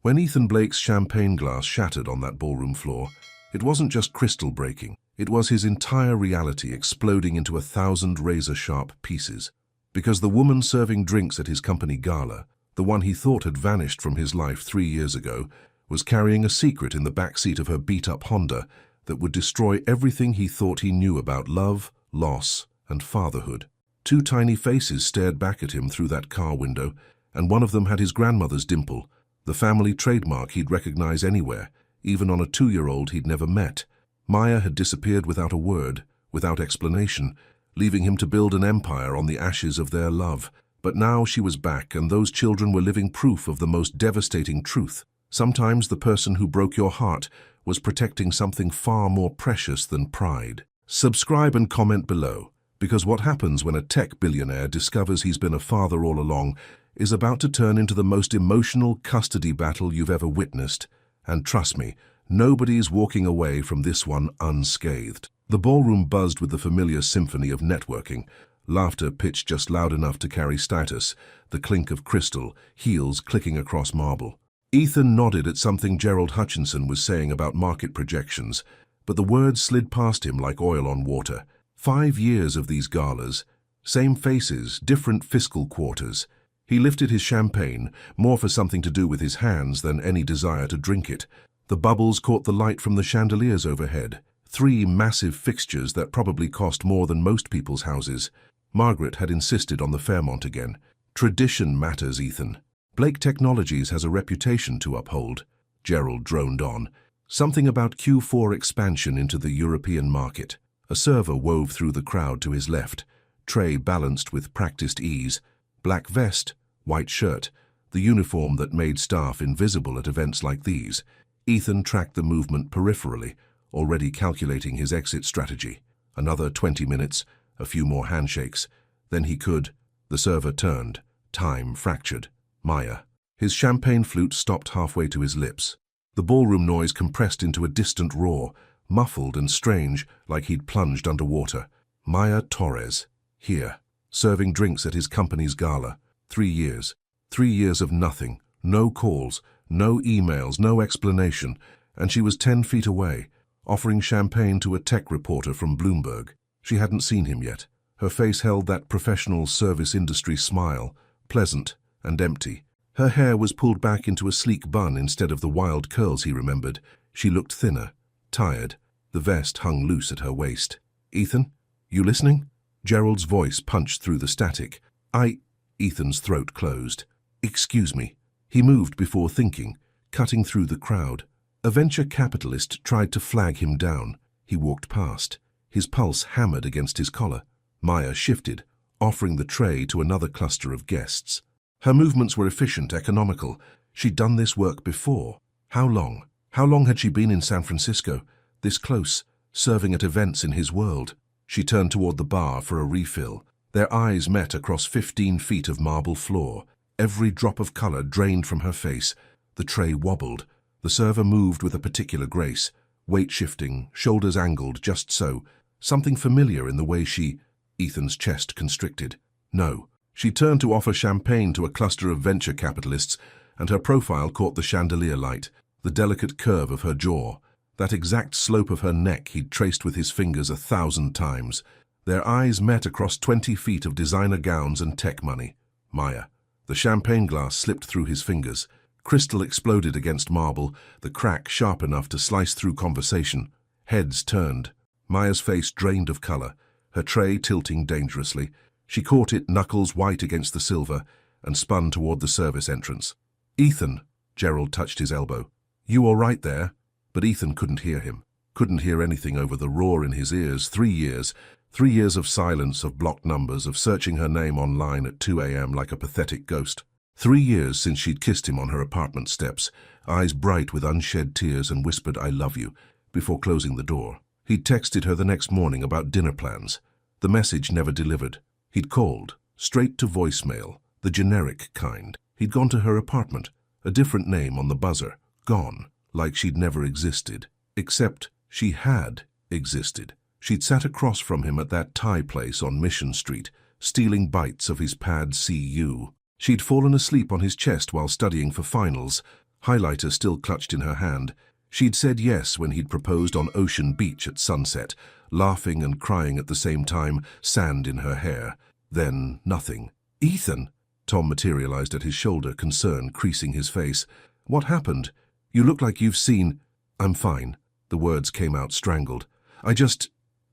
When Ethan Blake's champagne glass shattered on that ballroom floor, it wasn't just crystal breaking. It was his entire reality exploding into 1,000 razor-sharp pieces. Because the woman serving drinks at his company Gala, the one he thought had vanished from his life 3 years ago, was carrying a secret in the backseat of her beat-up Honda that would destroy everything he thought he knew about love, loss, and fatherhood. 2 tiny faces stared back at him through that car window, and one of them had his grandmother's dimple, the family trademark he'd recognize anywhere, even on a 2-year-old he'd never met. Maya had disappeared without a word, without explanation, leaving him to build an empire on the ashes of their love. But now she was back, and those children were living proof of the most devastating truth. Sometimes the person who broke your heart was protecting something far more precious than pride. Subscribe and comment below, because what happens when a tech billionaire discovers he's been a father all along is about to turn into the most emotional custody battle you've ever witnessed. And trust me, nobody's walking away from this one unscathed. The ballroom buzzed with the familiar symphony of networking, laughter pitched just loud enough to carry status, the clink of crystal, heels clicking across marble. Ethan nodded at something Gerald Hutchinson was saying about market projections, but the words slid past him like oil on water. 5 years of these galas, same faces, different fiscal quarters. He lifted his champagne, more for something to do with his hands than any desire to drink it. The bubbles caught the light from the chandeliers overhead, 3 massive fixtures that probably cost more than most people's houses. Margaret had insisted on the Fairmont again. Tradition matters, Ethan. Blake Technologies has a reputation to uphold, Gerald droned on. Something about Q4 expansion into the European market. A server wove through the crowd to his left, tray balanced with practiced ease. Black vest, white shirt, the uniform that made staff invisible at events like these. Ethan tracked the movement peripherally, already calculating his exit strategy. Another 20 minutes, a few more handshakes. Then he could. The server turned. Time fractured. Maya. His champagne flute stopped halfway to his lips. The ballroom noise compressed into a distant roar, muffled and strange, like he'd plunged underwater. Maya Torres. Here. Serving drinks at his company's gala. 3 years. 3 years of nothing. No calls, no emails, no explanation. And she was 10 feet away, offering champagne to a tech reporter from Bloomberg. She hadn't seen him yet. Her face held that professional service industry smile, pleasant and empty. Her hair was pulled back into a sleek bun instead of the wild curls he remembered. She looked thinner, tired. The vest hung loose at her waist. "Ethan, you listening?" Gerald's voice punched through the static. Ethan's throat closed. "Excuse me." He moved before thinking, cutting through the crowd. A venture capitalist tried to flag him down. He walked past. His pulse hammered against his collar. Maya shifted, offering the tray to another cluster of guests. Her movements were efficient, economical. She'd done this work before. How long? How long had she been in San Francisco? This close, serving at events in his world. She turned toward the bar for a refill. Their eyes met across 15 feet of marble floor. Every drop of color drained from her face. The tray wobbled. The server moved with a particular grace, weight shifting, shoulders angled just so. Something familiar in the way she... Ethan's chest constricted. No. She turned to offer champagne to a cluster of venture capitalists, and her profile caught the chandelier light, the delicate curve of her jaw, that exact slope of her neck he'd traced with his fingers 1,000 times. Their eyes met across 20 feet of designer gowns and tech money. Maya. The champagne glass slipped through his fingers. Crystal exploded against marble, the crack sharp enough to slice through conversation. Heads turned. Maya's face drained of color, her tray tilting dangerously. She caught it, knuckles white against the silver, and spun toward the service entrance. "Ethan," Gerald touched his elbow. "You all right there?" But Ethan couldn't hear him, couldn't hear anything over the roar in his ears. 3 years. 3 years of silence, of blocked numbers, of searching her name online at 2 a.m. like a pathetic ghost. 3 years since she'd kissed him on her apartment steps, eyes bright with unshed tears, and whispered, "I love you," before closing the door. He'd texted her the next morning about dinner plans. The message never delivered. He'd called, straight to voicemail, the generic kind. He'd gone to her apartment, a different name on the buzzer, gone, like she'd never existed. Except she had existed. She'd sat across from him at that Thai place on Mission Street, stealing bites of his pad CU. She'd fallen asleep on his chest while studying for finals, highlighter still clutched in her hand. She'd said yes when he'd proposed on Ocean Beach at sunset, laughing and crying at the same time, sand in her hair. Then nothing. "Ethan!" Tom materialized at his shoulder, concern creasing his face. "What happened? You look like you've seen—" "I'm fine." The words came out strangled.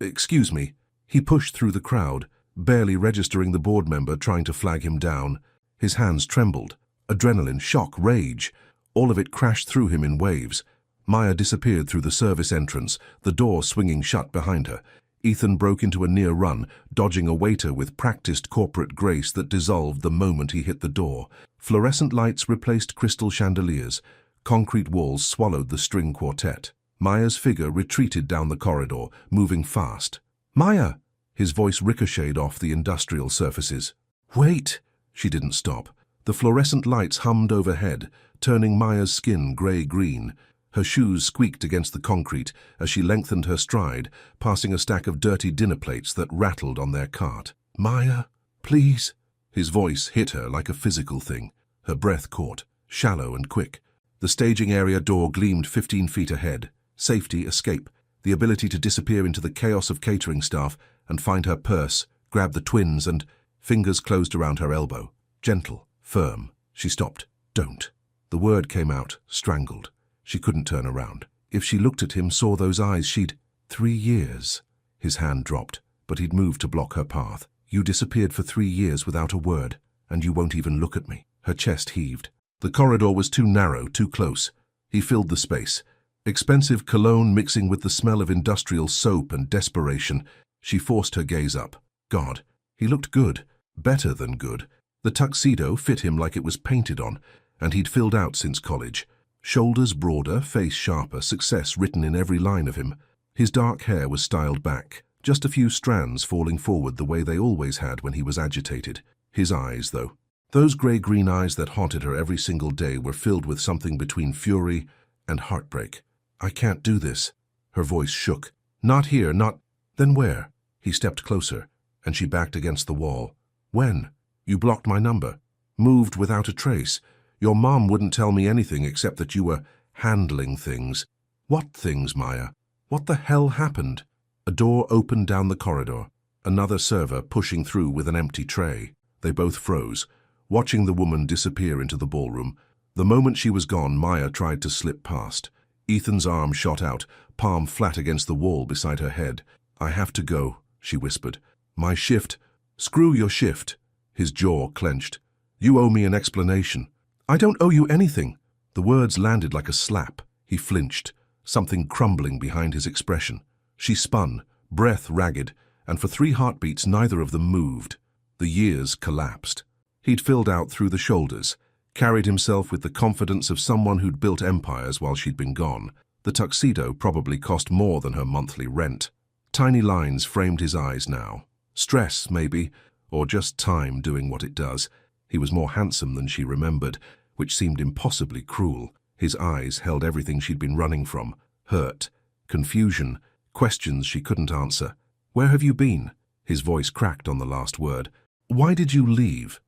Excuse me." He pushed through the crowd, barely registering the board member trying to flag him down. His hands trembled. Adrenaline, shock, rage. All of it crashed through him in waves. Maya disappeared through the service entrance, the door swinging shut behind her. Ethan broke into a near run, dodging a waiter with practiced corporate grace that dissolved the moment he hit the door. Fluorescent lights replaced crystal chandeliers. Concrete walls swallowed the string quartet. Maya's figure retreated down the corridor, moving fast. "Maya!" His voice ricocheted off the industrial surfaces. "Wait!" She didn't stop. The fluorescent lights hummed overhead, turning Maya's skin grey-green. Her shoes squeaked against the concrete as she lengthened her stride, passing a stack of dirty dinner plates that rattled on their cart. "Maya, please!" His voice hit her like a physical thing. Her breath caught, shallow and quick. The staging area door gleamed 15 feet ahead. Safety, escape, the ability to disappear into the chaos of catering staff and find her purse, grab the twins and... Fingers closed around her elbow. Gentle, firm. She stopped. "Don't." The word came out, strangled. She couldn't turn around. If she looked at him, saw those eyes, she'd... 3 years. His hand dropped, but he'd moved to block her path. "You disappeared for 3 years without a word, and you won't even look at me." Her chest heaved. The corridor was too narrow, too close. He filled the space. Expensive cologne mixing with the smell of industrial soap and desperation. She forced her gaze up. God, he looked good. Better than good. The tuxedo fit him like it was painted on, and he'd filled out since college. Shoulders broader, face sharper, success written in every line of him. His dark hair was styled back, just a few strands falling forward the way they always had when he was agitated. His eyes, though. Those grey-green eyes that haunted her every single day were filled with something between fury and heartbreak. "I can't do this." Her voice shook. "Not here, not..." "Then where?" He stepped closer, and she backed against the wall. "When? You blocked my number. Moved without a trace. Your mom wouldn't tell me anything except that you were handling things." "What things, Maya? What the hell happened?" A door opened down the corridor. Another server pushing through with an empty tray. They both froze, watching the woman disappear into the ballroom. The moment she was gone, Maya tried to slip past. Ethan's arm shot out, palm flat against the wall beside her head. "I have to go," she whispered. "My shift..." "Screw your shift." His jaw clenched. "You owe me an explanation." "I don't owe you anything." The words landed like a slap. He flinched, something crumbling behind his expression. She spun, breath ragged, and for 3 heartbeats neither of them moved. The years collapsed. He'd filled out through the shoulders, carried himself with the confidence of someone who'd built empires while she'd been gone. The tuxedo probably cost more than her monthly rent. Tiny lines framed his eyes now. Stress, maybe, or just time doing what it does. He was more handsome than she remembered, which seemed impossibly cruel. His eyes held everything she'd been running from. Hurt, confusion, questions she couldn't answer. "Where have you been?" His voice cracked on the last word. "Why did you leave?"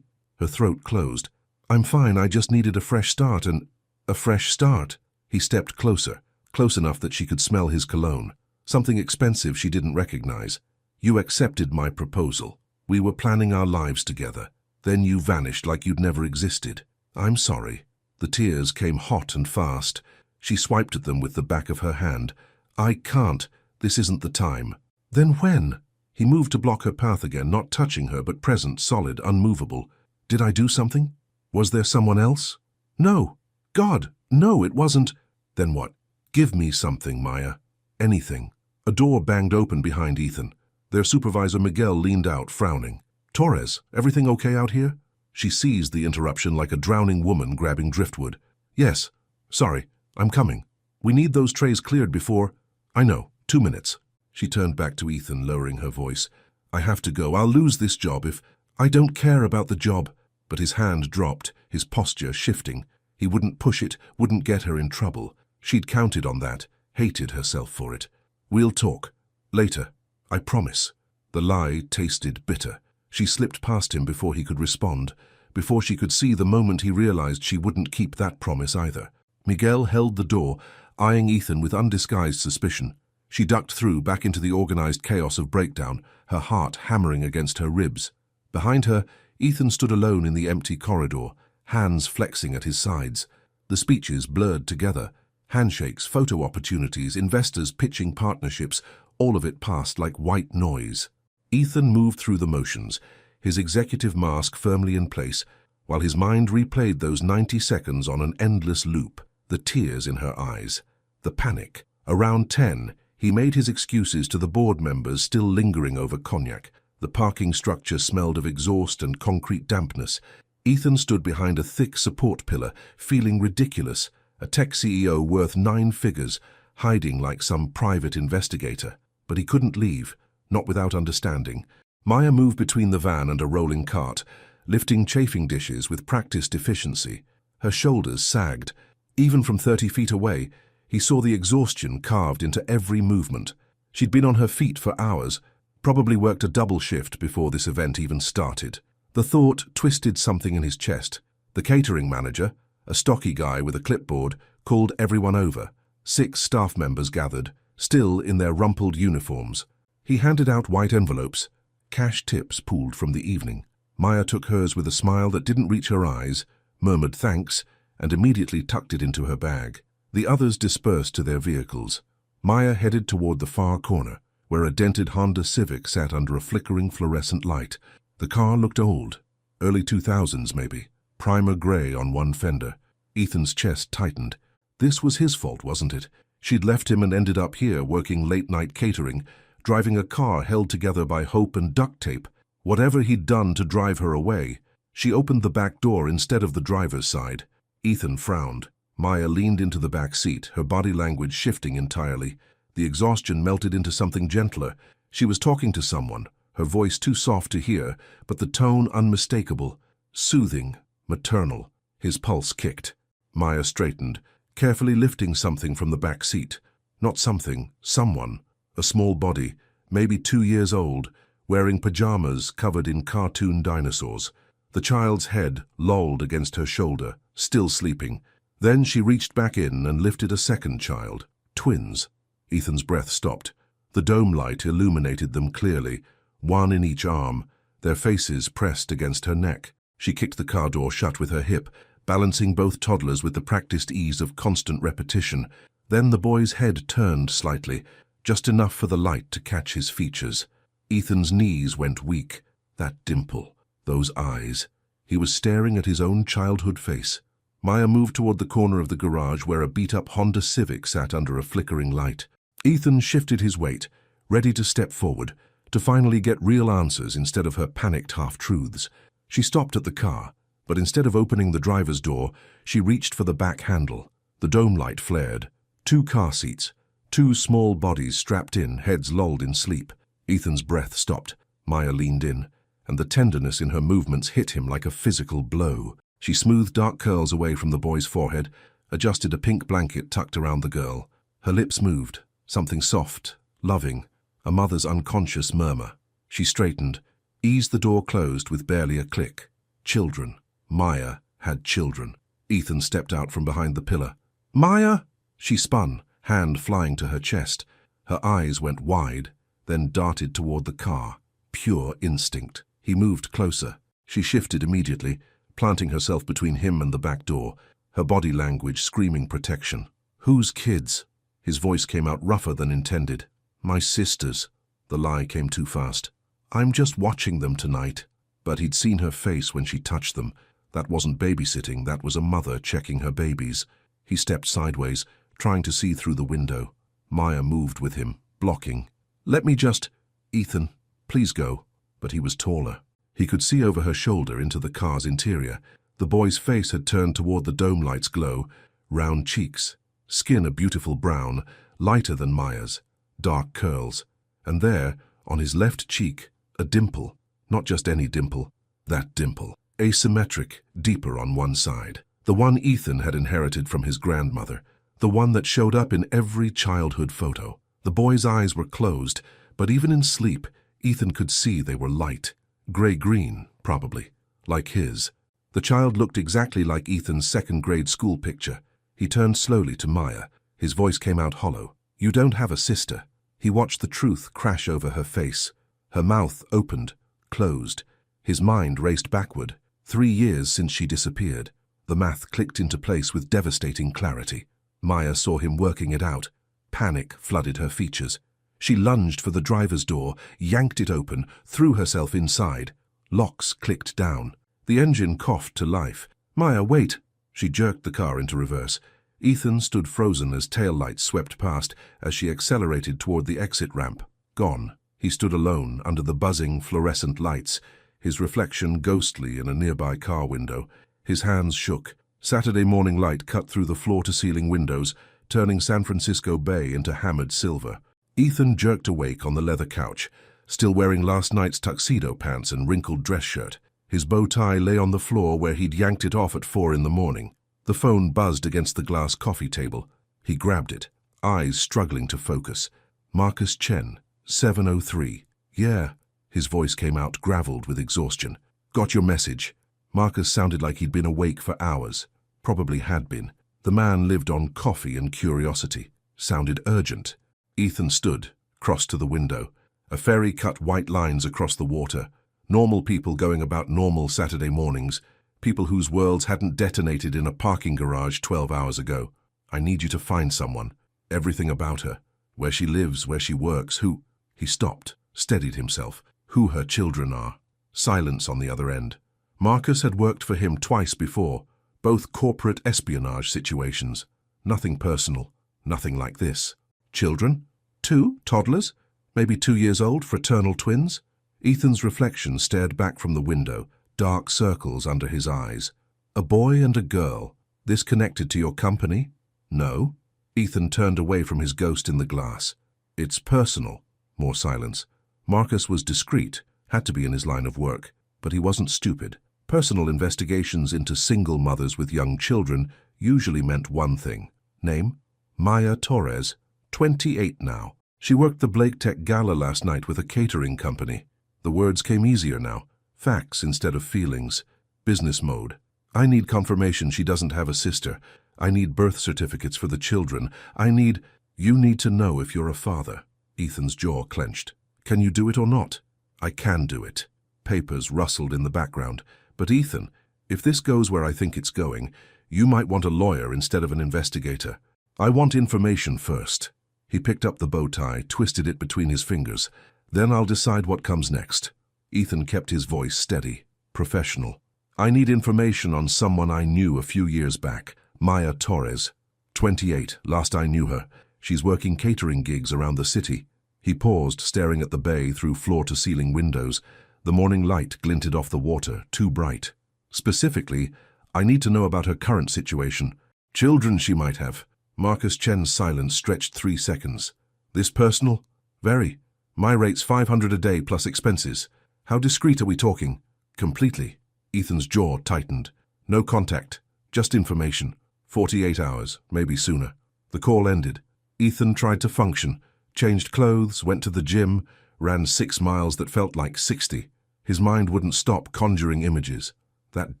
Her throat closed. "I'm fine, I just needed a fresh start and..." "A fresh start?" He stepped closer, close enough that she could smell his cologne. Something expensive she didn't recognize. "You accepted my proposal. We were planning our lives together. Then you vanished like you'd never existed. I'm sorry." The tears came hot and fast. She swiped at them with the back of her hand. "I can't. This isn't the time." "Then when?" He moved to block her path again, not touching her, but present, solid, unmovable. "Did I do something? Was there someone else?" "No. God, no, it wasn't." "Then what? Give me something, Maya. Anything." A door banged open behind Ethan. Their supervisor Miguel leaned out, frowning. "Torres, everything okay out here?" She seized the interruption like a drowning woman grabbing driftwood. "Yes. Sorry, I'm coming. We need those trays cleared before..." "I know. 2 minutes." She turned back to Ethan, lowering her voice. "I have to go. I'll lose this job if..." "I don't care about the job." But his hand dropped, his posture shifting. He wouldn't push it, wouldn't get her in trouble. She'd counted on that, hated herself for it. "We'll talk. Later. I promise." The lie tasted bitter. She slipped past him before he could respond, Before she could see the moment, he realized she wouldn't keep that promise either. Miguel held the door, eyeing Ethan with undisguised suspicion. She ducked through back into the organized chaos of breakdown, her heart hammering against her ribs. Behind her, Ethan stood alone in the empty corridor, hands flexing at his sides. The speeches blurred together. Handshakes, photo opportunities, investors pitching partnerships, all of it passed like white noise. Ethan moved through the motions, his executive mask firmly in place, while his mind replayed those 90 seconds on an endless loop, the tears in her eyes, the panic. Around 10, he made his excuses to the board members still lingering over cognac. The parking structure smelled of exhaust and concrete dampness. Ethan stood behind a thick support pillar, feeling ridiculous, a tech CEO worth 9 figures, hiding like some private investigator. But he couldn't leave, not without understanding. Maya moved between the van and a rolling cart, lifting chafing dishes with practiced efficiency. Her shoulders sagged. Even from 30 feet away, he saw the exhaustion carved into every movement. She'd been on her feet for hours, probably worked a double shift before this event even started. The thought twisted something in his chest. The catering manager, a stocky guy with a clipboard, called everyone over. 6 staff members gathered, still in their rumpled uniforms. He handed out white envelopes, cash tips pooled from the evening. Maya took hers with a smile that didn't reach her eyes, murmured thanks, and immediately tucked it into her bag. The others dispersed to their vehicles. Maya headed toward the far corner, where a dented Honda Civic sat under a flickering fluorescent light. The car looked old, early 2000s maybe, primer gray on one fender. Ethan's chest tightened. This was his fault, wasn't it? She'd left him and ended up here working late-night catering, driving a car held together by hope and duct tape. Whatever he'd done to drive her away. She opened the back door instead of the driver's side. Ethan frowned. Maya leaned into the back seat, her body language shifting entirely. The exhaustion melted into something gentler. She was talking to someone, her voice too soft to hear, but the tone unmistakable, soothing, maternal. His pulse kicked. Maya straightened, carefully lifting something from the back seat. Not something, someone. A small body, maybe 2 years old, wearing pajamas covered in cartoon dinosaurs. The child's head lolled against her shoulder, still sleeping. Then she reached back in and lifted a second child. Twins. Ethan's breath stopped. The dome light illuminated them clearly, one in each arm, their faces pressed against her neck. She kicked the car door shut with her hip, balancing both toddlers with the practiced ease of constant repetition. Then the boy's head turned slightly, just enough for the light to catch his features. Ethan's knees went weak. That dimple, those eyes. He was staring at his own childhood face. Maya moved toward the corner of the garage where a beat-up Honda Civic sat under a flickering light. Ethan shifted his weight, ready to step forward, to finally get real answers instead of her panicked half-truths. She stopped at the car, but instead of opening the driver's door, she reached for the back handle. The dome light flared. 2 car seats, 2 small bodies strapped in, heads lulled in sleep. Ethan's breath stopped. Maya leaned in, and the tenderness in her movements hit him like a physical blow. She smoothed dark curls away from the boy's forehead, adjusted a pink blanket tucked around the girl. Her lips moved, something soft, loving, a mother's unconscious murmur. She straightened, eased the door closed with barely a click. Children. Maya had children. Ethan stepped out from behind the pillar. "Maya!" She spun, hand flying to her chest. Her eyes went wide, then darted toward the car. Pure instinct. He moved closer. She shifted immediately, planting herself between him and the back door, her body language screaming protection. "Whose kids?" His voice came out rougher than intended. "My sister's." The lie came too fast. "I'm just watching them tonight." But he'd seen her face when she touched them. That wasn't babysitting, that was a mother checking her babies. He stepped sideways, trying to see through the window. Maya moved with him, blocking. "Let me just—" "Ethan, please go." But he was taller. He could see over her shoulder into the car's interior. The boy's face had turned toward the dome light's glow, round cheeks, skin a beautiful brown, lighter than Maya's, dark curls. And there, on his left cheek, a dimple. Not just any dimple, that dimple. Asymmetric, deeper on one side. The one Ethan had inherited from his grandmother. The one that showed up in every childhood photo. The boy's eyes were closed, but even in sleep, Ethan could see they were light. Gray-green, probably, like his. The child looked exactly like Ethan's second-grade school picture. He turned slowly to Maya. His voice came out hollow. "You don't have a sister." He watched the truth crash over her face. Her mouth opened, closed. His mind raced backward. 3 years since she disappeared. The math clicked into place with devastating clarity. Maya saw him working it out. Panic flooded her features. She lunged for the driver's door, yanked it open, threw herself inside. Locks clicked down. The engine coughed to life. "Maya, wait!" She jerked the car into reverse. Ethan stood frozen as taillights swept past as she accelerated toward the exit ramp. Gone. He stood alone under the buzzing fluorescent lights, his reflection ghostly in a nearby car window. His hands shook. Saturday morning light cut through the floor-to-ceiling windows, turning San Francisco Bay into hammered silver. Ethan jerked awake on the leather couch, still wearing last night's tuxedo pants and wrinkled dress shirt. His bow tie lay on the floor where he'd yanked it off at 4 in the morning. The phone buzzed against the glass coffee table. He grabbed it, eyes struggling to focus. Marcus Chen, 7:03. "Yeah." His voice came out graveled with exhaustion. "Got your message." Marcus sounded like he'd been awake for hours. Probably had been. The man lived on coffee and curiosity. Sounded urgent. Ethan stood, crossed to the window. A ferry cut white lines across the water. Normal people going about normal Saturday mornings. People whose worlds hadn't detonated in a parking garage 12 hours ago. "I need you to find someone. Everything about her. Where she lives, where she works, who—" He stopped, steadied himself. "Who her children are." Silence on the other end. Marcus had worked for him twice before, both corporate espionage situations. Nothing personal, nothing like this. Children? 2 toddlers? Maybe 2 years old, fraternal twins? Ethan's reflection stared back from the window, dark circles under his eyes. A boy and a girl. This connected to your company? No. Ethan turned away from his ghost in the glass. It's personal. More silence. Marcus was discreet, had to be in his line of work, but he wasn't stupid. Personal investigations into single mothers with young children usually meant one thing. Name? Maya Torres. 28 now. She worked the Blake Tech Gala last night with a catering company. The words came easier now. Facts instead of feelings. Business mode. "I need confirmation she doesn't have a sister. I need birth certificates for the children. You need to know if you're a father." Ethan's jaw clenched. "Can you do it or not?" "I can do it." Papers rustled in the background. "But Ethan, if this goes where I think it's going, you might want a lawyer instead of an investigator. I want information first." He picked up the bow tie, twisted it between his fingers. "Then I'll decide what comes next." Ethan kept his voice steady, professional. "I need information on someone I knew a few years back. Maya Torres. 28, last I knew her. She's working catering gigs around the city." He paused, staring at the bay through floor-to-ceiling windows. The morning light glinted off the water, too bright. "Specifically, I need to know about her current situation. Children she might have." Marcus Chen's silence stretched 3 seconds. "This personal?" "Very. My rate's 500 a day plus expenses." "How discreet are we talking?" "Completely." Ethan's jaw tightened. "No contact. Just information. 48 hours, maybe sooner." The call ended. Ethan tried to function, changed clothes, went to the gym, ran 6 miles that felt like 60. His mind wouldn't stop conjuring images. That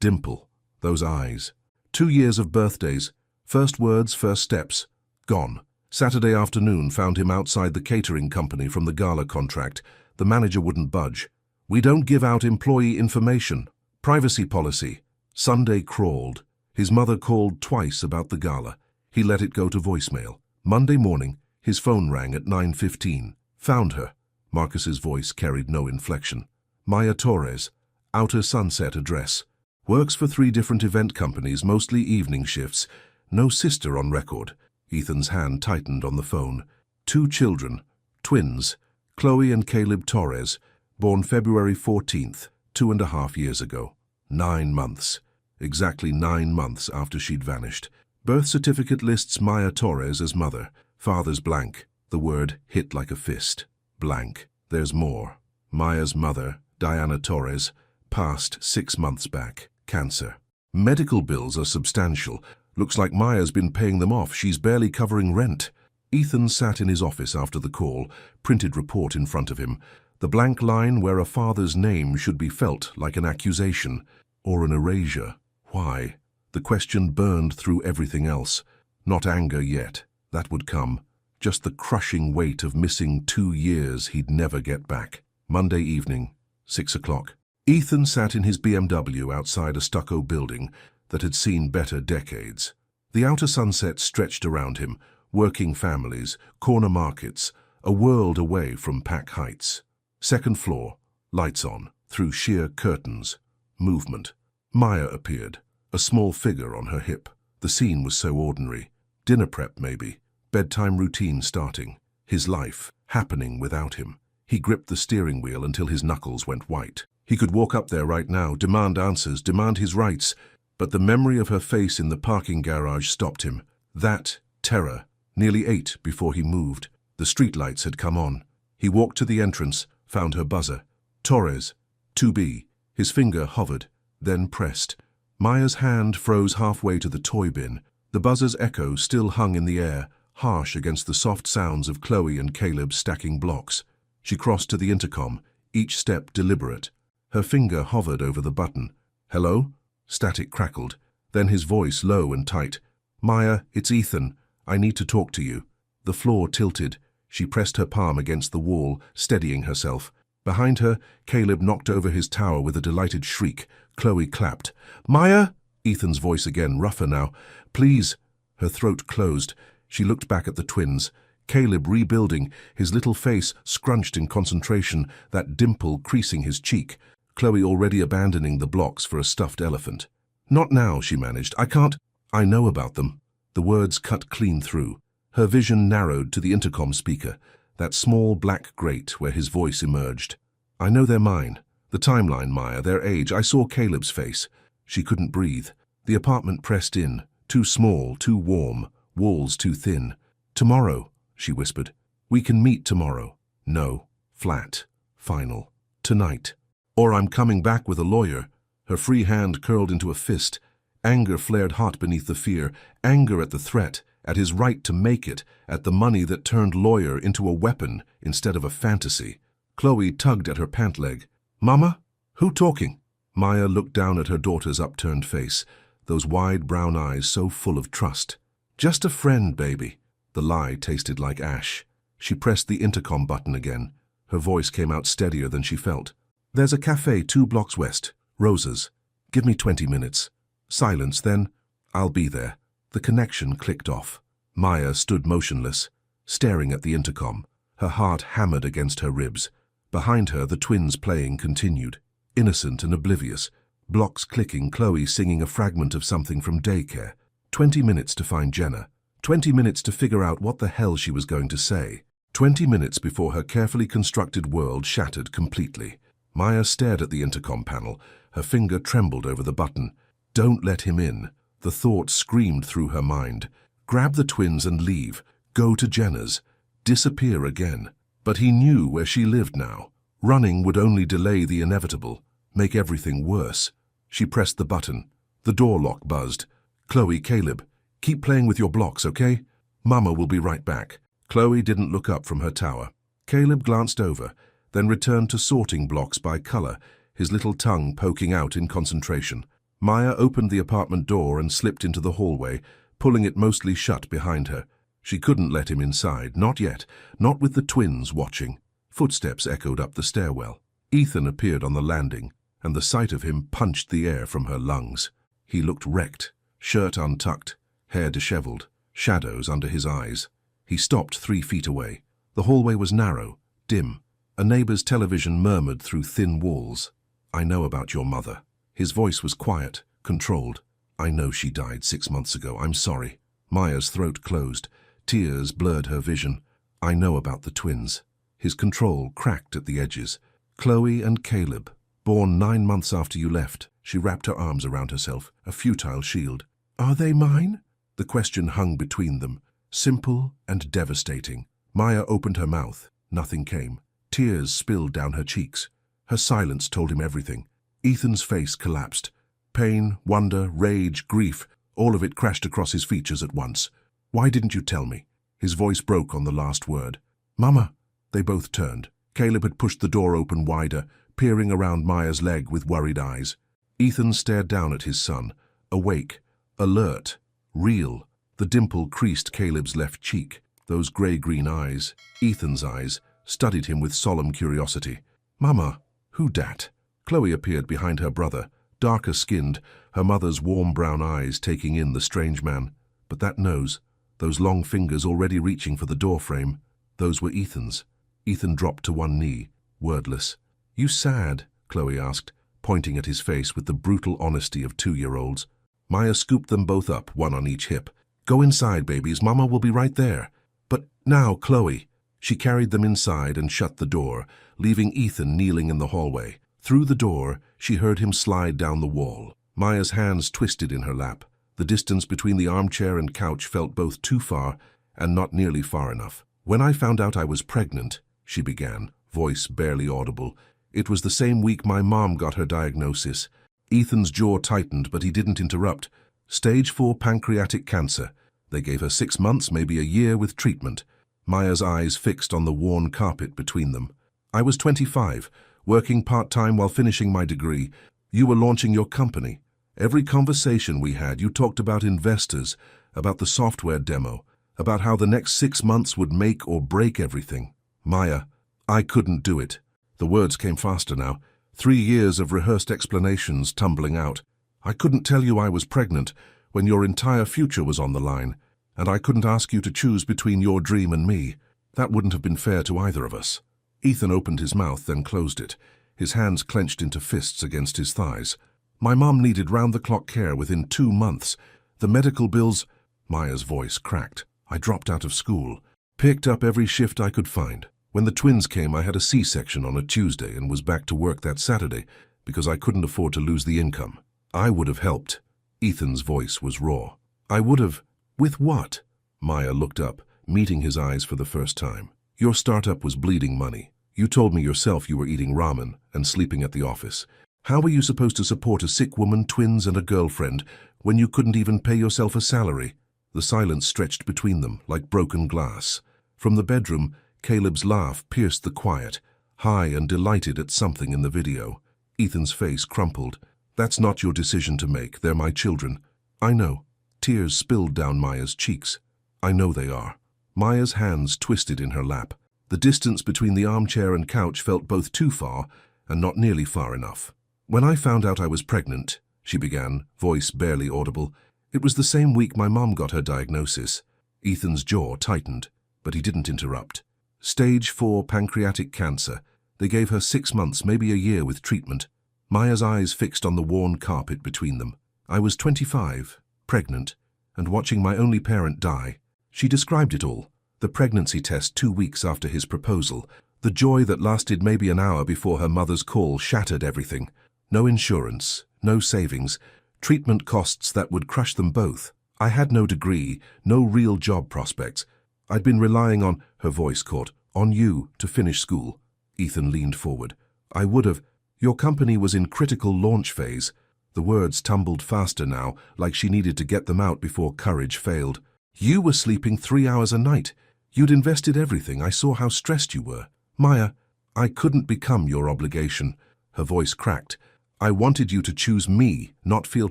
dimple, those eyes. 2 years of birthdays. First words, first steps. Gone. Saturday afternoon found him outside the catering company from the Gala contract. The manager wouldn't budge. "We don't give out employee information. Privacy policy." Sunday crawled. His mother called twice about the Gala. He let it go to voicemail. Monday morning, his phone rang at 9:15. "Found her." Marcus's voice carried no inflection. "Maya Torres. Outer Sunset address. Works for 3 different event companies, mostly evening shifts. No sister on record." Ethan's hand tightened on the phone. 2 children. Twins. Chloe and Caleb Torres. Born February 14th, 2.5 years ago. 9 months. Exactly 9 months after she'd vanished. Birth certificate lists Maya Torres as mother. Father's blank. The word hit like a fist. Blank. There's more. Maya's mother, Diana Torres, passed 6 months back. Cancer. Medical bills are substantial. Looks like Maya's been paying them off. She's barely covering rent. Ethan sat in his office after the call, printed report in front of him. The blank line where a father's name should be felt like an accusation or an erasure. Why? The question burned through everything else. Not anger yet. That would come. Just the crushing weight of missing 2 years he'd never get back. Monday evening, 6 o'clock. Ethan sat in his BMW outside a stucco building that had seen better decades. The outer sunset stretched around him, working families, corner markets, a world away from Pack Heights. Second floor, lights on, through sheer curtains. Movement. Maya appeared, a small figure on her hip. The scene was so ordinary. Dinner prep, maybe. Bedtime routine starting. His life happening without him. He gripped the steering wheel until his knuckles went white. He could walk up there right now, demand answers, demand his rights, but the memory of her face in the parking garage stopped him. That terror. Nearly 8 before he moved. The streetlights had come on. He walked to the entrance, found her buzzer. Torres. 2B. His finger hovered, then pressed. Maya's hand froze halfway to the toy bin. The buzzer's echo still hung in the air, harsh against the soft sounds of Chloe and Caleb stacking blocks. She crossed to the intercom, each step deliberate. Her finger hovered over the button. Hello? Static crackled. Then his voice low and tight. Maya, it's Ethan. I need to talk to you. The floor tilted. She pressed her palm against the wall, steadying herself. Behind her, Caleb knocked over his tower with a delighted shriek. Chloe clapped. Maya? Ethan's voice again, rougher now. Please. Her throat closed. She looked back at the twins. Caleb rebuilding, his little face scrunched in concentration, that dimple creasing his cheek. Chloe already abandoning the blocks for a stuffed elephant. Not now, she managed. I can't. I know about them. The words cut clean through. Her vision narrowed to the intercom speaker, that small black grate where his voice emerged. I know they're mine. The timeline, Maya, their age. I saw Caleb's face. She couldn't breathe. The apartment pressed in. Too small, too warm, walls too thin. Tomorrow, she whispered. We can meet tomorrow. No. Flat. Final. Tonight. Or I'm coming back with a lawyer. Her free hand curled into a fist. Anger flared hot beneath the fear. Anger at the threat, at his right to make it, at the money that turned lawyer into a weapon instead of a fantasy. Chloe tugged at her pant leg. Mama? Who talking? Maya looked down at her daughter's upturned face, those wide brown eyes so full of trust. Just a friend, baby. The lie tasted like ash. She pressed the intercom button again. Her voice came out steadier than she felt. There's a cafe 2 blocks west. Rosa's. Give me 20 minutes. Silence, then. I'll be there. The connection clicked off. Maya stood motionless, staring at the intercom, her heart hammered against her ribs. Behind her, the twins playing continued, innocent and oblivious. Blocks clicking, Chloe singing a fragment of something from daycare. 20 minutes to find Jenna. 20 minutes to figure out what the hell she was going to say. 20 minutes before her carefully constructed world shattered completely. Maya stared at the intercom panel. Her finger trembled over the button. Don't let him in. The thought screamed through her mind. Grab the twins and leave. Go to Jenna's. Disappear again. But he knew where she lived now. Running would only delay the inevitable, make everything worse. She pressed the button. The door lock buzzed. Chloe, Caleb, keep playing with your blocks, okay? Mama will be right back. Chloe didn't look up from her tower. Caleb glanced over, then returned to sorting blocks by color, his little tongue poking out in concentration. Maya opened the apartment door and slipped into the hallway, pulling it mostly shut behind her. She couldn't let him inside, not yet, not with the twins watching. Footsteps echoed up the stairwell. Ethan appeared on the landing, and the sight of him punched the air from her lungs. He looked wrecked, shirt untucked, hair disheveled, shadows under his eyes. He stopped 3 feet away. The hallway was narrow, dim. A neighbor's television murmured through thin walls. I know about your mother. His voice was quiet, controlled. I know she died 6 months ago. I'm sorry. Maya's throat closed. Tears blurred her vision. I know about the twins. His control cracked at the edges. Chloe and Caleb, born 9 months after you left. She wrapped her arms around herself, a futile shield. Are they mine? The question hung between them, simple and devastating. Maya opened her mouth. Nothing came. Tears spilled down her cheeks. Her silence told him everything. Ethan's face collapsed. Pain, wonder, rage, grief, all of it crashed across his features at once. Why didn't you tell me? His voice broke on the last word. Mama! They both turned. Caleb had pushed the door open wider, peering around Maya's leg with worried eyes. Ethan stared down at his son, awake, alert, real. The dimple creased Caleb's left cheek. Those grey-green eyes, Ethan's eyes, studied him with solemn curiosity. "Mama, who dat?" Chloe appeared behind her brother, darker skinned, her mother's warm brown eyes taking in the strange man. But that nose, those long fingers already reaching for the doorframe, those were Ethan's. Ethan dropped to one knee, wordless. "You sad?" Chloe asked, pointing at his face with the brutal honesty of 2-year-olds. Maya scooped them both up, one on each hip. "Go inside, babies. Mama will be right there." "But now, Chloe." She carried them inside and shut the door, leaving Ethan kneeling in the hallway. Through the door, she heard him slide down the wall. Maya's hands twisted in her lap. The distance between the armchair and couch felt both too far and not nearly far enough. "When I found out I was pregnant," she began, voice barely audible. "It was the same week my mom got her diagnosis." Ethan's jaw tightened, but he didn't interrupt. "Stage 4 pancreatic cancer. They gave her 6 months, maybe a year, with treatment." Maya's eyes fixed on the worn carpet between them. "I was 25, working part-time while finishing my degree. You were launching your company. Every conversation we had, you talked about investors, about the software demo, about how the next 6 months would make or break everything. Maya, I couldn't do it." The words came faster now, 3 years of rehearsed explanations tumbling out. "I couldn't tell you I was pregnant when your entire future was on the line, and I couldn't ask you to choose between your dream and me. That wouldn't have been fair to either of us." Ethan opened his mouth, then closed it, his hands clenched into fists against his thighs. "My mom needed round-the-clock care within 2 months. The medical bills—" Maya's voice cracked. "I dropped out of school, picked up every shift I could find. When the twins came, I had a C-section on a Tuesday and was back to work that Saturday because I couldn't afford to lose the income. I would have helped." Ethan's voice was raw. "I would have. With what?" Maya looked up, meeting his eyes for the first time. "Your startup was bleeding money. You told me yourself you were eating ramen and sleeping at the office. How were you supposed to support a sick woman, twins, and a girlfriend when you couldn't even pay yourself a salary?" The silence stretched between them like broken glass. From the bedroom, Caleb's laugh pierced the quiet, high and delighted at something in the video. Ethan's face crumpled. "That's not your decision to make. They're my children." "I know." Tears spilled down Maya's cheeks. "I know they are." Maya's hands twisted in her lap. The distance between the armchair and couch felt both too far and not nearly far enough. "When I found out I was pregnant," she began, voice barely audible, "it was the same week my mom got her diagnosis." Ethan's jaw tightened, but he didn't interrupt. "Stage 4 pancreatic cancer. They gave her 6 months, maybe a year, with treatment." Maya's eyes fixed on the worn carpet between them. "I was 25, pregnant, and watching my only parent die." She described it all. The pregnancy test 2 weeks after his proposal. The joy that lasted maybe an hour before her mother's call shattered everything. No insurance, no savings, treatment costs that would crush them both. "I had no degree, no real job prospects. I'd been relying on," her voice caught, "on you to finish school." Ethan leaned forward. "I would have. Your company was in critical launch phase." The words tumbled faster now, like she needed to get them out before courage failed. "You were sleeping 3 hours a night. You'd invested everything. I saw how stressed you were. Maya, I couldn't become your obligation." Her voice cracked. "I wanted you to choose me, not feel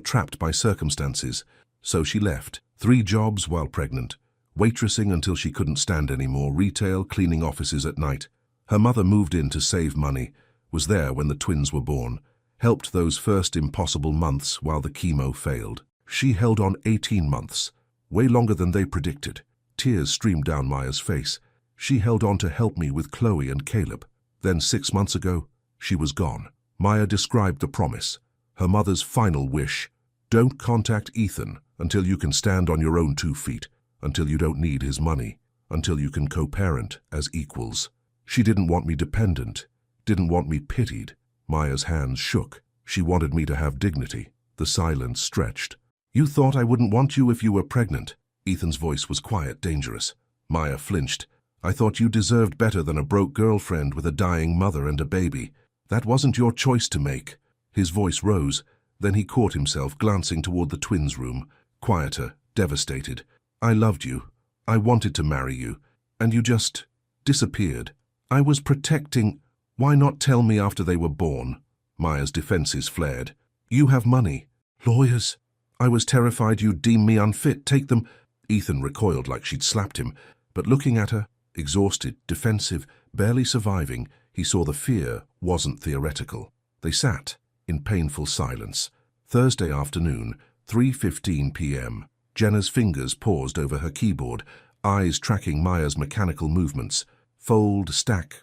trapped by circumstances." So she left. 3 jobs while pregnant. Waitressing until she couldn't stand anymore, retail, cleaning offices at night. Her mother moved in to save money, was there when the twins were born, helped those first impossible months while the chemo failed. She held on 18 months, way longer than they predicted. Tears streamed down Maya's face. "She held on to help me with Chloe and Caleb. Then 6 months ago, she was gone." Maya described the promise, her mother's final wish. "Don't contact Ethan until you can stand on your own 2 feet, until you don't need his money, until you can co-parent as equals." She didn't want me dependent, didn't want me pitied. Maya's hands shook. She wanted me to have dignity. The silence stretched. "You thought I wouldn't want you if you were pregnant." Ethan's voice was quiet, dangerous. Maya flinched. "I thought you deserved better than a broke girlfriend with a dying mother and a baby. That wasn't your choice to make." His voice rose. Then he caught himself glancing toward the twins' room, quieter, devastated. "I loved you. I wanted to marry you. And you just disappeared. I was protecting—" "Why not tell me after they were born?" Maya's defenses flared. "You have money, lawyers." I was terrified you'd deem me unfit. Take them. Ethan recoiled like she'd slapped him, but looking at her, exhausted, defensive, barely surviving, he saw the fear wasn't theoretical. They sat in painful silence. Thursday afternoon, 3:15 p.m. Jenna's fingers paused over her keyboard, eyes tracking Maya's mechanical movements. Fold, stack,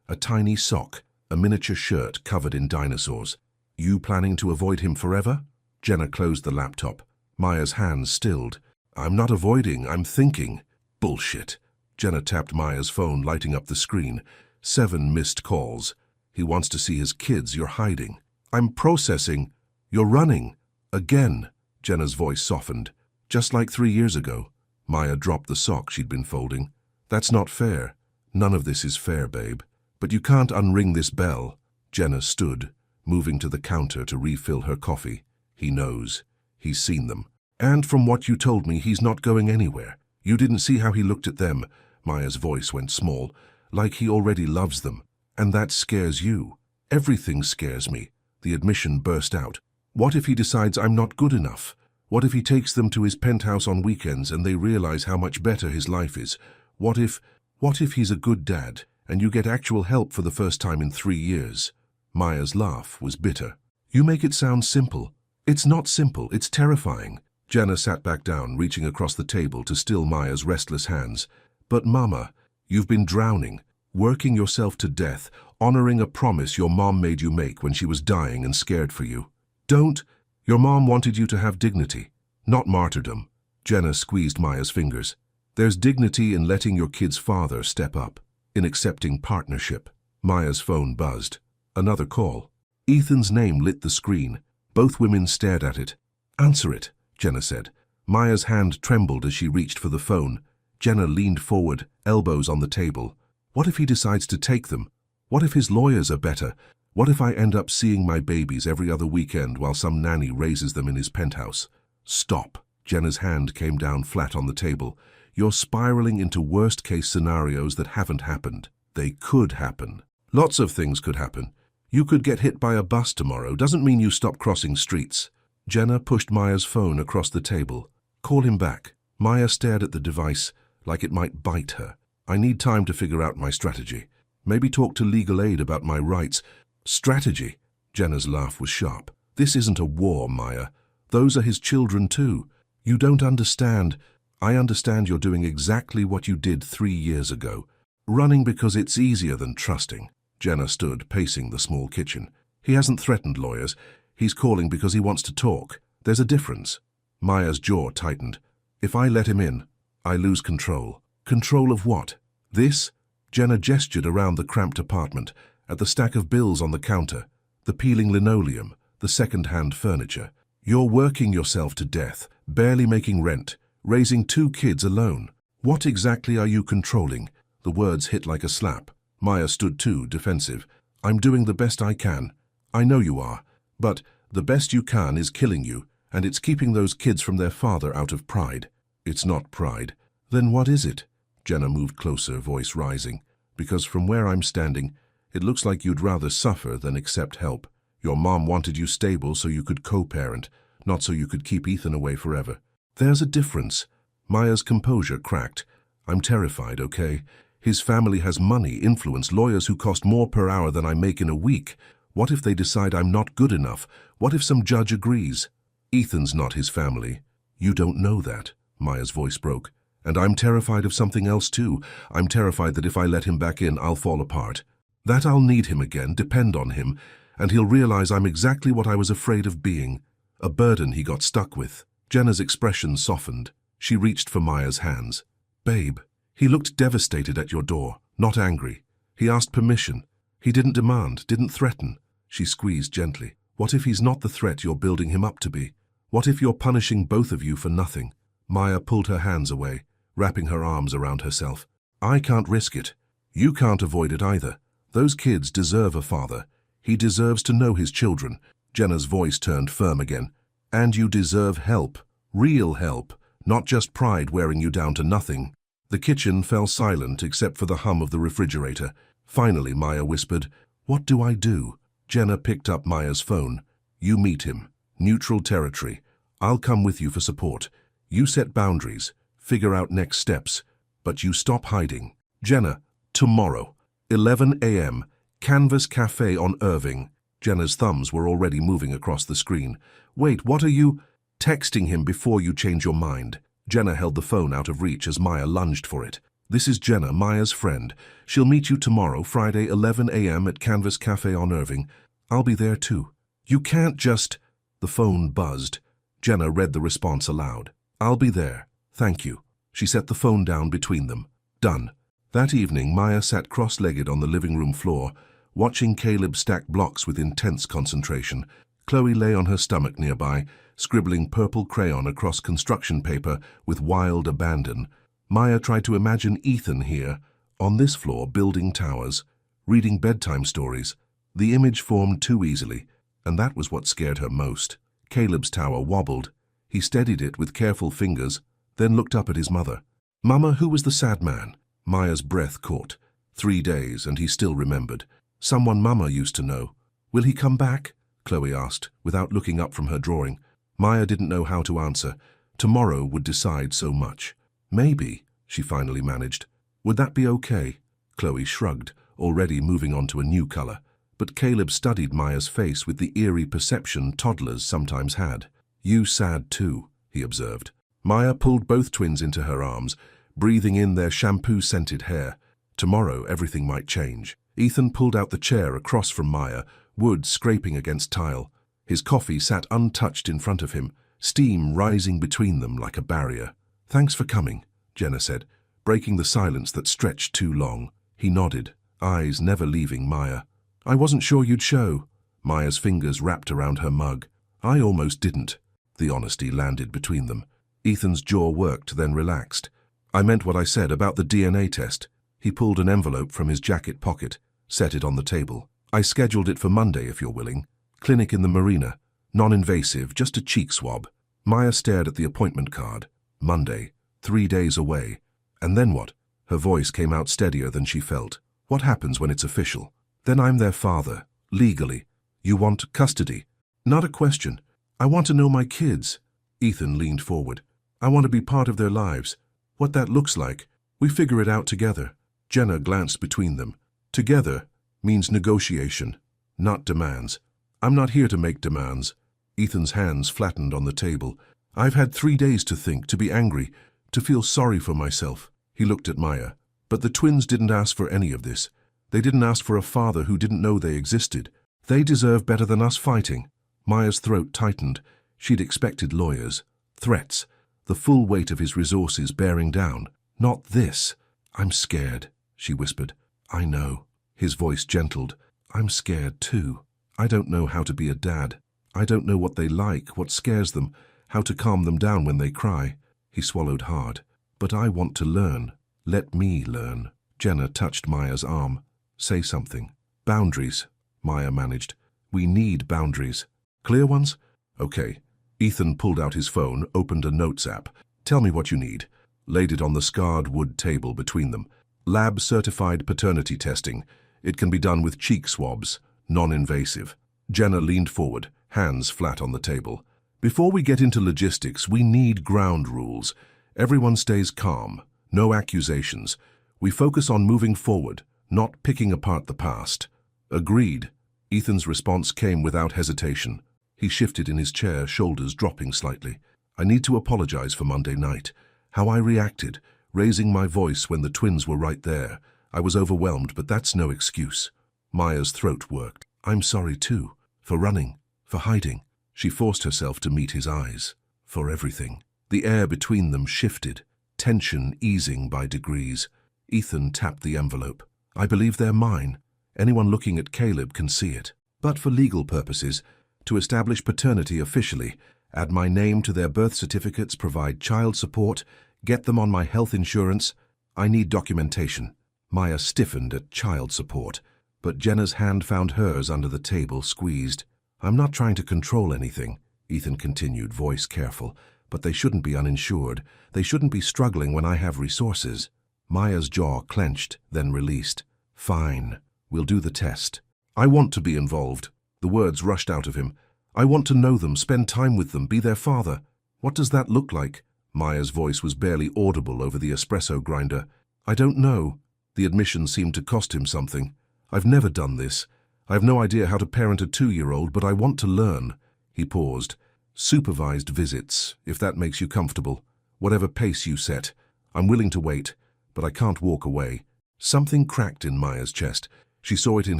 a tiny sock, a miniature shirt covered in dinosaurs. You planning to avoid him forever? Jenna closed the laptop. Maya's hands stilled. I'm not avoiding, I'm thinking. Bullshit. Jenna tapped Maya's phone, lighting up the screen. 7 missed calls. He wants to see his kids, you're hiding. I'm processing. You're running. Again. Jenna's voice softened. Just like 3 years ago. Maya dropped the sock she'd been folding. That's not fair. None of this is fair, babe. But you can't unring this bell. Jenna stood, moving to the counter to refill her coffee. He knows. He's seen them. And from what you told me, he's not going anywhere. You didn't see how he looked at them. Maya's voice went small, like he already loves them. And that scares you. Everything scares me. The admission burst out. What if he decides I'm not good enough? What if he takes them to his penthouse on weekends and they realize how much better his life is? What if he's a good dad and you get actual help for the first time in 3 years? Maya's laugh was bitter. You make it sound simple. It's not simple, it's terrifying. Jenna sat back down, reaching across the table to still Maya's restless hands. But Mama, you've been drowning, working yourself to death, honoring a promise your mom made you make when she was dying and scared for you. Don't. Your mom wanted you to have dignity, not martyrdom. Jenna squeezed Maya's fingers. There's dignity in letting your kid's father step up, in accepting partnership. Maya's phone buzzed. Another call. Ethan's name lit the screen. Both women stared at it. Answer it, Jenna said. Maya's hand trembled as she reached for the phone. Jenna leaned forward, elbows on the table. What if he decides to take them? What if his lawyers are better? What if I end up seeing my babies every other weekend while some nanny raises them in his penthouse? Stop. Jenna's hand came down flat on the table. You're spiraling into worst-case scenarios that haven't happened. They could happen. Lots of things could happen. You could get hit by a bus tomorrow. Doesn't mean you stop crossing streets. Jenna pushed Maya's phone across the table. Call him back. Maya stared at the device like it might bite her. I need time to figure out my strategy. Maybe talk to legal aid about my rights. Strategy? Jenna's laugh was sharp. This isn't a war, Maya. Those are his children too. You don't understand. I understand you're doing exactly what you did 3 years ago. Running because it's easier than trusting. Jenna stood, pacing the small kitchen. He hasn't threatened lawyers. He's calling because he wants to talk. There's a difference. Maya's jaw tightened. If I let him in, I lose control. Control of what? This? Jenna gestured around the cramped apartment, at the stack of bills on the counter, the peeling linoleum, the second-hand furniture. You're working yourself to death, barely making rent, raising 2 kids alone. What exactly are you controlling? The words hit like a slap. Maya stood too, defensive. I'm doing the best I can. I know you are. But the best you can is killing you, and it's keeping those kids from their father out of pride. It's not pride. Then what is it? Jenna moved closer, voice rising. Because from where I'm standing, it looks like you'd rather suffer than accept help. Your mom wanted you stable so you could co-parent, not so you could keep Ethan away forever. There's a difference. Maya's composure cracked. I'm terrified, okay? His family has money, influence, lawyers who cost more per hour than I make in a week. What if they decide I'm not good enough? What if some judge agrees? Ethan's not his family. You don't know that. Maya's voice broke. And I'm terrified of something else too. I'm terrified that if I let him back in, I'll fall apart. That I'll need him again, depend on him, and he'll realize I'm exactly what I was afraid of being. A burden he got stuck with. Jenna's expression softened. She reached for Maya's hands. Babe, he looked devastated at your door, not angry. He asked permission. He didn't demand, didn't threaten. She squeezed gently. What if he's not the threat you're building him up to be? What if you're punishing both of you for nothing? Maya pulled her hands away, wrapping her arms around herself. I can't risk it. You can't avoid it either. Those kids deserve a father. He deserves to know his children. Jenna's voice turned firm again. And you deserve help. Real help. Not just pride wearing you down to nothing. The kitchen fell silent except for the hum of the refrigerator. Finally, Maya whispered, What do I do? Jenna picked up Maya's phone. You meet him. Neutral territory. I'll come with you for support. You set boundaries, figure out next steps, but you stop hiding. Jenna, tomorrow, 11 a.m., Canvas Cafe on Irving. Jenna's thumbs were already moving across the screen. Wait, what are you? Texting him before you change your mind. Jenna held the phone out of reach as Maya lunged for it. This is Jenna, Maya's friend. She'll meet you tomorrow, Friday, 11 a.m. at Canvas Cafe on Irving. I'll be there too. You can't just... The phone buzzed. Jenna read the response aloud. I'll be there. Thank you. She set the phone down between them. Done. That evening, Maya sat cross-legged on the living room floor, watching Caleb stack blocks with intense concentration. Chloe lay on her stomach nearby, scribbling purple crayon across construction paper with wild abandon. Maya tried to imagine Ethan here, on this floor building towers, reading bedtime stories. The image formed too easily, and that was what scared her most. Caleb's tower wobbled. He steadied it with careful fingers, then looked up at his mother. Mama, who was the sad man? Maya's breath caught. 3 days, and he still remembered. Someone Mama used to know. Will he come back? Chloe asked, without looking up from her drawing. Maya didn't know how to answer. Tomorrow would decide so much. Maybe, she finally managed. Would that be okay? Chloe shrugged, already moving on to a new color. But Caleb studied Maya's face with the eerie perception toddlers sometimes had. You sad too, he observed. Maya pulled both twins into her arms, breathing in their shampoo-scented hair. Tomorrow everything might change. Ethan pulled out the chair across from Maya, wood scraping against tile. His coffee sat untouched in front of him, steam rising between them like a barrier. Thanks for coming, Jenna said, breaking the silence that stretched too long. He nodded, eyes never leaving Maya. I wasn't sure you'd show. Maya's fingers wrapped around her mug. I almost didn't. The honesty landed between them. Ethan's jaw worked, then relaxed. I meant what I said about the DNA test. He pulled an envelope from his jacket pocket, set it on the table. I scheduled it for Monday if you're willing. Clinic in the marina. Non-invasive, just a cheek swab. Maya stared at the appointment card. Monday, 3 days away. And then what? Her voice came out steadier than she felt. What happens when it's official? Then I'm their father, legally. You want custody? Not a question. I want to know my kids. Ethan leaned forward. I want to be part of their lives. What that looks like, we figure it out together. Jenna glanced between them. Together means negotiation, not demands. I'm not here to make demands. Ethan's hands flattened on the table. I've had 3 days to think, to be angry, to feel sorry for myself. He looked at Maya. But the twins didn't ask for any of this. They didn't ask for a father who didn't know they existed. They deserve better than us fighting. Maya's throat tightened. She'd expected lawyers, threats, the full weight of his resources bearing down. Not this. I'm scared, she whispered. I know. His voice gentled. I'm scared too. I don't know how to be a dad. I don't know what they like, what scares them, how to calm them down when they cry. He swallowed hard. But I want to learn. Let me learn. Jenna touched Maya's arm. Say something. Boundaries, Maya managed. We need boundaries. Clear ones? Okay. Ethan pulled out his phone, opened a notes app. Tell me what you need. Laid it on the scarred wood table between them. Lab-certified paternity testing. It can be done with cheek swabs, non-invasive. Jenna leaned forward, hands flat on the table. Before we get into logistics, we need ground rules. Everyone stays calm. No accusations. We focus on moving forward, not picking apart the past. Agreed. Ethan's response came without hesitation. He shifted in his chair, shoulders dropping slightly. I need to apologize for Monday night. How I reacted, raising my voice when the twins were right there. I was overwhelmed, but that's no excuse. Maya's throat worked. I'm sorry too. For running. For hiding. She forced herself to meet his eyes. For everything. The air between them shifted, tension easing by degrees. Ethan tapped the envelope. I believe they're mine. Anyone looking at Caleb can see it. But for legal purposes, to establish paternity officially, add my name to their birth certificates, provide child support, get them on my health insurance. I need documentation. Maya stiffened at child support, but Jenna's hand found hers under the table, squeezed. I'm not trying to control anything, Ethan continued, voice careful, but they shouldn't be uninsured. They shouldn't be struggling when I have resources. Maya's jaw clenched, then released. Fine, we'll do the test. I want to be involved. The words rushed out of him. I want to know them, spend time with them, be their father. What does that look like? Maya's voice was barely audible over the espresso grinder. I don't know. The admission seemed to cost him something. I've never done this. I have no idea how to parent a 2-year-old, but I want to learn. He paused. Supervised visits, if that makes you comfortable. Whatever pace you set. I'm willing to wait, but I can't walk away. Something cracked in Maya's chest. She saw it in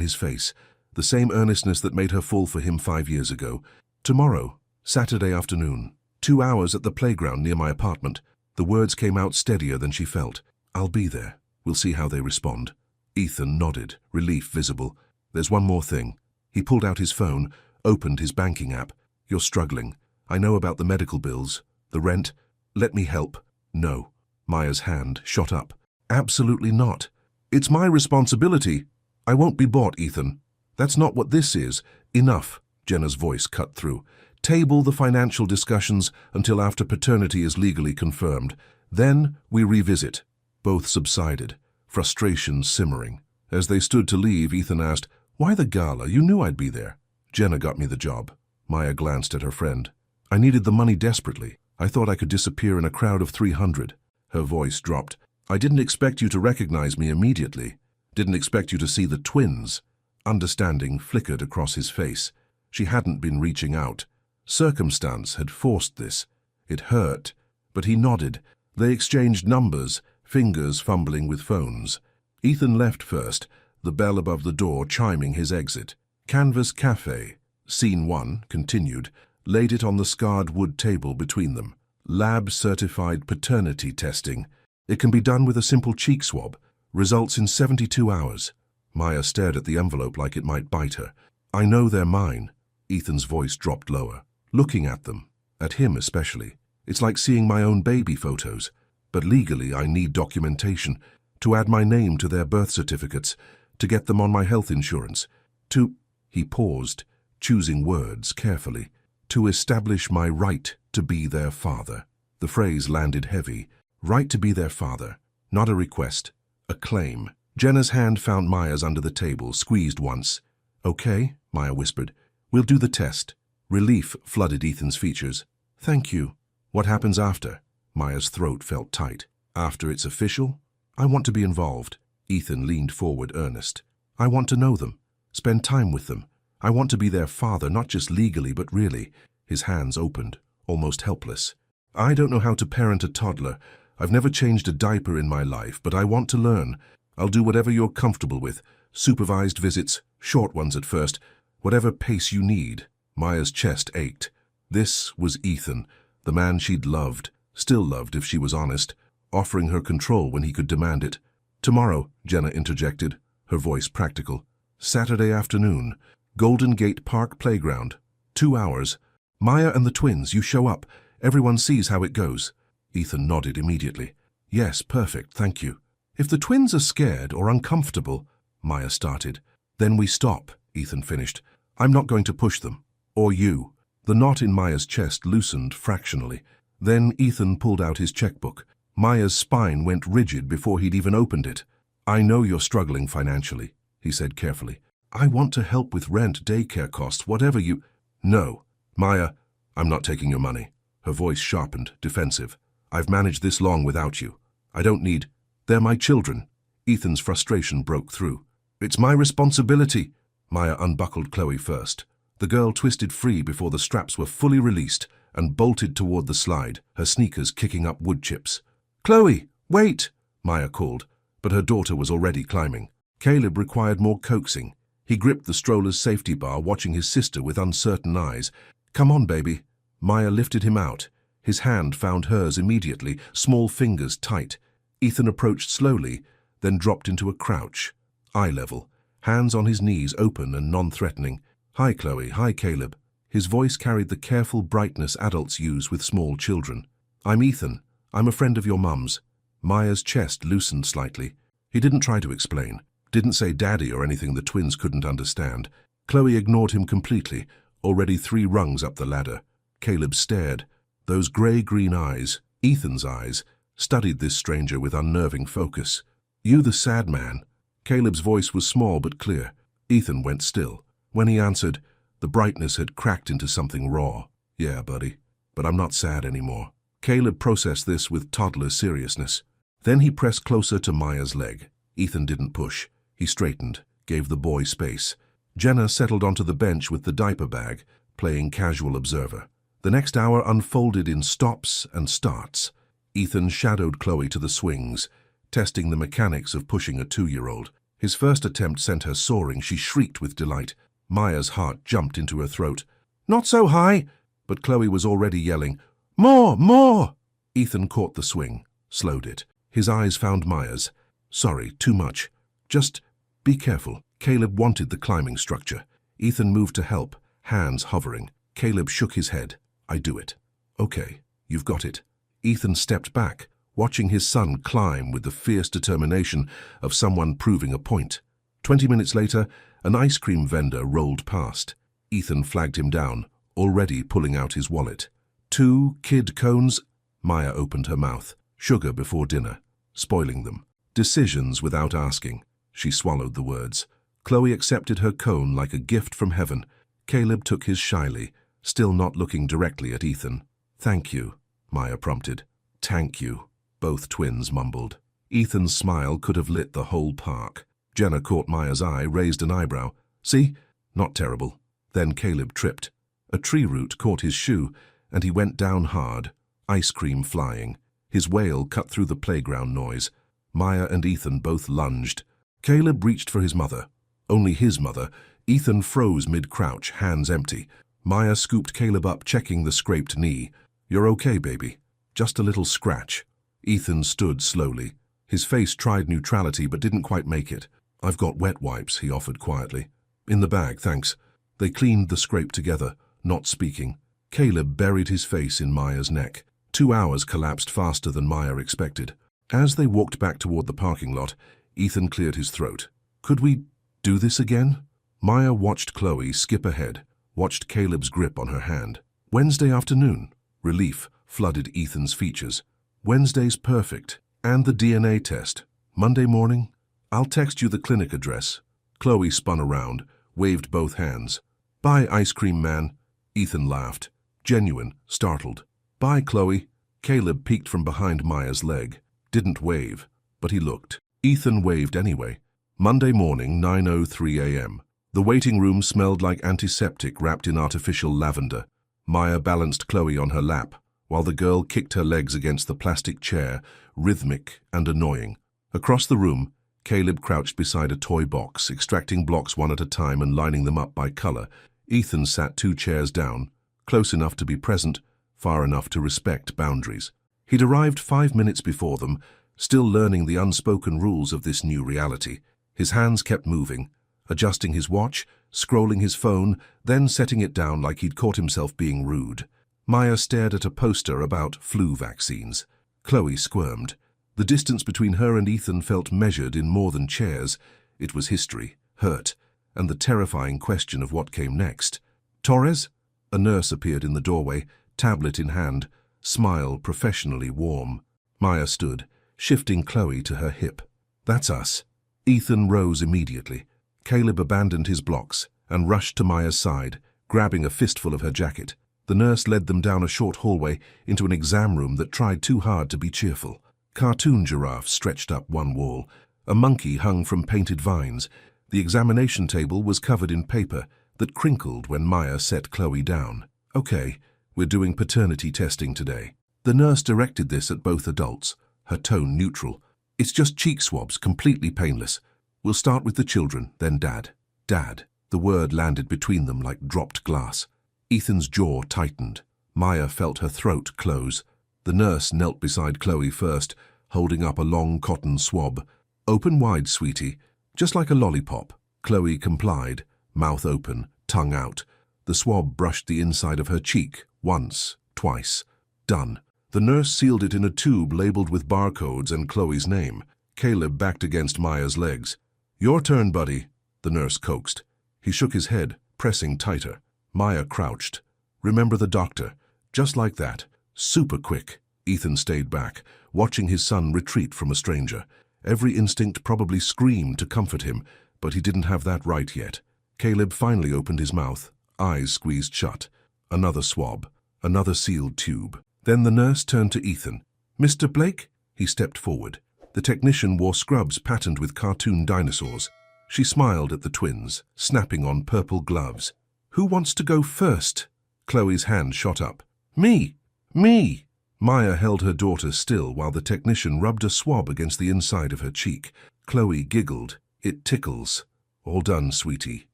his face. The same earnestness that made her fall for him 5 years ago. Tomorrow, Saturday afternoon, 2 hours at the playground near my apartment. The words came out steadier than she felt. I'll be there. We'll see how they respond. Ethan nodded, relief visible. There's one more thing. He pulled out his phone, opened his banking app. You're struggling. I know about the medical bills, the rent. Let me help. No. Maya's hand shot up. Absolutely not. It's my responsibility. I won't be bought, Ethan. That's not what this is. Enough, Jenna's voice cut through. Table the financial discussions until after paternity is legally confirmed. Then we revisit. Both subsided, frustration simmering. As they stood to leave, Ethan asked, Why the gala? You knew I'd be there. Jenna got me the job. Maya glanced at her friend. I needed the money desperately. I thought I could disappear in a crowd of 300. Her voice dropped. I didn't expect you to recognize me immediately. Didn't expect you to see the twins. Understanding flickered across his face. She hadn't been reaching out. Circumstance had forced this. It hurt, but he nodded. They exchanged numbers, fingers fumbling with phones. Ethan left first, the bell above the door chiming his exit. Canvas Cafe, Scene 1, continued, laid it on the scarred wood table between them. Lab-certified paternity testing. It can be done with a simple cheek swab. Results in 72 hours. Maya stared at the envelope like it might bite her. I know they're mine. Ethan's voice dropped lower. Looking at them, at him especially, it's like seeing my own baby photos. But legally I need documentation, to add my name to their birth certificates, to get them on my health insurance, to... He paused, choosing words carefully. To establish my right to be their father. The phrase landed heavy. Right to be their father. Not a request. A claim. Jenna's hand found Maya's under the table, squeezed once. Okay, Maya whispered. We'll do the test. Relief flooded Ethan's features. Thank you. What happens after? Maya's throat felt tight. After it's official? I want to be involved. Ethan leaned forward, earnest. I want to know them. Spend time with them. I want to be their father, not just legally, but really. His hands opened, almost helpless. I don't know how to parent a toddler. I've never changed a diaper in my life, but I want to learn. I'll do whatever you're comfortable with. Supervised visits, short ones at first, whatever pace you need. Maya's chest ached. This was Ethan, the man she'd loved, still loved if she was honest, offering her control when he could demand it. Tomorrow, Jenna interjected, her voice practical. Saturday afternoon, Golden Gate Park Playground. 2 hours. Maya and the twins, you show up. Everyone sees how it goes. Ethan nodded immediately. Yes, perfect, thank you. If the twins are scared or uncomfortable, Maya started. Then we stop, Ethan finished. I'm not going to push them. Or you. The knot in Maya's chest loosened fractionally. Then Ethan pulled out his checkbook. Maya's spine went rigid before he'd even opened it. I know you're struggling financially, he said carefully. I want to help with rent, daycare costs, whatever you... No. Maya, I'm not taking your money. Her voice sharpened, defensive. I've managed this long without you. I don't need... They're my children. Ethan's frustration broke through. It's my responsibility. Maya unbuckled Chloe first. The girl twisted free before the straps were fully released and bolted toward the slide, her sneakers kicking up wood chips. Chloe, wait, Maya called, but her daughter was already climbing. Caleb required more coaxing. He gripped the stroller's safety bar, watching his sister with uncertain eyes. Come on, baby. Maya lifted him out. His hand found hers immediately, small fingers tight. Ethan approached slowly, then dropped into a crouch, eye level, hands on his knees, open and non-threatening. Hi, Chloe. Hi, Caleb. His voice carried the careful brightness adults use with small children. I'm Ethan. I'm a friend of your mum's. Maya's chest loosened slightly. He didn't try to explain. Didn't say daddy or anything the twins couldn't understand. Chloe ignored him completely, already 3 rungs up the ladder. Caleb stared. Those grey-green eyes, Ethan's eyes, studied this stranger with unnerving focus. You the sad man. Caleb's voice was small but clear. Ethan went still. When he answered, The brightness had cracked into something raw. Yeah, buddy, but I'm not sad anymore. Caleb processed this with toddler seriousness. Then he pressed closer to Maya's leg. Ethan didn't push. He straightened, gave the boy space. Jenna settled onto the bench with the diaper bag, playing casual observer. The next hour unfolded in stops and starts. Ethan shadowed Chloe to the swings, testing the mechanics of pushing a 2-year-old. His first attempt sent her soaring. She shrieked with delight. Maya's heart jumped into her throat. "Not so high!" But Chloe was already yelling, "More! More!" Ethan caught the swing, slowed it. His eyes found Maya's. "Sorry, too much. Just be careful." Caleb wanted the climbing structure. Ethan moved to help, hands hovering. Caleb shook his head. "I do it." "Okay, you've got it." Ethan stepped back, watching his son climb with the fierce determination of someone proving a point. 20 minutes later, an ice cream vendor rolled past. Ethan flagged him down, already pulling out his wallet. 2 kid cones? Maya opened her mouth. Sugar before dinner. Spoiling them. Decisions without asking. She swallowed the words. Chloe accepted her cone like a gift from heaven. Caleb took his shyly, still not looking directly at Ethan. "Thank you," Maya prompted. "Thank you," both twins mumbled. Ethan's smile could have lit the whole park. Jenna caught Maya's eye, raised an eyebrow. "See? Not terrible." Then Caleb tripped. A tree root caught his shoe, and he went down hard, ice cream flying. His wail cut through the playground noise. Maya and Ethan both lunged. Caleb reached for his mother. Only his mother. Ethan froze mid-crouch, hands empty. Maya scooped Caleb up, checking the scraped knee. "You're okay, baby. Just a little scratch." Ethan stood slowly. His face tried neutrality but didn't quite make it. "I've got wet wipes," he offered quietly. "In the bag, thanks." They cleaned the scrape together, not speaking. Caleb buried his face in Maya's neck. 2 hours collapsed faster than Maya expected. As they walked back toward the parking lot, Ethan cleared his throat. "Could we do this again?" Maya watched Chloe skip ahead, watched Caleb's grip on her hand. "Wednesday afternoon." Relief flooded Ethan's features. "Wednesday's perfect. And the DNA test. Monday morning? I'll text you the clinic address." Chloe spun around, waved both hands. "Bye, ice cream man." Ethan laughed. Genuine, startled. "Bye, Chloe." Caleb peeked from behind Maya's leg. Didn't wave, but he looked. Ethan waved anyway. Monday morning, 9:03 a.m. The waiting room smelled like antiseptic wrapped in artificial lavender. Maya balanced Chloe on her lap, while the girl kicked her legs against the plastic chair, rhythmic and annoying. Across the room, Caleb crouched beside a toy box, extracting blocks one at a time and lining them up by color. Ethan sat 2 chairs down, close enough to be present, far enough to respect boundaries. He'd arrived 5 minutes before them, still learning the unspoken rules of this new reality. His hands kept moving, adjusting his watch, scrolling his phone, then setting it down like he'd caught himself being rude. Maya stared at a poster about flu vaccines. Chloe squirmed. The distance between her and Ethan felt measured in more than chairs. It was history, hurt, and the terrifying question of what came next. "Torres?" A nurse appeared in the doorway, tablet in hand, smile professionally warm. Maya stood, shifting Chloe to her hip. "That's us." Ethan rose immediately. Caleb abandoned his blocks and rushed to Maya's side, grabbing a fistful of her jacket. The nurse led them down a short hallway into an exam room that tried too hard to be cheerful. Cartoon giraffes stretched up one wall. A monkey hung from painted vines. The examination table was covered in paper that crinkled when Maya set Chloe down. "Okay, we're doing paternity testing today." The nurse directed this at both adults, her tone neutral. "It's just cheek swabs, completely painless. We'll start with the children, then Dad." "Dad." The word landed between them like dropped glass. Ethan's jaw tightened. Maya felt her throat close. The nurse knelt beside Chloe first, holding up a long cotton swab. "Open wide, sweetie. Just like a lollipop." Chloe complied, mouth open, tongue out. The swab brushed the inside of her cheek, once, twice. Done. The nurse sealed it in a tube labeled with barcodes and Chloe's name. Caleb backed against Maya's legs. "Your turn, buddy," the nurse coaxed. He shook his head, pressing tighter. Maya crouched. "Remember the doctor." Just like that. Super quick. Ethan stayed back, watching his son retreat from a stranger. Every instinct probably screamed to comfort him, but he didn't have that right yet. Caleb finally opened his mouth, eyes squeezed shut. Another swab, another sealed tube. Then the nurse turned to Ethan. "Mr. Blake?" He stepped forward. The technician wore scrubs patterned with cartoon dinosaurs. She smiled at the twins, snapping on purple gloves. "Who wants to go first?" Chloe's hand shot up. "Me! Me!" Maya held her daughter still while the technician rubbed a swab against the inside of her cheek. Chloe giggled. "It tickles." "All done, sweetie.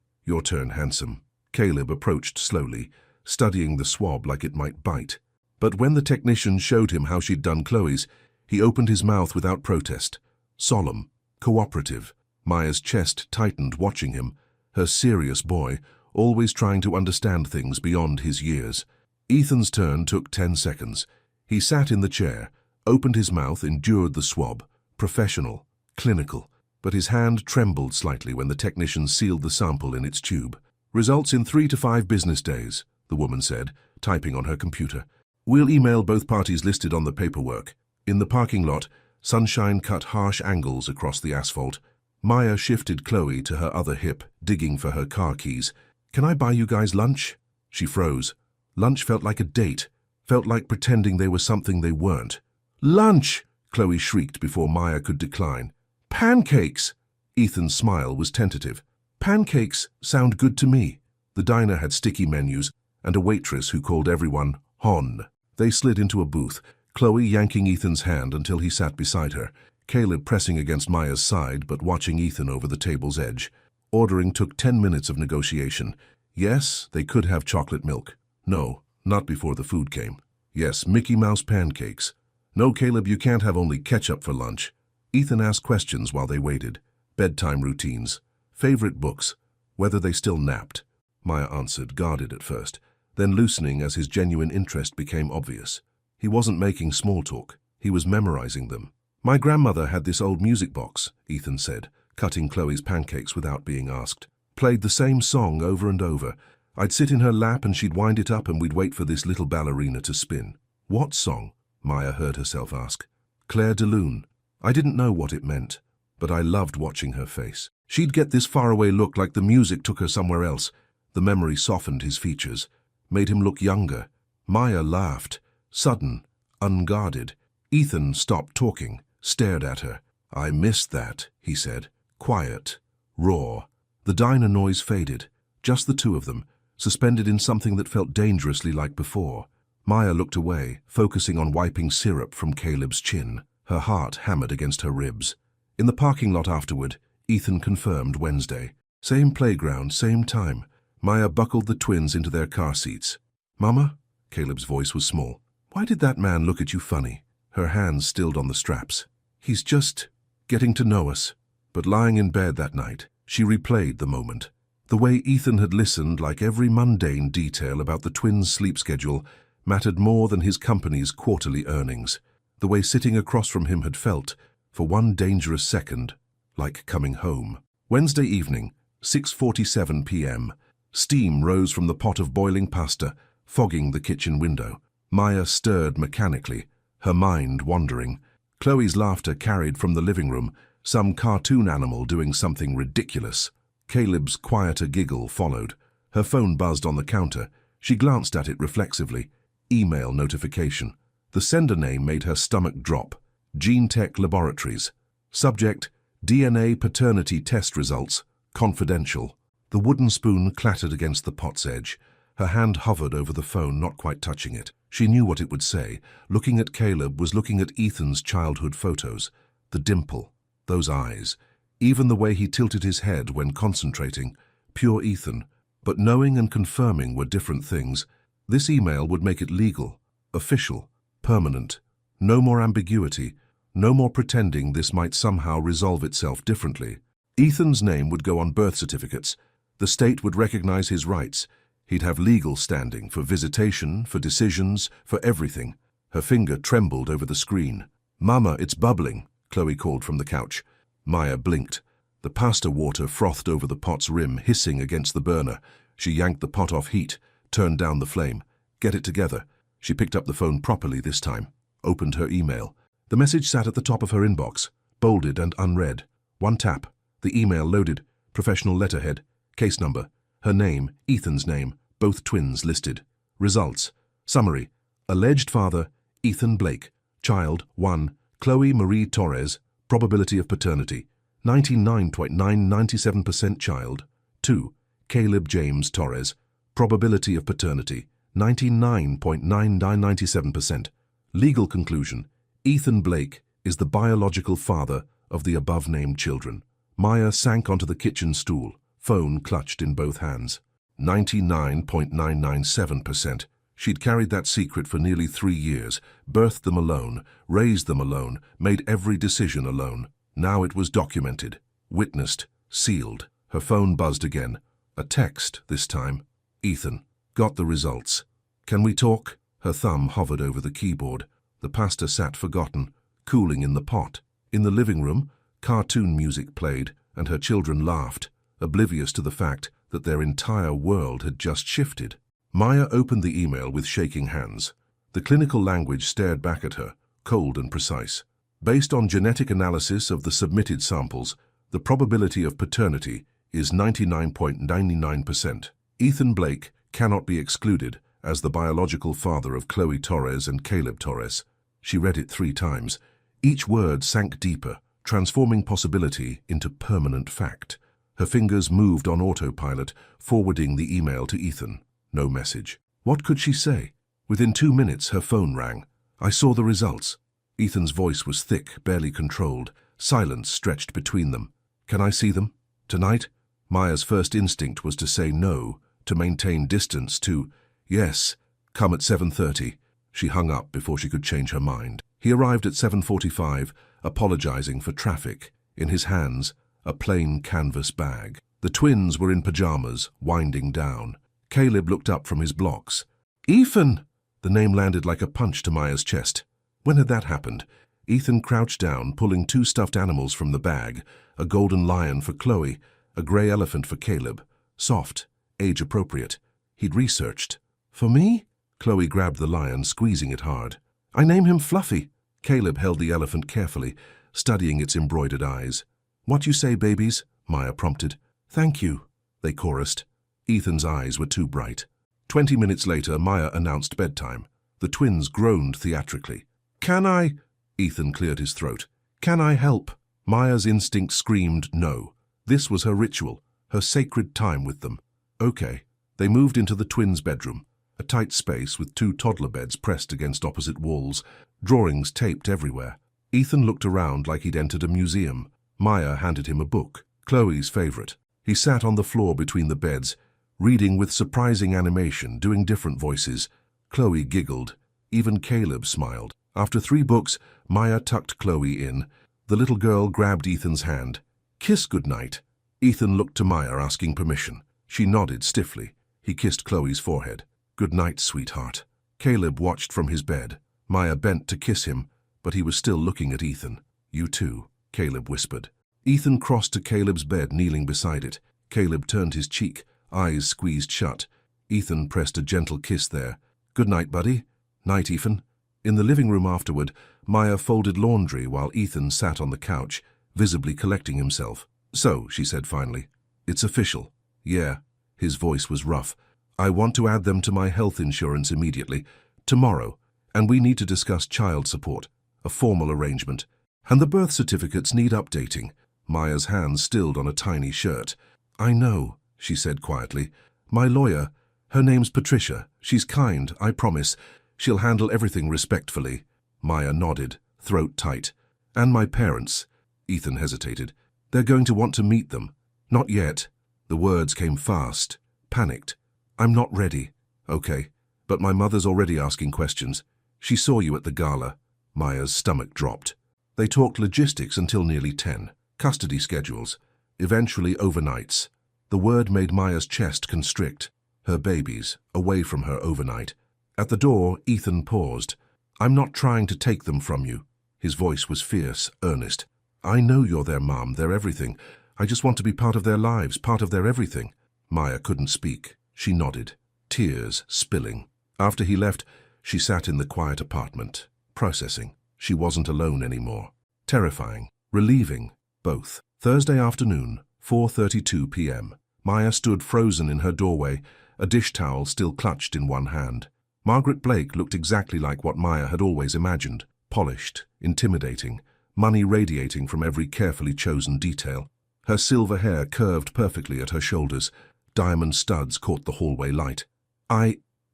Your turn, handsome." Caleb approached slowly, studying the swab like it might bite. But when the technician showed him how she'd done Chloe's, he opened his mouth without protest. Solemn, cooperative. Maya's chest tightened watching him, her serious boy, always trying to understand things beyond his years. Ethan's turn took 10 seconds. He sat in the chair, opened his mouth, endured the swab. Professional, clinical. But his hand trembled slightly when the technician sealed the sample in its tube. "Results in 3 to 5 business days," the woman said, typing on her computer. "We'll email both parties listed on the paperwork." In the parking lot, sunshine cut harsh angles across the asphalt. Maya shifted Chloe to her other hip, digging for her car keys. "Can I buy you guys lunch?" She froze. Lunch felt like a date, felt like pretending they were something they weren't. "Lunch!" Chloe shrieked before Maya could decline. "Pancakes!" Ethan's smile was tentative. "Pancakes sound good to me." The diner had sticky menus and a waitress who called everyone Hon. They slid into a booth, Chloe yanking Ethan's hand until he sat beside her, Caleb pressing against Maya's side but watching Ethan over the table's edge. Ordering took 10 minutes of negotiation. Yes, they could have chocolate milk. No, not before the food came. Yes, Mickey Mouse pancakes. No, Caleb, you can't have only ketchup for lunch. Ethan asked questions while they waited. Bedtime routines. Favorite books. Whether they still napped. Maya answered, guarded at first, then loosening as his genuine interest became obvious. He wasn't making small talk. He was memorizing them. "My grandmother had this old music box," Ethan said, cutting Chloe's pancakes without being asked. "Played the same song over and over. I'd sit in her lap and she'd wind it up and we'd wait for this little ballerina to spin." "What song?" Maya heard herself ask. "Claire de Lune." I didn't know what it meant, but I loved watching her face. She'd get this faraway look like the music took her somewhere else. The memory softened his features, made him look younger. Maya laughed, sudden, unguarded. Ethan stopped talking, stared at her. "I missed that," he said. Quiet, raw. The diner noise faded, just the two of them, suspended in something that felt dangerously like before. Maya looked away, focusing on wiping syrup from Caleb's chin. Her heart hammered against her ribs. In the parking lot afterward, Ethan confirmed Wednesday. Same playground, same time. Maya buckled the twins into their car seats. "Mama?" Caleb's voice was small. "Why did that man look at you funny?" Her hands stilled on the straps. "He's just getting to know us." But lying in bed that night, she replayed the moment. The way Ethan had listened, like every mundane detail about the twins' sleep schedule, mattered more than his company's quarterly earnings. The way sitting across from him had felt, for one dangerous second, like coming home. Wednesday evening, 6:47 p.m. Steam rose from the pot of boiling pasta, fogging the kitchen window. Maya stirred mechanically, her mind wandering. Chloe's laughter carried from the living room, some cartoon animal doing something ridiculous. Caleb's quieter giggle followed. Her phone buzzed on the counter. She glanced at it reflexively. Email notification. The sender name made her stomach drop. Gene Tech Laboratories. Subject, DNA paternity test results, confidential. The wooden spoon clattered against the pot's edge. Her hand hovered over the phone, not quite touching it. She knew what it would say. Looking at Caleb was looking at Ethan's childhood photos. The dimple, those eyes, even the way he tilted his head when concentrating. Pure Ethan. But knowing and confirming were different things. This email would make it legal, official, permanent. No more ambiguity. No more pretending this might somehow resolve itself differently. Ethan's name would go on birth certificates. The state would recognize his rights. He'd have legal standing for visitation, for decisions, for everything. Her finger trembled over the screen. "Mama, it's bubbling," Chloe called from the couch. Maya blinked. The pasta water frothed over the pot's rim, hissing against the burner. She yanked the pot off heat, turned down the flame. "Get it together." She picked up the phone properly this time, opened her email. The message sat at the top of her inbox, bolded and unread. One tap. The email loaded. Professional letterhead. Case number. Her name, Ethan's name, both twins listed. Results. Summary. Alleged father, Ethan Blake. Child, 1. Chloe Marie Torres. Probability of paternity, 99.997%. Child, 2. Caleb James Torres. Probability of paternity, 99.9997%. Legal conclusion. Ethan Blake is the biological father of the above-named children. Maya sank onto the kitchen stool, phone clutched in both hands. 99.997%. She'd carried that secret for nearly 3 years, birthed them alone, raised them alone, made every decision alone. Now it was documented, witnessed, sealed. Her phone buzzed again. A text, this time. Ethan. Got the results. Can we talk? Her thumb hovered over the keyboard. The pasta sat forgotten, cooling in the pot. In the living room, cartoon music played, and her children laughed, oblivious to the fact that their entire world had just shifted. Maya opened the email with shaking hands. The clinical language stared back at her, cold and precise. Based on genetic analysis of the submitted samples, the probability of paternity is 99.99%. Ethan Blake cannot be excluded as the biological father of Chloe Torres and Caleb Torres. She read it 3 times. Each word sank deeper, transforming possibility into permanent fact. Her fingers moved on autopilot, forwarding the email to Ethan. No message. What could she say? Within 2 minutes, her phone rang. I saw the results. Ethan's voice was thick, barely controlled. Silence stretched between them. Can I see them? Tonight? Maya's first instinct was to say no, to maintain distance, to, yes, come at 7:30. She hung up before she could change her mind. He arrived at 7:45, apologizing for traffic. In his hands, a plain canvas bag. The twins were in pajamas, winding down. Caleb looked up from his blocks. Ethan! The name landed like a punch to Maya's chest. When had that happened? Ethan crouched down, pulling 2 stuffed animals from the bag, a golden lion for Chloe, a grey elephant for Caleb. Soft, age-appropriate. He'd researched. For me? Chloe grabbed the lion, squeezing it hard. I name him Fluffy. Caleb held the elephant carefully, studying its embroidered eyes. What you say, babies? Maya prompted. Thank you, they chorused. Ethan's eyes were too bright. 20 minutes later, Maya announced bedtime. The twins groaned theatrically. Can I? Ethan cleared his throat. Can I help? Maya's instinct screamed no. This was her ritual, her sacred time with them. Okay. They moved into the twins' bedroom, a tight space with 2 toddler beds pressed against opposite walls, drawings taped everywhere. Ethan looked around like he'd entered a museum. Maya handed him a book, Chloe's favorite. He sat on the floor between the beds, reading with surprising animation, doing different voices. Chloe giggled. Even Caleb smiled. After 3 books, Maya tucked Chloe in. The little girl grabbed Ethan's hand. Kiss goodnight. Ethan looked to Maya, asking permission. She nodded stiffly. He kissed Chloe's forehead. Good night, sweetheart. Caleb watched from his bed. Maya bent to kiss him, but he was still looking at Ethan. You too, Caleb whispered. Ethan crossed to Caleb's bed, kneeling beside it. Caleb turned his cheek, eyes squeezed shut. Ethan pressed a gentle kiss there. Good night, buddy. Night, Ethan. In the living room afterward, Maya folded laundry while Ethan sat on the couch, visibly collecting himself. So, she said finally, it's official. Yeah. His voice was rough. I want to add them to my health insurance immediately. Tomorrow. And we need to discuss child support. A formal arrangement. And the birth certificates need updating. Maya's hands stilled on a tiny shirt. I know, she said quietly. My lawyer, her name's Patricia. She's kind, I promise. She'll handle everything respectfully. Maya nodded, throat tight. And my parents. Ethan hesitated. They're going to want to meet them. Not yet. The words came fast, panicked. I'm not ready. Okay, but my mother's already asking questions. She saw you at the gala. Maya's stomach dropped. They talked logistics until nearly 10. Custody schedules. Eventually overnights. The word made Maya's chest constrict. Her babies, away from her overnight. At the door, Ethan paused. I'm not trying to take them from you. His voice was fierce, earnest. I know you're their mom, their everything. I just want to be part of their lives, part of their everything. Maya couldn't speak. She nodded, tears spilling. After he left, she sat in the quiet apartment, processing. She wasn't alone anymore. Terrifying, relieving, both. Thursday afternoon, 4:32 p.m. Maya stood frozen in her doorway a dish towel still clutched in one hand. Margaret Blake looked exactly like what Maya had always imagined, polished, intimidating, money radiating from every carefully chosen detail. Her silver hair curved perfectly at her shoulders. Diamond studs caught the hallway light.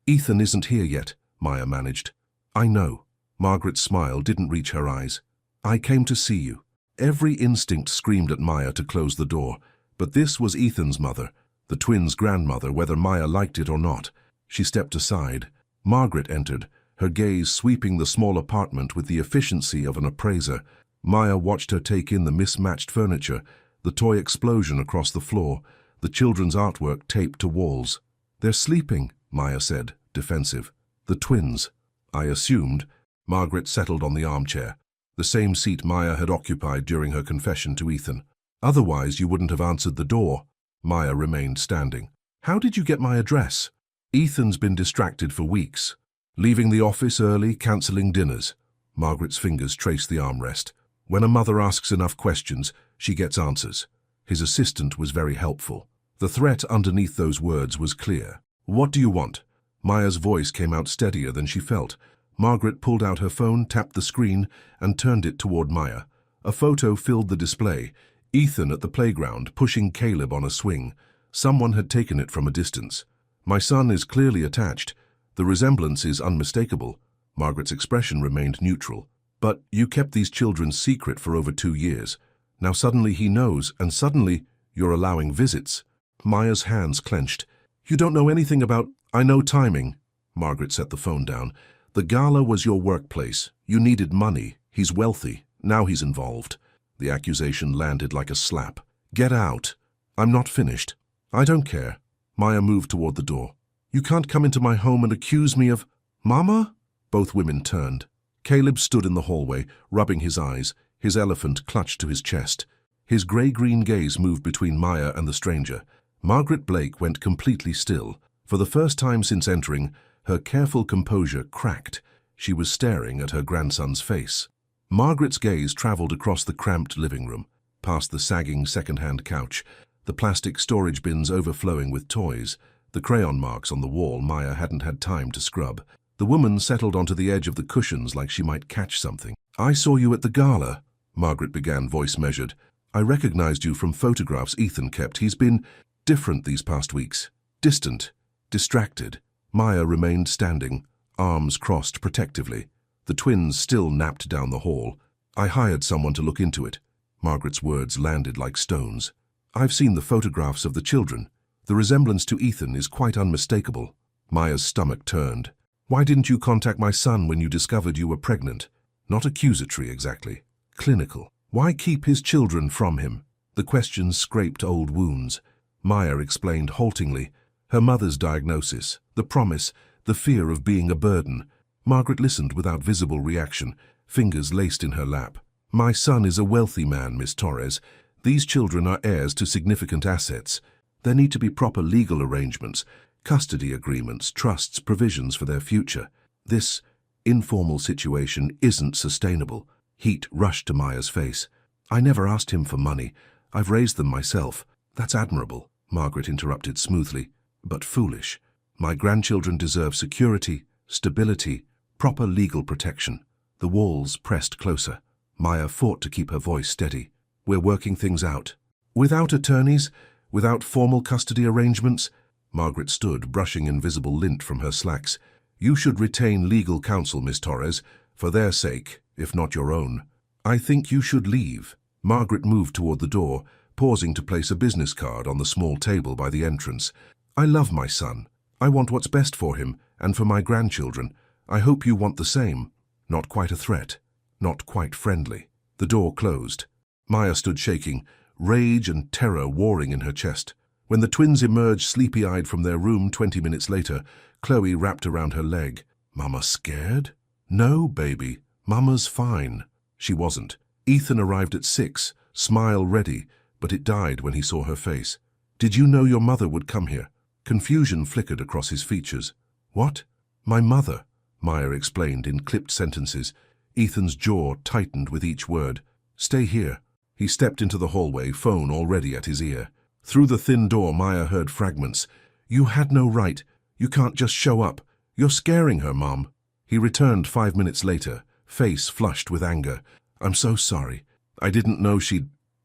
Ethan isn't here yet, Maya managed. I know. Margaret's smile didn't reach her eyes. I came to see you. Every instinct screamed at Maya to close the door, but this was Ethan's mother, the twins' grandmother, whether Maya liked it or not. She stepped aside. Margaret entered, her gaze sweeping the small apartment with the efficiency of an appraiser. Maya watched her take in the mismatched furniture, the toy explosion across the floor, the children's artwork taped to walls. They're sleeping, Maya said, defensive. The twins. I assumed. Margaret settled on the armchair, the same seat Maya had occupied during her confession to Ethan. Otherwise you wouldn't have answered the door. Maya remained standing. How did you get my address? Ethan's been distracted for weeks. Leaving the office early, cancelling dinners. Margaret's fingers traced the armrest. When a mother asks enough questions, she gets answers. His assistant was very helpful. The threat underneath those words was clear. What do you want? Maya's voice came out steadier than she felt. Margaret pulled out her phone, tapped the screen, and turned it toward Maya. A photo filled the display. Ethan at the playground, pushing Caleb on a swing. Someone had taken it from a distance. My son is clearly attached. The resemblance is unmistakable. Margaret's expression remained neutral. But you kept these children secret for over 2 years. Now suddenly he knows, and suddenly you're allowing visits. Maya's hands clenched. You don't know anything about... I know timing. Margaret set the phone down. The Gala was your workplace. You needed money. He's wealthy. Now he's involved. The accusation landed like a slap. Get out. I'm not finished. I don't care. Maya moved toward the door. You can't come into my home and accuse me of... Mama? Both women turned. Caleb stood in the hallway, rubbing his eyes, his elephant clutched to his chest. His grey-green gaze moved between Maya and the stranger. Margaret Blake went completely still. For the first time since entering, her careful composure cracked. She was staring at her grandson's face. Margaret's gaze traveled across the cramped living room, past the sagging second-hand couch, the plastic storage bins overflowing with toys, the crayon marks on the wall Maya hadn't had time to scrub. The woman settled onto the edge of the cushions like she might catch something. I saw you at the Gala, Margaret began, voice measured. I recognized you from photographs Ethan kept. He's been different these past weeks. Distant, distracted. Maya remained standing, arms crossed protectively. The twins still napped down the hall. I hired someone to look into it. Margaret's words landed like stones. I've seen the photographs of the children. The resemblance to Ethan is quite unmistakable. Maya's stomach turned. Why didn't you contact my son when you discovered you were pregnant? Not accusatory exactly. Clinical. Why keep his children from him? The questions scraped old wounds. Maya explained haltingly. Her mother's diagnosis, the promise, the fear of being a burden. Margaret listened without visible reaction, fingers laced in her lap. My son is a wealthy man, Miss Torres. These children are heirs to significant assets. There need to be proper legal arrangements, custody agreements, trusts, provisions for their future. This informal situation isn't sustainable. Heat rushed to Maya's face. I never asked him for money. I've raised them myself. That's admirable, Margaret interrupted smoothly. But foolish. My grandchildren deserve security, stability, proper legal protection. The walls pressed closer. Maya fought to keep her voice steady. We're working things out. Without attorneys, without formal custody arrangements? Margaret stood, brushing invisible lint from her slacks. You should retain legal counsel, Miss Torres, for their sake, if not your own. I think you should leave. Margaret moved toward the door, pausing to place a business card on the small table by the entrance. I love my son. I want what's best for him, and for my grandchildren. I hope you want the same. Not quite a threat. Not quite friendly. The door closed. Maya stood shaking, rage and terror warring in her chest. When the twins emerged sleepy-eyed from their room 20 minutes later, Chloe wrapped around her leg. Mama scared? No, baby. Mama's fine. She wasn't. Ethan arrived at 6, smile ready, but it died when he saw her face. Did you know your mother would come here? Confusion flickered across his features. What? My mother, Maya explained in clipped sentences. Ethan's jaw tightened with each word. Stay here. He stepped into the hallway, phone already at his ear. Through the thin door, Maya heard fragments. "You had no right. You can't just show up. You're scaring her, Mom." He returned 5 minutes later, face flushed with anger. "I'm so sorry. I didn't know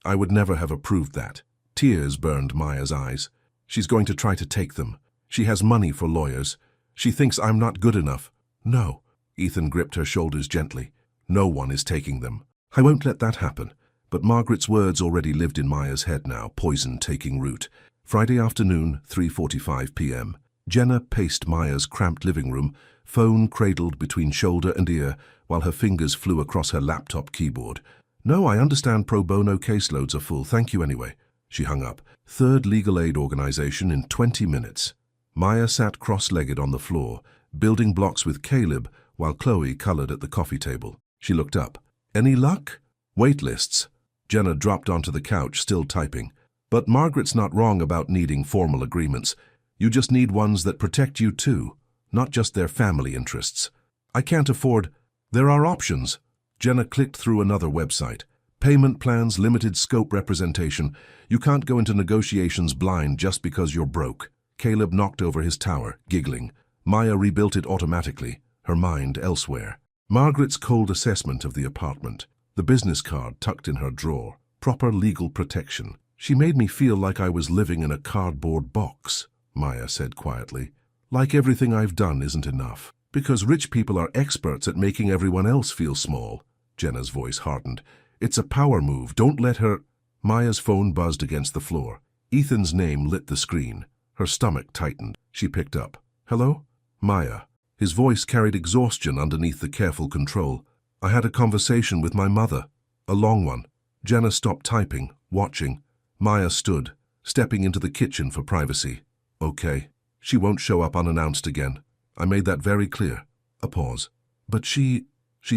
I would never have approved that." Tears burned Maya's eyes. "She's going to try to take them. She has money for lawyers. She thinks I'm not good enough." "No." Ethan gripped her shoulders gently. "No one is taking them. I won't let that happen." But Margaret's words already lived in Maya's head now, poison taking root. Friday afternoon, 3:45 p.m. Jenna paced Maya's cramped living room, phone cradled between shoulder and ear, while her fingers flew across her laptop keyboard. "No, I understand pro bono caseloads are full. Thank you anyway." She hung up. Third legal aid organization in 20 minutes. Maya sat cross-legged on the floor, building blocks with Caleb, while Chloe colored at the coffee table. She looked up. "Any luck?" "Wait lists." Jenna dropped onto the couch, still typing. "But Margaret's not wrong about needing formal agreements. You just need ones that protect you too, not just their family interests." "I can't afford—" "There are options." Jenna clicked through another website. "Payment plans, limited scope representation. You can't go into negotiations blind just because you're broke." Caleb knocked over his tower, giggling. Maya rebuilt it automatically, her mind elsewhere. Margaret's cold assessment of the apartment. The business card tucked in her drawer. Proper legal protection. "She made me feel like I was living in a cardboard box," Maya said quietly. "Like everything I've done isn't enough. Because rich people are experts at making everyone else feel small." Jenna's voice hardened. "It's a power move. Don't let her—" Maya's phone buzzed against the floor. Ethan's name lit the screen. Her stomach tightened. She picked up. "Hello?" "Maya." His voice carried exhaustion underneath the careful control. "I had a conversation with my mother. A long one." Jenna stopped typing, watching. Maya stood, stepping into the kitchen for privacy. "Okay. She won't show up unannounced again. I made that very clear." A pause. "But she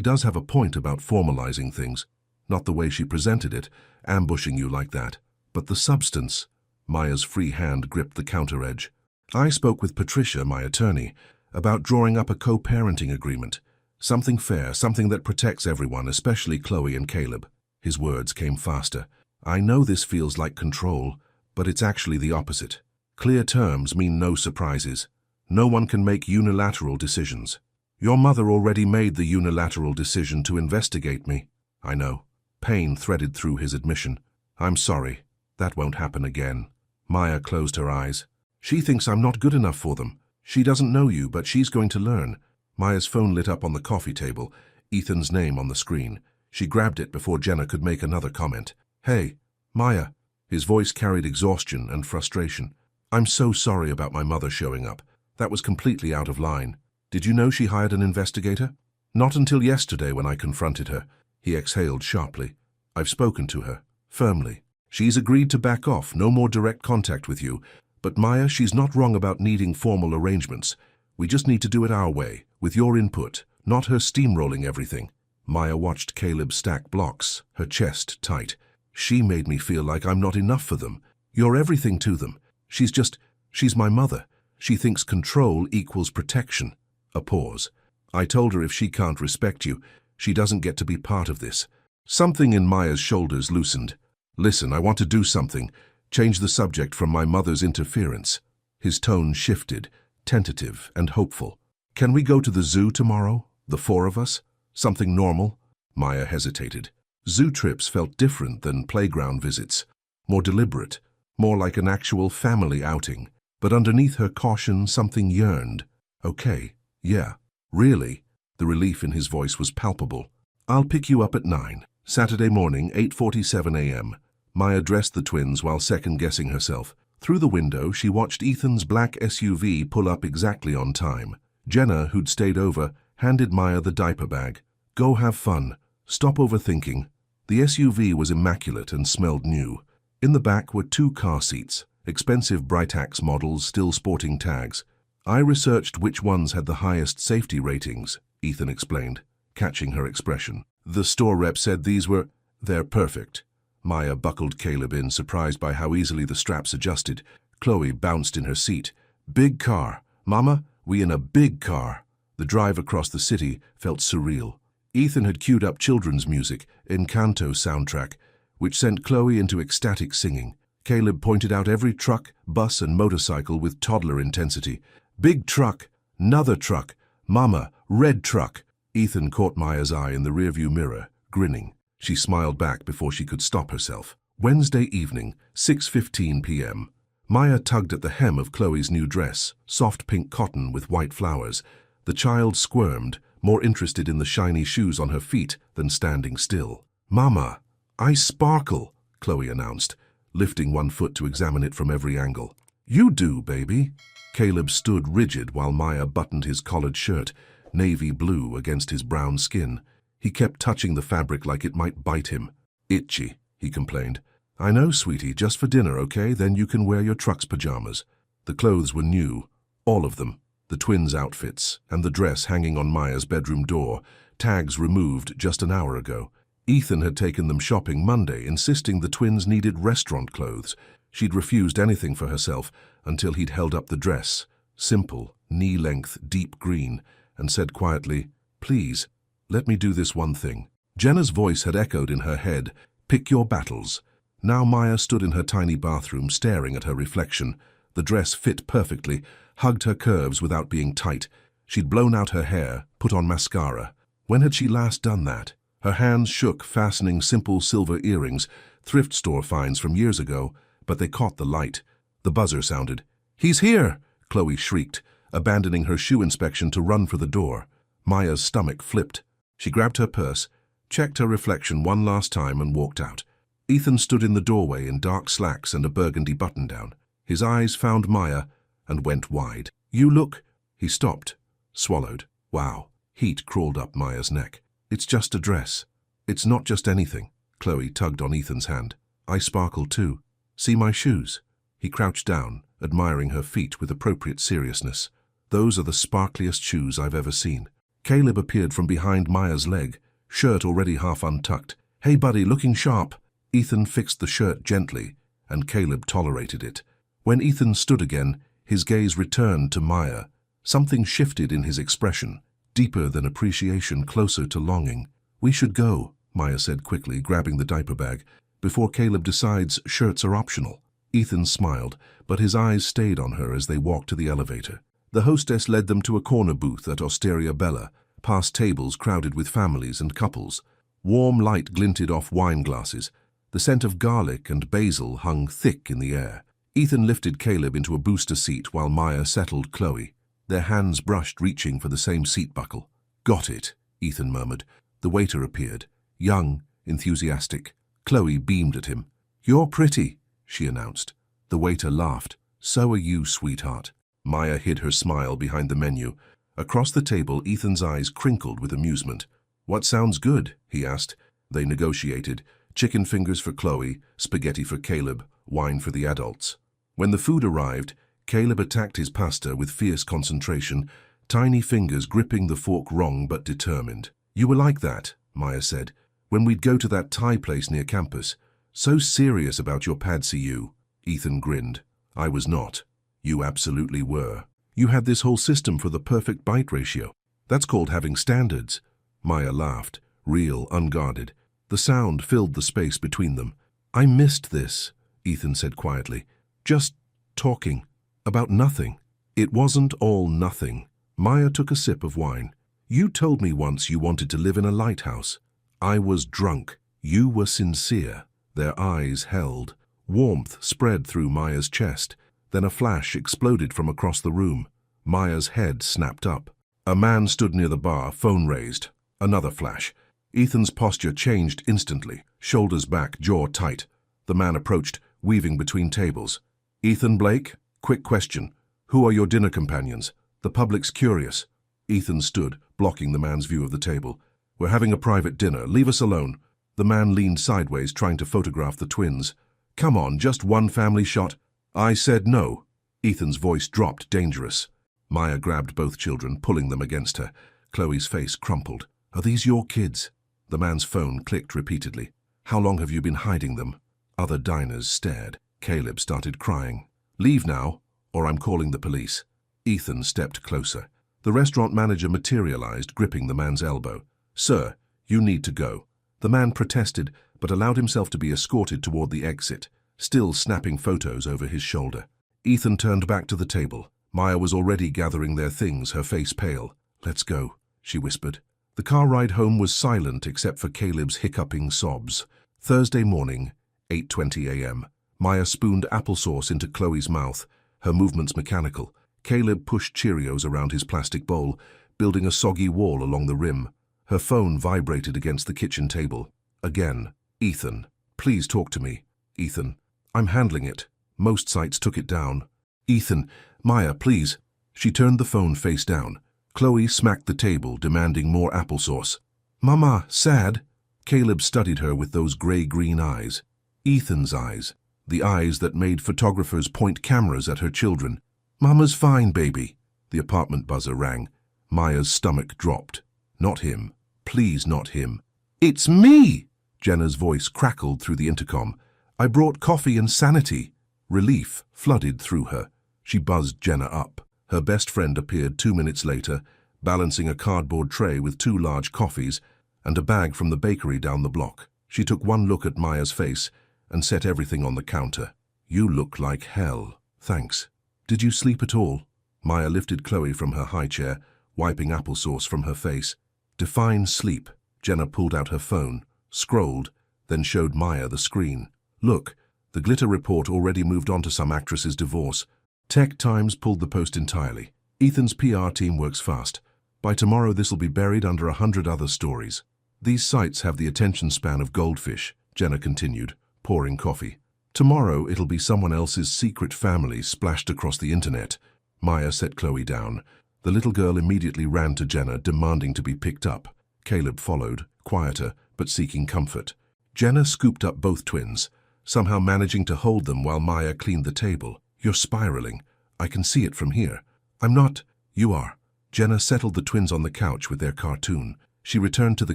does have a point about formalizing things. Not the way she presented it, ambushing you like that. But the substance." Maya's free hand gripped the counter edge. "I spoke with Patricia, my attorney, about drawing up a co-parenting agreement. Something fair, something that protects everyone, especially Chloe and Caleb." His words came faster. "I know this feels like control, but it's actually the opposite. Clear terms mean no surprises. No one can make unilateral decisions. Your mother already made the unilateral decision to investigate me." "I know." Pain threaded through his admission. "I'm sorry. That won't happen again." Maya closed her eyes. "She thinks I'm not good enough for them. She doesn't know you, but she's going to learn." Maya's phone lit up on the coffee table, Ethan's name on the screen. She grabbed it before Jenna could make another comment. "Hey, Maya." His voice carried exhaustion and frustration. "I'm so sorry about my mother showing up. That was completely out of line. Did you know she hired an investigator?" "Not until yesterday when I confronted her." He exhaled sharply. "I've spoken to her, firmly. She's agreed to back off, no more direct contact with you. But Maya, she's not wrong about needing formal arrangements. We just need to do it our way, with your input, not her steamrolling everything." Maya watched Caleb stack blocks, her chest tight. "She made me feel like I'm not enough for them. You're everything to them. She's my mother. She thinks control equals protection." A pause. "I told her if she can't respect you, she doesn't get to be part of this." Something in Maya's shoulders loosened. "Listen, I want to do something. Change the subject from my mother's interference." His tone shifted, tentative and hopeful. "Can we go to the zoo tomorrow, the four of us? Something normal?" Maya hesitated. Zoo trips felt different than playground visits. More deliberate, more like an actual family outing. But underneath her caution, something yearned. "Okay, yeah, really?" The relief in his voice was palpable. "I'll pick you up at 9. Saturday morning, 8:47 a.m. Maya dressed the twins while second-guessing herself. Through the window, she watched Ethan's black SUV pull up exactly on time. Jenna, who'd stayed over, handed Maya the diaper bag. "Go have fun. Stop overthinking." The SUV was immaculate and smelled new. In the back were 2 car seats, expensive Britax models still sporting tags. "I researched which ones had the highest safety ratings," Ethan explained, catching her expression. "The store rep said they're perfect." Maya buckled Caleb in, surprised by how easily the straps adjusted. Chloe bounced in her seat. "Big car. Mama, we in a big car." The drive across the city felt surreal. Ethan had queued up children's music, Encanto soundtrack, which sent Chloe into ecstatic singing. Caleb pointed out every truck, bus, and motorcycle with toddler intensity. Big truck, 'nother truck, mama, red truck. Ethan caught Maya's eye in the rearview mirror, grinning. She smiled back before she could stop herself. Wednesday evening, 6:15 p.m. Maya tugged at the hem of Chloe's new dress, soft pink cotton with white flowers. The child squirmed, more interested in the shiny shoes on her feet than standing still. "Mama, I sparkle," Chloe announced, lifting one foot to examine it from every angle. "You do, baby." Caleb stood rigid while Maya buttoned his collared shirt, navy blue against his brown skin. He kept touching the fabric like it might bite him. "Itchy," he complained. "I know, sweetie, just for dinner, okay? Then you can wear your truck's pajamas." The clothes were new, all of them, the twins' outfits, and the dress hanging on Maya's bedroom door, tags removed just an hour ago. Ethan had taken them shopping Monday, insisting the twins needed restaurant clothes. She'd refused anything for herself until he'd held up the dress, simple, knee-length, deep green, and said quietly, "Please, let me do this one thing." Jenna's voice had echoed in her head, "Pick your battles." Now Maya stood in her tiny bathroom staring at her reflection. The dress fit perfectly, hugged her curves without being tight. She'd blown out her hair, put on mascara. When had she last done that? Her hands shook, fastening simple silver earrings, thrift store finds from years ago, but they caught the light. The buzzer sounded. "He's here!" Chloe shrieked, abandoning her shoe inspection to run for the door. Maya's stomach flipped. She grabbed her purse, checked her reflection one last time and walked out. Ethan stood in the doorway in dark slacks and a burgundy button-down. His eyes found Maya and went wide. "You look—" He stopped, swallowed. Wow. Heat crawled up Maya's neck. "It's just a dress." "It's not just anything." Chloe tugged on Ethan's hand. "I sparkle too. See my shoes?" He crouched down, admiring her feet with appropriate seriousness. "Those are the sparkliest shoes I've ever seen." Caleb appeared from behind Maya's leg, shirt already half untucked. "Hey buddy, looking sharp." Ethan fixed the shirt gently, and Caleb tolerated it. When Ethan stood again, his gaze returned to Maya. Something shifted in his expression, deeper than appreciation, closer to longing. "We should go," Maya said quickly, grabbing the diaper bag, "before Caleb decides shirts are optional." Ethan smiled, but his eyes stayed on her as they walked to the elevator. The hostess led them to a corner booth at Osteria Bella, past tables crowded with families and couples. Warm light glinted off wine glasses. The scent of garlic and basil hung thick in the air. Ethan lifted Caleb into a booster seat while Maya settled Chloe. Their hands brushed, reaching for the same seat buckle. "Got it," Ethan murmured. The waiter appeared, young, enthusiastic. Chloe beamed at him. "You're pretty," she announced. The waiter laughed. "So are you, sweetheart." Maya hid her smile behind the menu. Across the table, Ethan's eyes crinkled with amusement. "What sounds good?" he asked. They negotiated. Chicken fingers for Chloe, spaghetti for Caleb, wine for the adults. When the food arrived, Caleb attacked his pasta with fierce concentration, tiny fingers gripping the fork wrong but determined. "You were like that," Maya said, "when we'd go to that Thai place near campus. So serious about your pad see-ew." Ethan grinned. "I was not. You absolutely were. You had this whole system for the perfect bite ratio. That's called having standards." Maya laughed, real, unguarded. The sound filled the space between them. "I missed this," Ethan said quietly. "Just talking. About nothing." It wasn't all nothing. Maya took a sip of wine. "You told me once you wanted to live in a lighthouse. I was drunk. You were sincere." Their eyes held. Warmth spread through Maya's chest. Then a flash exploded from across the room. Maya's head snapped up. A man stood near the bar, phone raised. Another flash. Ethan's posture changed instantly, shoulders back, jaw tight. The man approached, weaving between tables. "Ethan Blake, quick question. Who are your dinner companions? The public's curious." Ethan stood, blocking the man's view of the table. "We're having a private dinner. Leave us alone." The man leaned sideways, trying to photograph the twins. "Come on, just one family shot." "I said no." Ethan's voice dropped, dangerous. Maya grabbed both children, pulling them against her. Chloe's face crumpled. "Are these your kids?" The man's phone clicked repeatedly. "How long have you been hiding them?" Other diners stared. Caleb started crying. "Leave now, or I'm calling the police." Ethan stepped closer. The restaurant manager materialized, gripping the man's elbow. "Sir, you need to go." The man protested, but allowed himself to be escorted toward the exit. still snapping photos over his shoulder. Ethan turned back to the table. Maya was already gathering their things, her face pale. "Let's go," she whispered. The car ride home was silent except for Caleb's hiccuping sobs. Thursday morning, 8:20 a.m. Maya spooned applesauce into Chloe's mouth, her movements mechanical. Caleb pushed Cheerios around his plastic bowl, building a soggy wall along the rim. Her phone vibrated against the kitchen table. Again. "Ethan, please talk to me." "Ethan, I'm handling it. Most sites took it down." "Ethan, Maya, please." She turned the phone face down. Chloe smacked the table, demanding more applesauce. "Mama, sad?" Caleb studied her with those gray-green eyes. Ethan's eyes. The eyes that made photographers point cameras at her children. "Mama's fine, baby." The apartment buzzer rang. Maya's stomach dropped. Not him. Please not him. "It's me!" Jenna's voice crackled through the intercom. "I brought coffee and sanity." Relief flooded through her. She buzzed Jenna up. Her best friend appeared 2 minutes later, balancing a cardboard tray with 2 large coffees and a bag from the bakery down the block. She took one look at Maya's face and set everything on the counter. "You look like hell." "Thanks. Did you sleep at all?" Maya lifted Chloe from her high chair, wiping applesauce from her face. "Define sleep." Jenna pulled out her phone, scrolled, then showed Maya the screen. "Look, the glitter report already moved on to some actress's divorce. Tech Times pulled the post entirely. Ethan's PR team works fast. By tomorrow this'll be buried under 100 other stories." "These sites have the attention span of goldfish," Jenna continued, pouring coffee. "Tomorrow it'll be someone else's secret family splashed across the internet." Maya set Chloe down. The little girl immediately ran to Jenna, demanding to be picked up. Caleb followed, quieter, but seeking comfort. Jenna scooped up both twins, somehow managing to hold them while Maya cleaned the table. "You're spiraling. I can see it from here." "I'm not." "You are." Jenna settled the twins on the couch with their cartoon. She returned to the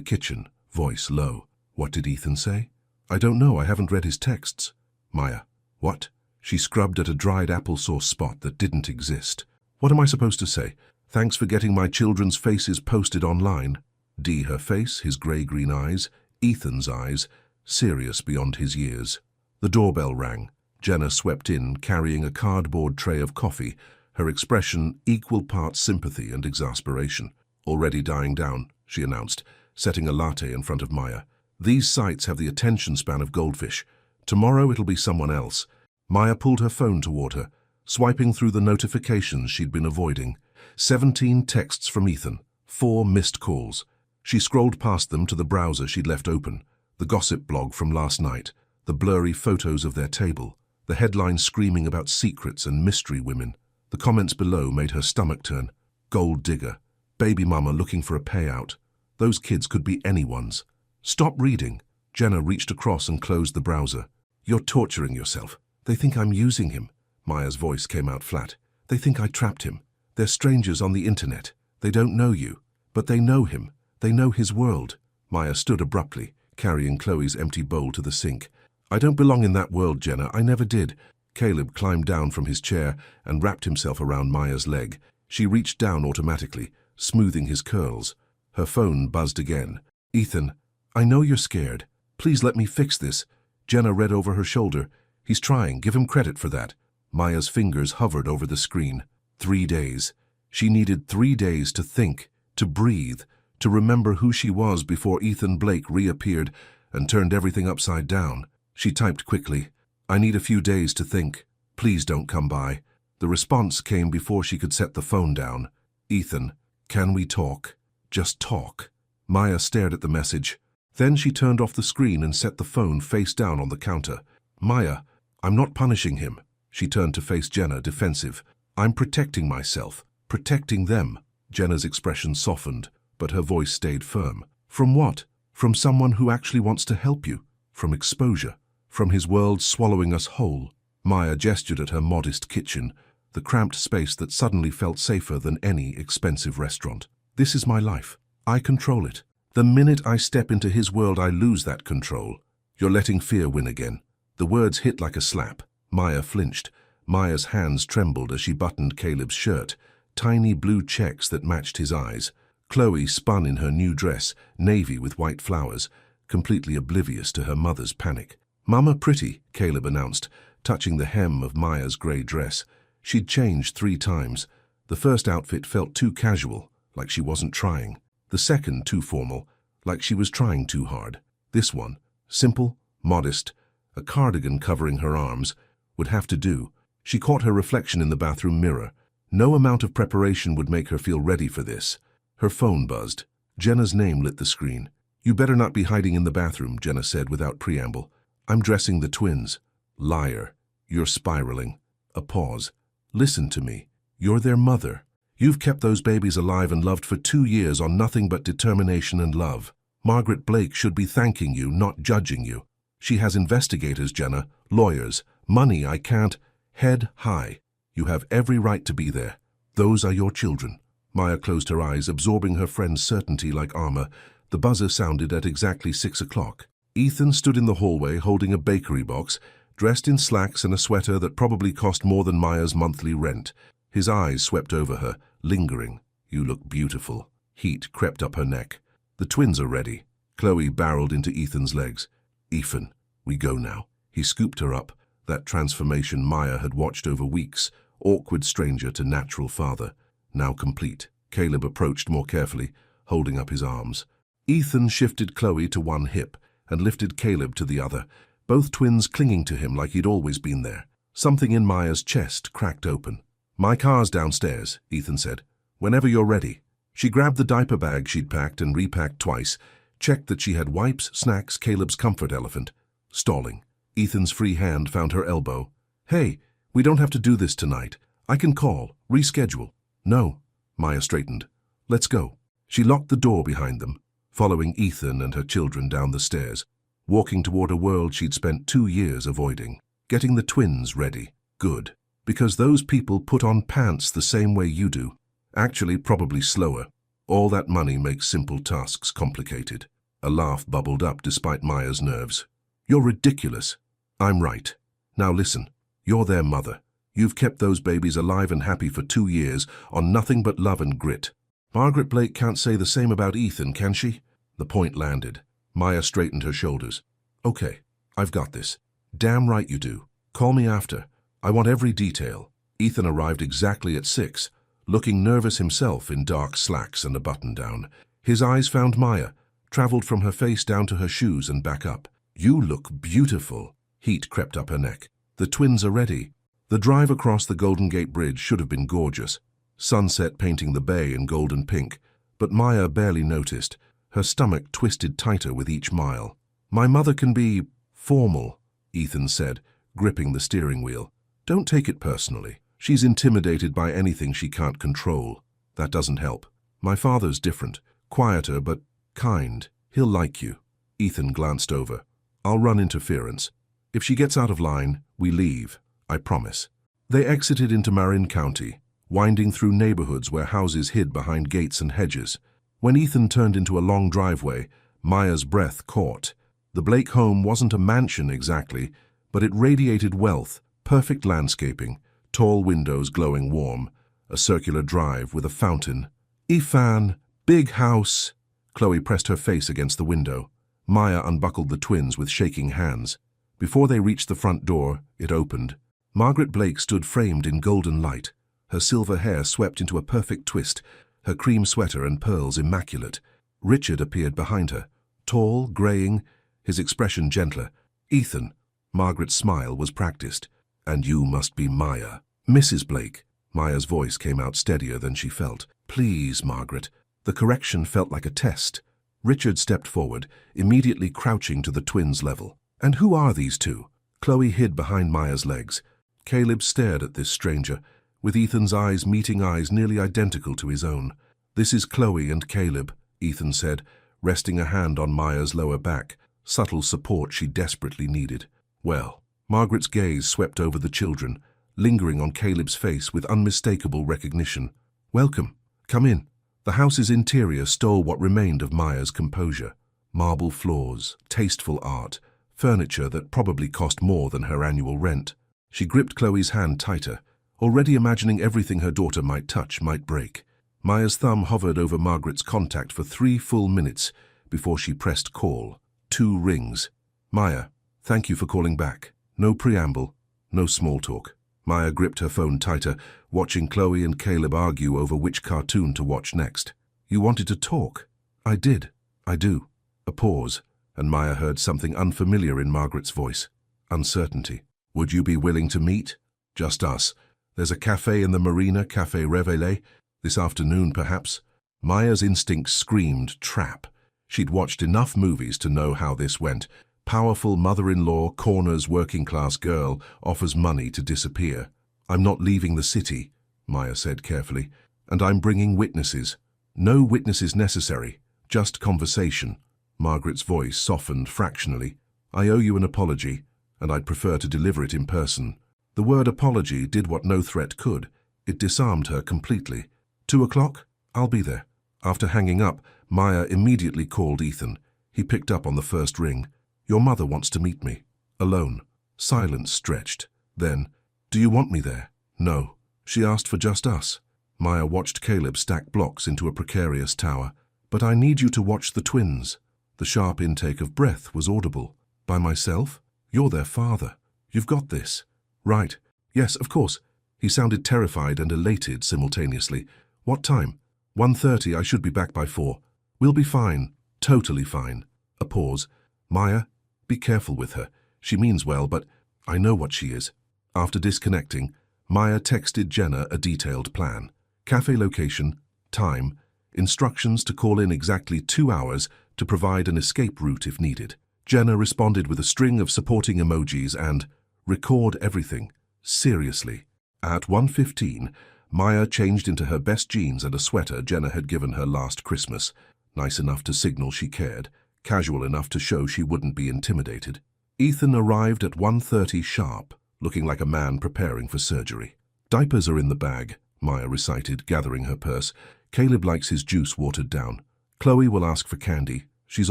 kitchen, voice low. "What did Ethan say?" "I don't know. I haven't read his texts." Maya. "What?" She scrubbed at a dried applesauce spot that didn't exist. "What am I supposed to say? Thanks for getting my children's faces posted online." D, her face, his grey-green eyes, Ethan's eyes, serious beyond his years. The doorbell rang. Jenna swept in, carrying a cardboard tray of coffee, her expression equal parts sympathy and exasperation. "Already dying down," she announced, setting a latte in front of Maya. "These sites have the attention span of goldfish. Tomorrow it'll be someone else." Maya pulled her phone toward her, swiping through the notifications she'd been avoiding. 17 texts from Ethan, 4 missed calls. She scrolled past them to the browser she'd left open, the gossip blog from last night, the blurry photos of their table, the headlines screaming about secrets and mystery women. The comments below made her stomach turn. Gold digger, baby mama looking for a payout. Those kids could be anyone's. "Stop reading." Jenna reached across and closed the browser. "You're torturing yourself. They think I'm using him." Maya's voice came out flat. "They think I trapped him. They're strangers on the internet. They don't know you, but they know him. They know his world." Maya stood abruptly, carrying Chloe's empty bowl to the sink. "I don't belong in that world, Jenna. I never did." Caleb climbed down from his chair and wrapped himself around Maya's leg. She reached down automatically, smoothing his curls. Her phone buzzed again. "Ethan, I know you're scared. Please let me fix this." Jenna read over her shoulder. "He's trying. Give him credit for that." Maya's fingers hovered over the screen. 3 days. She needed 3 days to think, to breathe, to remember who she was before Ethan Blake reappeared and turned everything upside down. She typed quickly, "I need a few days to think. Please don't come by." The response came before she could set the phone down. "Ethan, can we talk? Just talk." Maya stared at the message. Then she turned off the screen and set the phone face down on the counter. "Maya, I'm not punishing him." She turned to face Jenna, defensive. "I'm protecting myself, protecting them." Jenna's expression softened, but her voice stayed firm. "From what? From someone who actually wants to help you. From exposure. From his world swallowing us whole." Maya gestured at her modest kitchen, the cramped space that suddenly felt safer than any expensive restaurant. "This is my life. I control it. The minute I step into his world, I lose that control. You're letting fear win again." The words hit like a slap. Maya flinched. Maya's hands trembled as she buttoned Caleb's shirt, tiny blue checks that matched his eyes. Chloe spun in her new dress, navy with white flowers, completely oblivious to her mother's panic. "Mama pretty," Caleb announced, touching the hem of Maya's grey dress. She'd changed 3 times. The first outfit felt too casual, like she wasn't trying. The second too formal, like she was trying too hard. This one, simple, modest, a cardigan covering her arms, would have to do. She caught her reflection in the bathroom mirror. No amount of preparation would make her feel ready for this. Her phone buzzed. Jenna's name lit the screen. "You better not be hiding in the bathroom," Jenna said without preamble. "I'm dressing the twins." "Liar. You're spiraling." A pause. "Listen to me. You're their mother. You've kept those babies alive and loved for 2 years on nothing but determination and love. Margaret Blake should be thanking you, not judging you. She has investigators, Jenna, lawyers, money I can't. Head high. You have every right to be there. Those are your children." Maya closed her eyes, absorbing her friend's certainty like armor. The buzzer sounded at exactly 6 o'clock. Ethan stood in the hallway holding a bakery box, dressed in slacks and a sweater that probably cost more than Maya's monthly rent. His eyes swept over her, lingering. "You look beautiful." Heat crept up her neck. "The twins are ready." Chloe barreled into Ethan's legs. "Ethan, we go now." He scooped her up, that transformation Maya had watched over weeks, awkward stranger to natural father, now complete. Caleb approached more carefully, holding up his arms. Ethan shifted Chloe to one hip and lifted Caleb to the other, both twins clinging to him like he'd always been there. Something in Maya's chest cracked open. "My car's downstairs," Ethan said. "Whenever you're ready." She grabbed the diaper bag she'd packed and repacked twice, checked that she had wipes, snacks, Caleb's comfort elephant. Stalling. Ethan's free hand found her elbow. "Hey, we don't have to do this tonight. I can call, reschedule." "No." Maya straightened. "Let's go." She locked the door behind them, following Ethan and her children down the stairs, walking toward a world she'd spent 2 years avoiding. Getting the twins ready. Good. Because those people put on pants the same way you do. Actually, probably slower. All that money makes simple tasks complicated. A laugh bubbled up despite Maya's nerves. "You're ridiculous." "I'm right. Now listen. You're their mother. You've kept those babies alive and happy for 2 years on nothing but love and grit. Margaret Blake can't say the same about Ethan, can she?" The point landed. Maya straightened her shoulders. "Okay, I've got this." "Damn right you do. Call me after. I want every detail." Ethan arrived exactly at 6, looking nervous himself in dark slacks and a button-down. His eyes found Maya, traveled from her face down to her shoes and back up. "You look beautiful." Heat crept up her neck. "The twins are ready." The drive across the Golden Gate Bridge should have been gorgeous. Sunset painting the bay in golden pink, but Maya barely noticed. Her stomach twisted tighter with each mile. "My mother can be formal," Ethan said, gripping the steering wheel. "Don't take it personally. She's intimidated by anything she can't control. That doesn't help. My father's different, quieter but kind. He'll like you." Ethan glanced over. "I'll run interference. If she gets out of line, we leave. I promise." They exited into Marin County, winding through neighborhoods where houses hid behind gates and hedges. When Ethan turned into a long driveway, Maya's breath caught. The Blake home wasn't a mansion exactly, but it radiated wealth, perfect landscaping, tall windows glowing warm, a circular drive with a fountain. "Ethan, big house." Chloe pressed her face against the window. Maya unbuckled the twins with shaking hands. Before they reached the front door, it opened. Margaret Blake stood framed in golden light, her silver hair swept into a perfect twist, her cream sweater and pearls immaculate. Richard appeared behind her, tall, graying, his expression gentler. "Ethan." Margaret's smile was practiced. "And you must be Maya." "Mrs. Blake." Maya's voice came out steadier than she felt. "Please, Margaret." The correction felt like a test. Richard stepped forward, immediately crouching to the twins' level. "And who are these two?" Chloe hid behind Maya's legs. Caleb stared at this stranger, with Ethan's eyes meeting eyes nearly identical to his own. "This is Chloe and Caleb," Ethan said, resting a hand on Maya's lower back, subtle support she desperately needed. "Well." Margaret's gaze swept over the children, lingering on Caleb's face with unmistakable recognition. "Welcome. Come in." The house's interior stole what remained of Maya's composure. Marble floors, tasteful art, furniture that probably cost more than her annual rent. She gripped Chloe's hand tighter, already imagining everything her daughter might touch might break. Maya's thumb hovered over Margaret's contact for 3 full minutes before she pressed call. 2 rings. "Maya, Thank you for calling back. No preamble, no small talk. Maya gripped her phone tighter, watching Chloe and Caleb argue over which cartoon to watch next. You wanted to talk? I did. I do. A pause, and Maya heard something unfamiliar in Margaret's voice. Uncertainty. Would you be willing to meet? Just us. There's a cafe in the marina, Café Réveillé. This afternoon, perhaps. Maya's instincts screamed trap. She'd watched enough movies to know how this went. Powerful mother-in-law corners working-class girl, offers money to disappear. I'm not leaving the city, Maya said carefully, and I'm bringing witnesses. No witnesses necessary, just conversation. Margaret's voice softened fractionally. I owe you an apology, and I'd prefer to deliver it in person. The word apology did what no threat could. It disarmed her completely. 2 o'clock? I'll be there. After hanging up, Maya immediately called Ethan. He picked up on the first ring. Your mother wants to meet me. Alone. Silence stretched. Then, do you want me there? No. She asked for just us. Maya watched Caleb stack blocks into a precarious tower. But I need you to watch the twins. The sharp intake of breath was audible. By myself? You're their father. You've got this. Right. Yes, of course. He sounded terrified and elated simultaneously. What time? 1:30. I should be back by 4. We'll be fine. Totally fine. A pause. Maya, be careful with her. She means well, but I know what she is. After disconnecting, Maya texted Jenna a detailed plan. Cafe location, time, instructions to call in exactly 2 hours to provide an escape route if needed. Jenna responded with a string of supporting emojis and record everything. Seriously. At 1:15, Maya changed into her best jeans and a sweater Jenna had given her last Christmas. Nice enough to signal she cared, casual enough to show she wouldn't be intimidated. Ethan arrived at 1:30 sharp, looking like a man preparing for surgery. Diapers are in the bag, Maya recited, gathering her purse. Caleb likes his juice watered down. Chloe will ask for candy. She's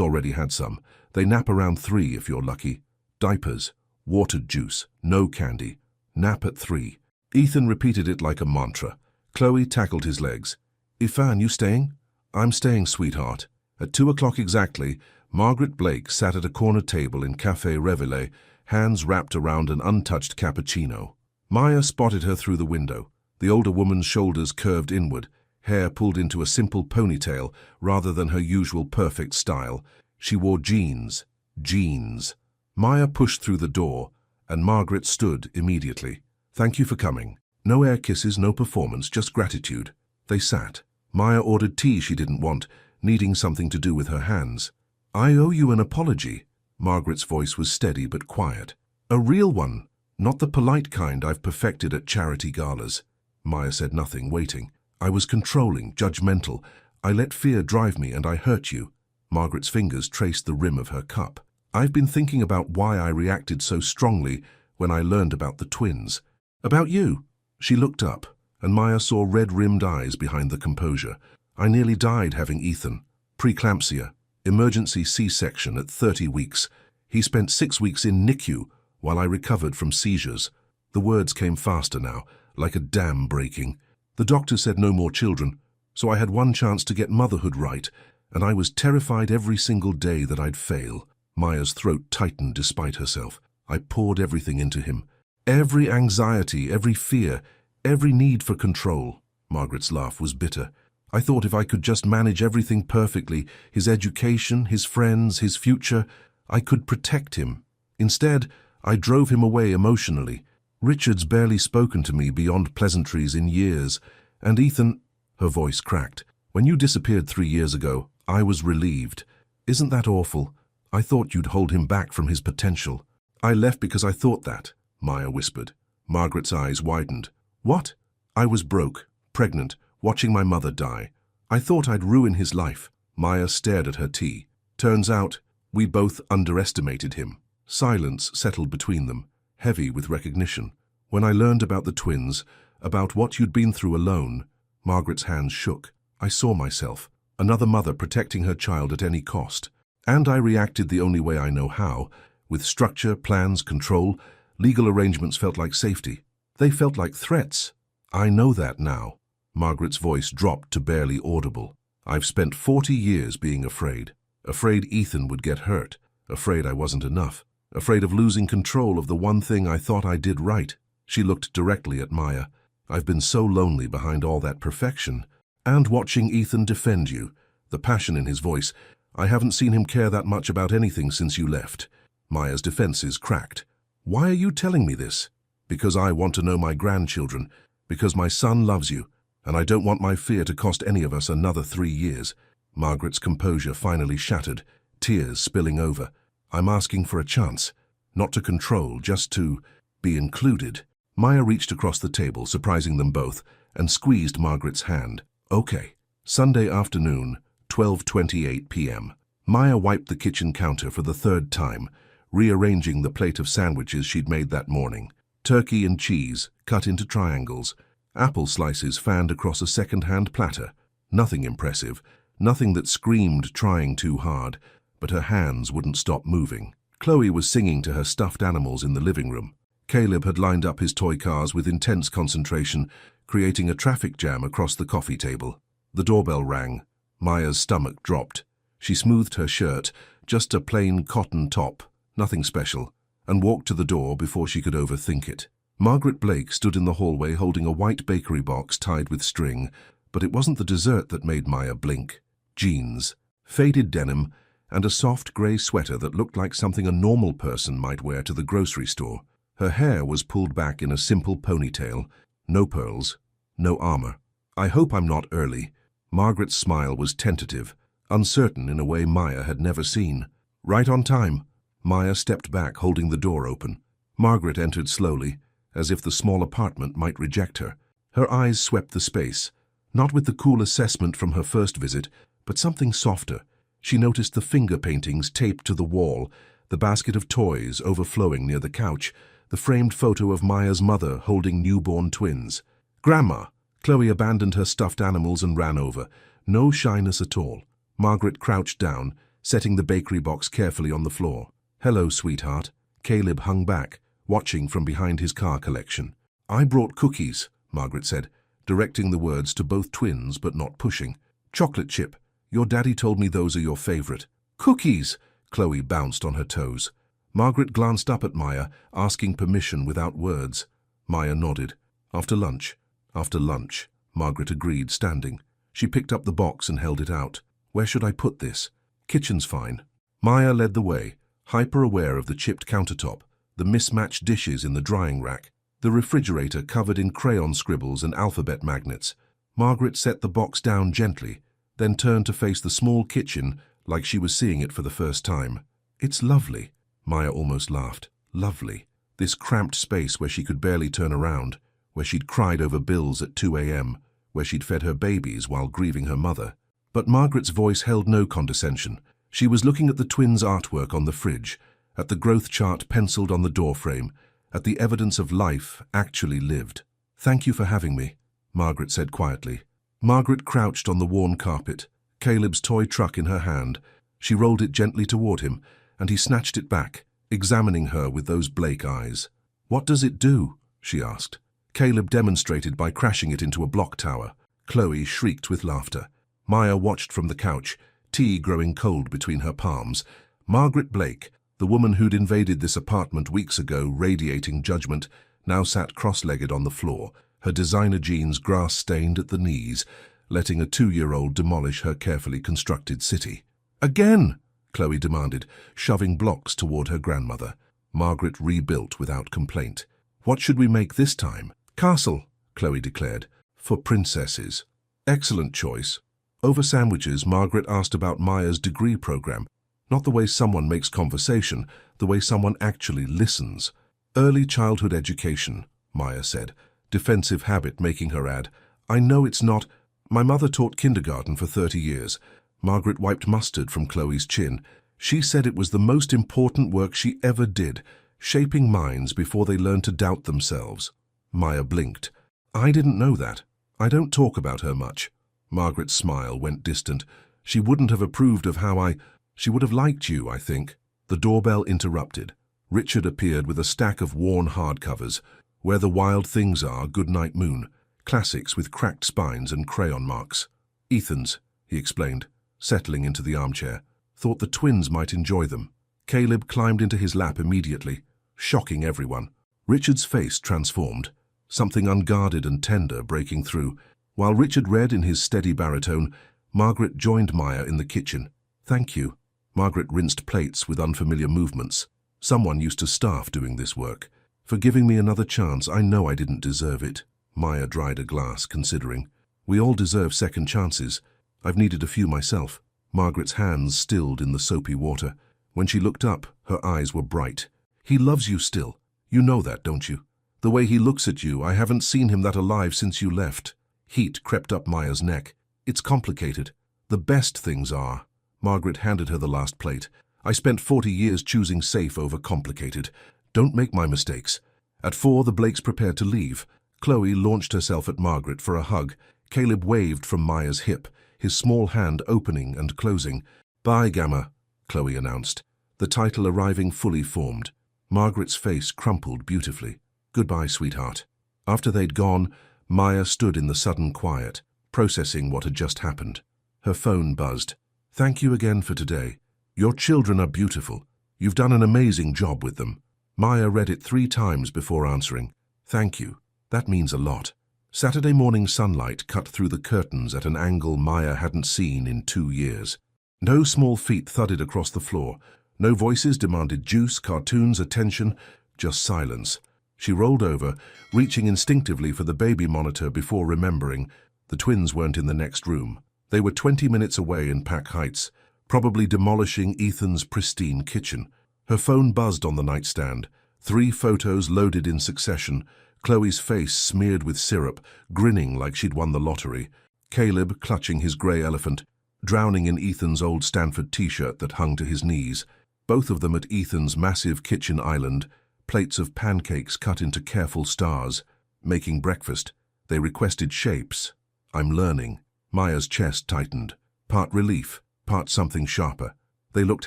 already had some. They nap around 3 if you're lucky. Diapers, watered juice, no candy. Nap at 3. Ethan repeated it like a mantra. Chloe tackled his legs. Ifan, you staying? I'm staying, sweetheart. At 2 o'clock exactly, Margaret Blake sat at a corner table in Café Réveillé, hands wrapped around an untouched cappuccino. Maya spotted her through the window. The older woman's shoulders curved inward, hair pulled into a simple ponytail rather than her usual perfect style. She wore jeans. Jeans. Maya pushed through the door, and Margaret stood immediately. Thank you for coming. No air kisses, no performance, just gratitude. They sat. Maya ordered tea she didn't want, needing something to do with her hands. I owe you an apology. Margaret's voice was steady but quiet. A real one, not the polite kind I've perfected at charity galas. Maya said nothing, waiting. I was controlling, judgmental. I let fear drive me and I hurt you. Margaret's fingers traced the rim of her cup. I've been thinking about why I reacted so strongly when I learned about the twins. About you. She looked up, and Maya saw red-rimmed eyes behind the composure. I nearly died having Ethan. Preeclampsia. Emergency C-section at 30 weeks. He spent 6 weeks in NICU while I recovered from seizures. The words came faster now, like a dam breaking. The doctor said no more children, so I had one chance to get motherhood right, and I was terrified every single day that I'd fail. Maya's throat tightened despite herself. I poured everything into him. Every anxiety, every fear, every need for control. Margaret's laugh was bitter. I thought if I could just manage everything perfectly, his education, his friends, his future, I could protect him. Instead, I drove him away emotionally. Richard's barely spoken to me beyond pleasantries in years, and Ethan, her voice cracked. When you disappeared 3 years ago, I was relieved. Isn't that awful? I thought you'd hold him back from his potential. I left because I thought that, Maya whispered. Margaret's eyes widened. What? I was broke, pregnant, watching my mother die. I thought I'd ruin his life. Maya stared at her tea. Turns out, we both underestimated him. Silence settled between them, heavy with recognition. When I learned about the twins, about what you'd been through alone, Margaret's hands shook. I saw myself, another mother protecting her child at any cost. And I reacted the only way I know how, with structure, plans, control. Legal arrangements felt like safety. They felt like threats. I know that now. Margaret's voice dropped to barely audible. I've spent 40 years being afraid. Afraid Ethan would get hurt. Afraid I wasn't enough. afraid of losing control of the one thing I thought I did right. She looked directly at Maya. I've been so lonely behind all that perfection. And watching Ethan defend you, the passion in his voice. I haven't seen him care that much about anything since you left. Maya's defenses cracked. Why are you telling me this? Because I want to know my grandchildren. Because my son loves you. And I don't want my fear to cost any of us another 3 years. Margaret's composure finally shattered, tears spilling over. I'm asking for a chance. Not to control, just to be included. Maya reached across the table, surprising them both, and squeezed Margaret's hand. Okay. Sunday afternoon, 12:28 p.m. Maya wiped the kitchen counter for the 3rd time, rearranging the plate of sandwiches she'd made that morning. Turkey and cheese, cut into triangles. Apple slices fanned across a second-hand platter. Nothing impressive, nothing that screamed trying too hard, but her hands wouldn't stop moving. Chloe was singing to her stuffed animals in the living room. Caleb had lined up his toy cars with intense concentration, creating a traffic jam across the coffee table. The doorbell rang. Maya's stomach dropped. She smoothed her shirt, just a plain cotton top, nothing special, and walked to the door before she could overthink it. Margaret Blake stood in the hallway holding a white bakery box tied with string, but it wasn't the dessert that made Maya blink. Jeans, faded denim, and a soft grey sweater that looked like something a normal person might wear to the grocery store. Her hair was pulled back in a simple ponytail. No pearls, no armor. I hope I'm not early. Margaret's smile was tentative, uncertain in a way Maya had never seen. Right on time. Maya stepped back, holding the door open. Margaret entered slowly, as if the small apartment might reject her. Her eyes swept the space, not with the cool assessment from her first visit, but something softer. She noticed the finger paintings taped to the wall, the basket of toys overflowing near the couch, the framed photo of Maya's mother holding newborn twins. Grandma! Chloe abandoned her stuffed animals and ran over. No shyness at all. Margaret crouched down, setting the bakery box carefully on the floor. Hello, sweetheart. Caleb hung back, watching from behind his car collection. I brought cookies, Margaret said, directing the words to both twins but not pushing. Chocolate chip. Your daddy told me those are your favorite. Cookies! Chloe bounced on her toes. Margaret glanced up at Maya, asking permission without words. Maya nodded. After lunch. After lunch, Margaret agreed, standing. She picked up the box and held it out. Where should I put this? Kitchen's fine. Maya led the way, hyper-aware of the chipped countertop, the mismatched dishes in the drying rack, the refrigerator covered in crayon scribbles and alphabet magnets. Margaret set the box down gently, then turned to face the small kitchen like she was seeing it for the first time. It's lovely, Maya almost laughed. Lovely. This cramped space where she could barely turn around, where she'd cried over bills at 2 a.m., where she'd fed her babies while grieving her mother. But Margaret's voice held no condescension. She was looking at the twins' artwork on the fridge, at the growth chart penciled on the doorframe, at the evidence of life actually lived. Thank you for having me, Margaret said quietly. Margaret crouched on the worn carpet, Caleb's toy truck in her hand. She rolled it gently toward him, and he snatched it back, examining her with those Blake eyes. What does it do? She asked. Caleb demonstrated by crashing it into a block tower. Chloe shrieked with laughter. Maya watched from the couch, tea growing cold between her palms. Margaret Blake, the woman who'd invaded this apartment weeks ago, radiating judgment, now sat cross-legged on the floor, her designer jeans grass-stained at the knees, letting a 2-year-old demolish her carefully constructed city. Again! Chloe demanded, shoving blocks toward her grandmother. Margaret rebuilt without complaint. What should we make this time? Castle, Chloe declared. For princesses. Excellent choice. Over sandwiches, Margaret asked about Maya's degree program. Not the way someone makes conversation, the way someone actually listens. Early childhood education, Maya said, defensive habit making her add, I know it's not. My mother taught kindergarten for 30 years. Margaret wiped mustard from Chloe's chin. She said it was the most important work she ever did, shaping minds before they learned to doubt themselves. Maya blinked. I didn't know that. I don't talk about her much. Margaret's smile went distant. She wouldn't have approved of how She would have liked you, I think. The doorbell interrupted. Richard appeared with a stack of worn hardcovers. Where the Wild Things Are, Goodnight Moon. Classics with cracked spines and crayon marks. Ethan's, he explained, settling into the armchair. Thought the twins might enjoy them. Caleb climbed into his lap immediately, shocking everyone. Richard's face transformed, something unguarded and tender breaking through. While Richard read in his steady baritone, Margaret joined Maya in the kitchen. "Thank you." Margaret rinsed plates with unfamiliar movements. "Someone used to staff doing this work. For giving me another chance, I know I didn't deserve it." Maya dried a glass, considering. "We all deserve second chances. I've needed a few myself." Margaret's hands stilled in the soapy water. When she looked up, her eyes were bright. "He loves you still. You know that, don't you? The way he looks at you, I haven't seen him that alive since you left." Heat crept up Maya's neck. "It's complicated. The best things are." Margaret handed her the last plate. "I spent 40 years choosing safe over complicated. Don't make my mistakes." At 4, the Blakes prepared to leave. Chloe launched herself at Margaret for a hug. Caleb waved from Maya's hip, his small hand opening and closing. "Bye, Gamma," Chloe announced, the title arriving fully formed. Margaret's face crumpled beautifully. "Goodbye, sweetheart." After they'd gone, Maya stood in the sudden quiet, processing what had just happened. Her phone buzzed. "Thank you again for today. Your children are beautiful. You've done an amazing job with them." Maya read it 3 times before answering. "Thank you. That means a lot." Saturday morning sunlight cut through the curtains at an angle Maya hadn't seen in 2 years. No small feet thudded across the floor. No voices demanded juice, cartoons, attention, just silence. She rolled over, reaching instinctively for the baby monitor before remembering the twins weren't in the next room. They were 20 minutes away in Pack Heights, probably demolishing Ethan's pristine kitchen. Her phone buzzed on the nightstand. 3 photos loaded in succession. Chloe's face smeared with syrup, grinning like she'd won the lottery. Caleb clutching his grey elephant, drowning in Ethan's old Stanford t-shirt that hung to his knees. Both of them at Ethan's massive kitchen island, plates of pancakes cut into careful stars. Making breakfast. They requested shapes. "I'm learning." Maya's chest tightened. Part relief, part something sharper. They looked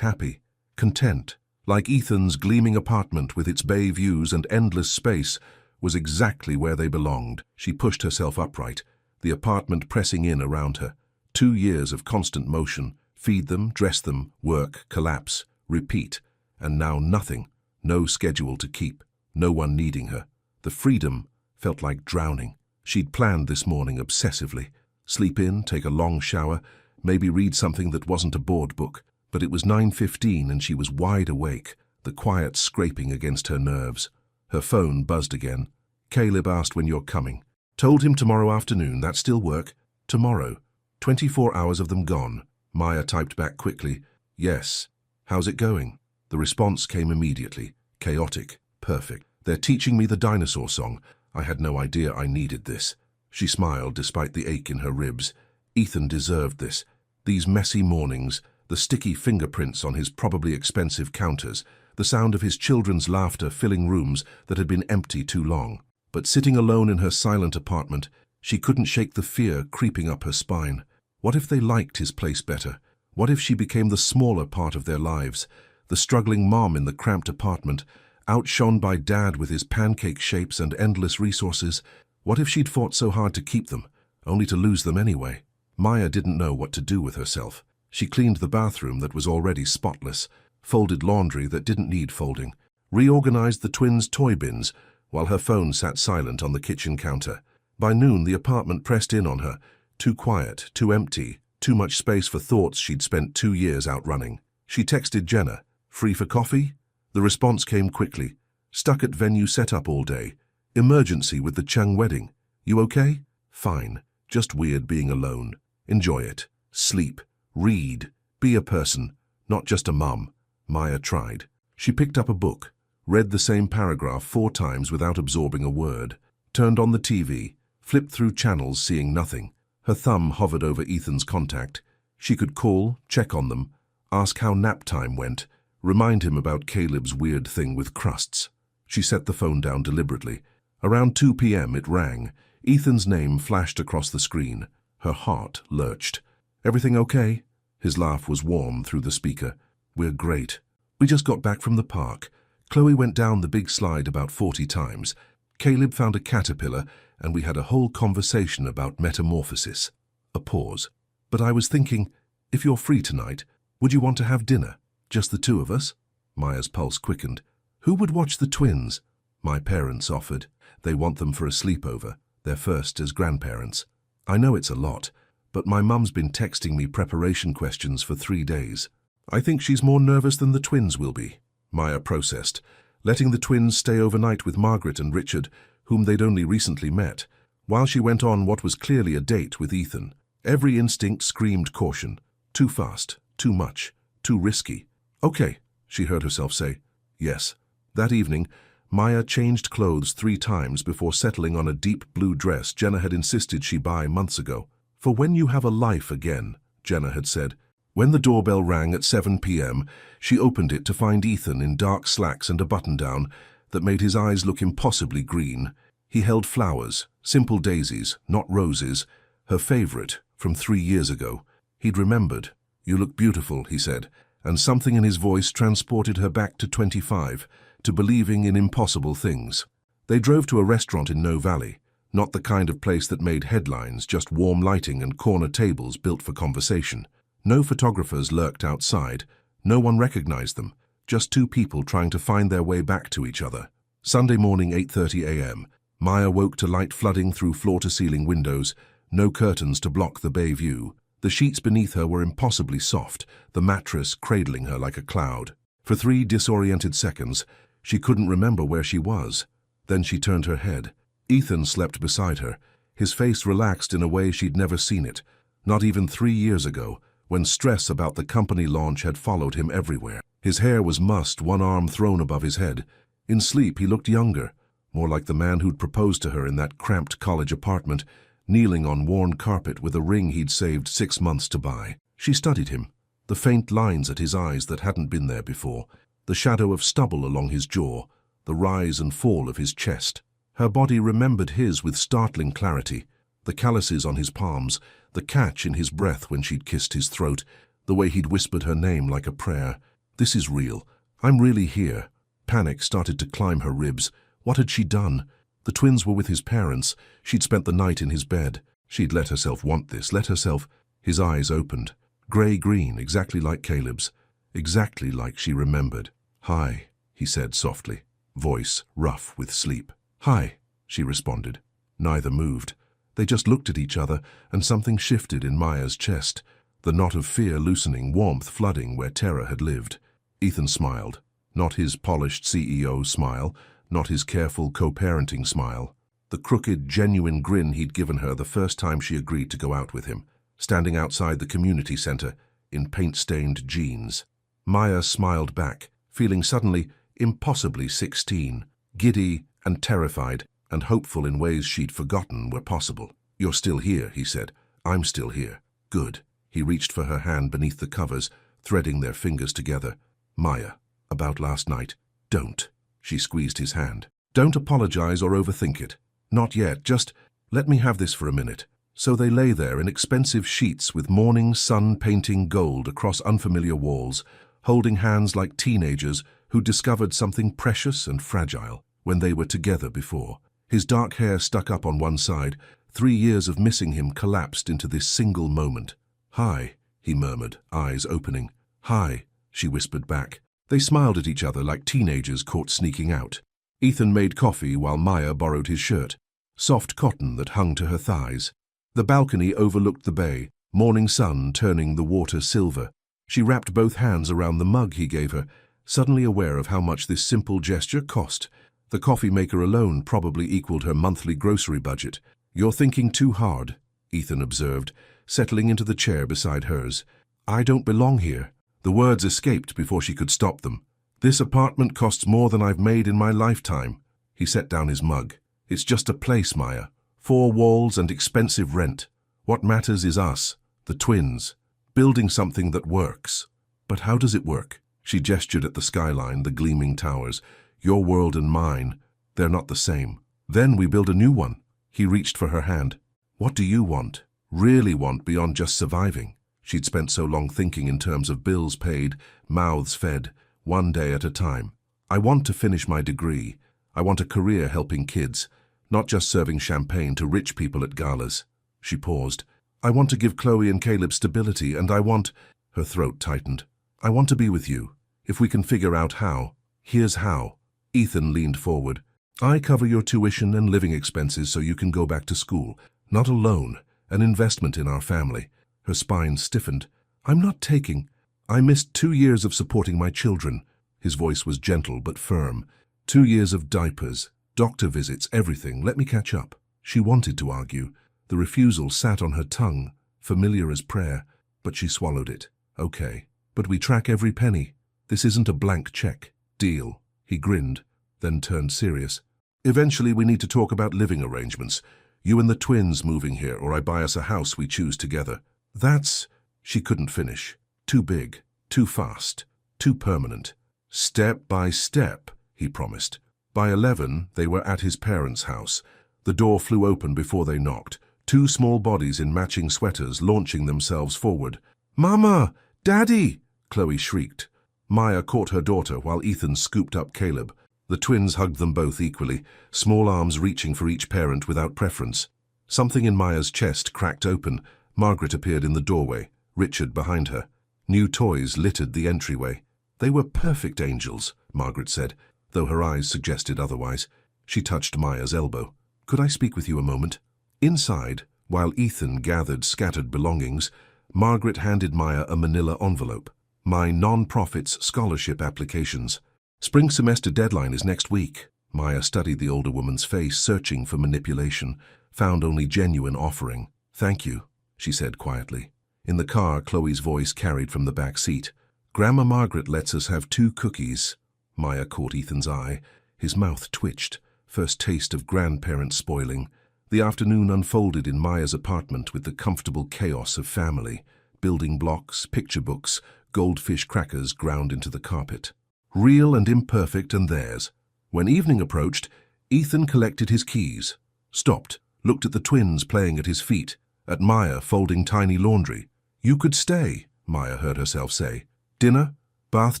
happy, content, like Ethan's gleaming apartment with its bay views and endless space was exactly where they belonged. She pushed herself upright, the apartment pressing in around her. 2 years of constant motion, feed them, dress them, work, collapse, repeat, and now nothing, no schedule to keep, no one needing her. The freedom felt like drowning. She'd planned this morning obsessively. Sleep in, take a long shower, maybe read something that wasn't a board book. But it was 9:15 and she was wide awake, the quiet scraping against her nerves. Her phone buzzed again. "Caleb asked when you're coming. Told him tomorrow afternoon. That still work?" "Tomorrow. 24 hours of them gone." Maya typed back quickly. "Yes. How's it going?" The response came immediately. Chaotic. Perfect. "They're teaching me the dinosaur song. I had no idea I needed this." She smiled despite the ache in her ribs. Ethan deserved this. These messy mornings, the sticky fingerprints on his probably expensive counters, the sound of his children's laughter filling rooms that had been empty too long. But sitting alone in her silent apartment, she couldn't shake the fear creeping up her spine. What if they liked his place better? What if she became the smaller part of their lives, the struggling mom in the cramped apartment, outshone by Dad with his pancake shapes and endless resources? What if she'd fought so hard to keep them, only to lose them anyway? Maya didn't know what to do with herself. She cleaned the bathroom that was already spotless, folded laundry that didn't need folding, reorganized the twins' toy bins, while her phone sat silent on the kitchen counter. By noon, the apartment pressed in on her. Too quiet, too empty, too much space for thoughts she'd spent 2 years outrunning. She texted Jenna, "Free for coffee?" The response came quickly. "Stuck at venue setup all day. Emergency with the Chung wedding. You okay?" "Fine. Just weird being alone. Enjoy it. Sleep. Read. Be a person, not just a mum." Maya tried. She picked up a book, read the same paragraph 4 times without absorbing a word, turned on the TV, flipped through channels seeing nothing. Her thumb hovered over Ethan's contact. She could call, check on them, ask how nap time went, remind him about Caleb's weird thing with crusts. She set the phone down deliberately. Around 2 p.m. it rang. Ethan's name flashed across the screen. Her heart lurched. "Everything okay?" His laugh was warm through the speaker. "We're great. We just got back from the park. Chloe went down the big slide about 40 times. Caleb found a caterpillar, and we had a whole conversation about metamorphosis." A pause. "But I was thinking, if you're free tonight, would you want to have dinner? Just the 2 of us?" Maya's pulse quickened. Who would watch the twins? My parents offered. They want them for a sleepover, their first as grandparents. I know it's a lot, but my mum's been texting me preparation questions for 3 days. I think she's more nervous than the twins will be, Maya processed, letting the twins stay overnight with Margaret and Richard, whom they'd only recently met, while she went on what was clearly a date with Ethan. Every instinct screamed caution. Too fast, too much, too risky. Okay, she heard herself say. Yes. That evening, Maya changed clothes 3 times before settling on a deep blue dress Jenna had insisted she buy months ago. For when you have a life again, Jenna had said. When the doorbell rang at 7 p.m., she opened it to find Ethan in dark slacks and a button-down that made his eyes look impossibly green. He held flowers, simple daisies, not roses, her favorite from 3 years ago. He'd remembered. You look beautiful, he said, and something in his voice transported her back to 25, to believing in impossible things. They drove to a restaurant in No Valley, not the kind of place that made headlines, just warm lighting and corner tables built for conversation. No photographers lurked outside. No one recognized them. Just 2 people trying to find their way back to each other. Sunday morning, 8:30 a.m. Maya woke to light flooding through floor-to-ceiling windows, no curtains to block the bay view. The sheets beneath her were impossibly soft, the mattress cradling her like a cloud. For 3 disoriented seconds, she couldn't remember where she was. Then she turned her head. Ethan slept beside her, his face relaxed in a way she'd never seen it, not even 3 years ago, when stress about the company launch had followed him everywhere. His hair was mussed, one arm thrown above his head. In sleep, he looked younger, more like the man who'd proposed to her in that cramped college apartment, kneeling on worn carpet with a ring he'd saved 6 months to buy. She studied him, the faint lines at his eyes that hadn't been there before, the shadow of stubble along his jaw, the rise and fall of his chest. Her body remembered his with startling clarity, the calluses on his palms, the catch in his breath when she'd kissed his throat, the way he'd whispered her name like a prayer. This is real. I'm really here. Panic started to climb her ribs. What had she done? The twins were with his parents. She'd spent the night in his bed. She'd let herself want this, let herself. His eyes opened. Grey-green, exactly like Caleb's. Exactly like she remembered. Hi, he said softly, voice rough with sleep. Hi, she responded. Neither moved. They just looked at each other, and something shifted in Maya's chest, the knot of fear loosening, warmth flooding where terror had lived. Ethan smiled. Not his polished CEO smile, not his careful co-parenting smile. The crooked, genuine grin he'd given her the first time she agreed to go out with him, standing outside the community center, in paint-stained jeans. Maya smiled back, feeling suddenly impossibly 16, giddy and terrified, and hopeful in ways she'd forgotten were possible. You're still here, he said. I'm still here. Good. He reached for her hand beneath the covers, threading their fingers together. Maya, about last night. Don't. She squeezed his hand. Don't apologize or overthink it. Not yet, just let me have this for a minute. So they lay there in expensive sheets with morning sun painting gold across unfamiliar walls, holding hands like teenagers who discovered something precious and fragile when they were together before. His dark hair stuck up on one side. 3 years of missing him collapsed into this single moment. Hi, he murmured, eyes opening. Hi, she whispered back. They smiled at each other like teenagers caught sneaking out. Ethan made coffee while Maya borrowed his shirt, soft cotton that hung to her thighs. The balcony overlooked the bay, morning sun turning the water silver. She wrapped both hands around the mug he gave her, suddenly aware of how much this simple gesture cost. The coffee maker alone probably equaled her monthly grocery budget. You're thinking too hard, Ethan observed, settling into the chair beside hers. I don't belong here. The words escaped before she could stop them. This apartment costs more than I've made in my lifetime. He set down his mug. It's just a place, Maya. 4 walls and expensive rent. What matters is us, the twins, building something that works. But how does it work? She gestured at the skyline, the gleaming towers. Your world and mine, they're not the same. Then we build a new one. He reached for her hand. What do you want? Really want beyond just surviving? She'd spent so long thinking in terms of bills paid, mouths fed, one day at a time. I want to finish my degree. I want a career helping kids, not just serving champagne to rich people at galas. She paused. I want to give Chloe and Caleb stability, and I want... Her throat tightened. I want to be with you. If we can figure out how, here's how. Ethan leaned forward. I cover your tuition and living expenses so you can go back to school. Not a loan, an investment in our family. Her spine stiffened. I'm not taking. I missed 2 years of supporting my children. His voice was gentle but firm. 2 years of diapers, doctor visits, everything. Let me catch up. She wanted to argue. The refusal sat on her tongue, familiar as prayer, but she swallowed it. Okay, but we track every penny. This isn't a blank check. Deal. He grinned, then turned serious. Eventually we need to talk about living arrangements. You and the twins moving here, or I buy us a house we choose together. That's... She couldn't finish. Too big, too fast, too permanent. Step by step, he promised. By 11, they were at his parents' house. The door flew open before they knocked. 2 small bodies in matching sweaters launching themselves forward. Mama! Daddy! Chloe shrieked. Maya caught her daughter while Ethan scooped up Caleb. The twins hugged them both equally, small arms reaching for each parent without preference. Something in Maya's chest cracked open. Margaret appeared in the doorway, Richard behind her. New toys littered the entryway. They were perfect angels, Margaret said, though her eyes suggested otherwise. She touched Maya's elbow. Could I speak with you a moment? Inside, while Ethan gathered scattered belongings, Margaret handed Maya a manila envelope. My non-profits scholarship applications. Spring semester deadline is next week. Maya studied the older woman's face, searching for manipulation, found only genuine offering. Thank you, she said quietly. In the car, Chloe's voice carried from the back seat. Grandma Margaret lets us have 2 cookies. Maya caught Ethan's eye. His mouth twitched. First taste of grandparent spoiling. The afternoon unfolded in Maya's apartment with the comfortable chaos of family. Building blocks, picture books, goldfish crackers ground into the carpet. Real and imperfect and theirs. When evening approached, Ethan collected his keys. Stopped, looked at the twins playing at his feet, at Maya folding tiny laundry. You could stay, Maya heard herself say. Dinner, bath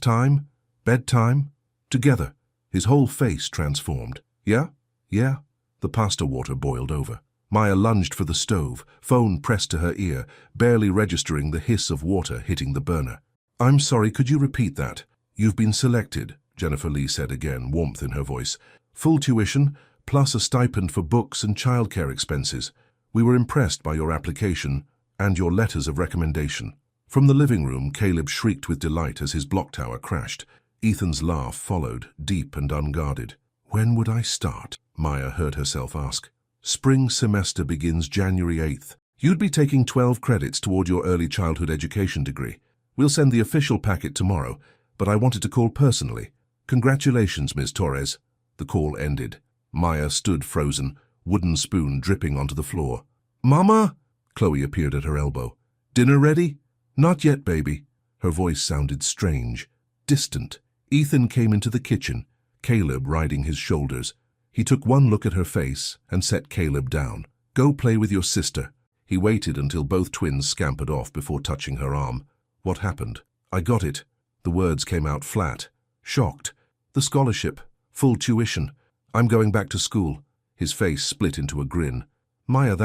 time, bedtime, together. His whole face transformed. Yeah? Yeah? The pasta water boiled over. Maya lunged for the stove, phone pressed to her ear, barely registering the hiss of water hitting the burner. I'm sorry, could you repeat that? You've been selected, Jennifer Lee said again, warmth in her voice. Full tuition, plus a stipend for books and childcare expenses. We were impressed by your application and your letters of recommendation. From the living room, Caleb shrieked with delight as his block tower crashed. Ethan's laugh followed, deep and unguarded. When would I start? Maya heard herself ask. Spring semester begins January 8th. You'd be taking 12 credits toward your early childhood education degree. We'll send the official packet tomorrow, but I wanted to call personally. Congratulations, Ms. Torres. The call ended. Maya stood frozen, wooden spoon dripping onto the floor. Mama? Chloe appeared at her elbow. Dinner ready? Not yet, baby. Her voice sounded strange, distant. Ethan came into the kitchen, Caleb riding his shoulders. He took one look at her face and set Caleb down. Go play with your sister. He waited until both twins scampered off before touching her arm. What happened? I got it. The words came out flat. Shocked. The scholarship. Full tuition. I'm going back to school. His face split into a grin. Maya,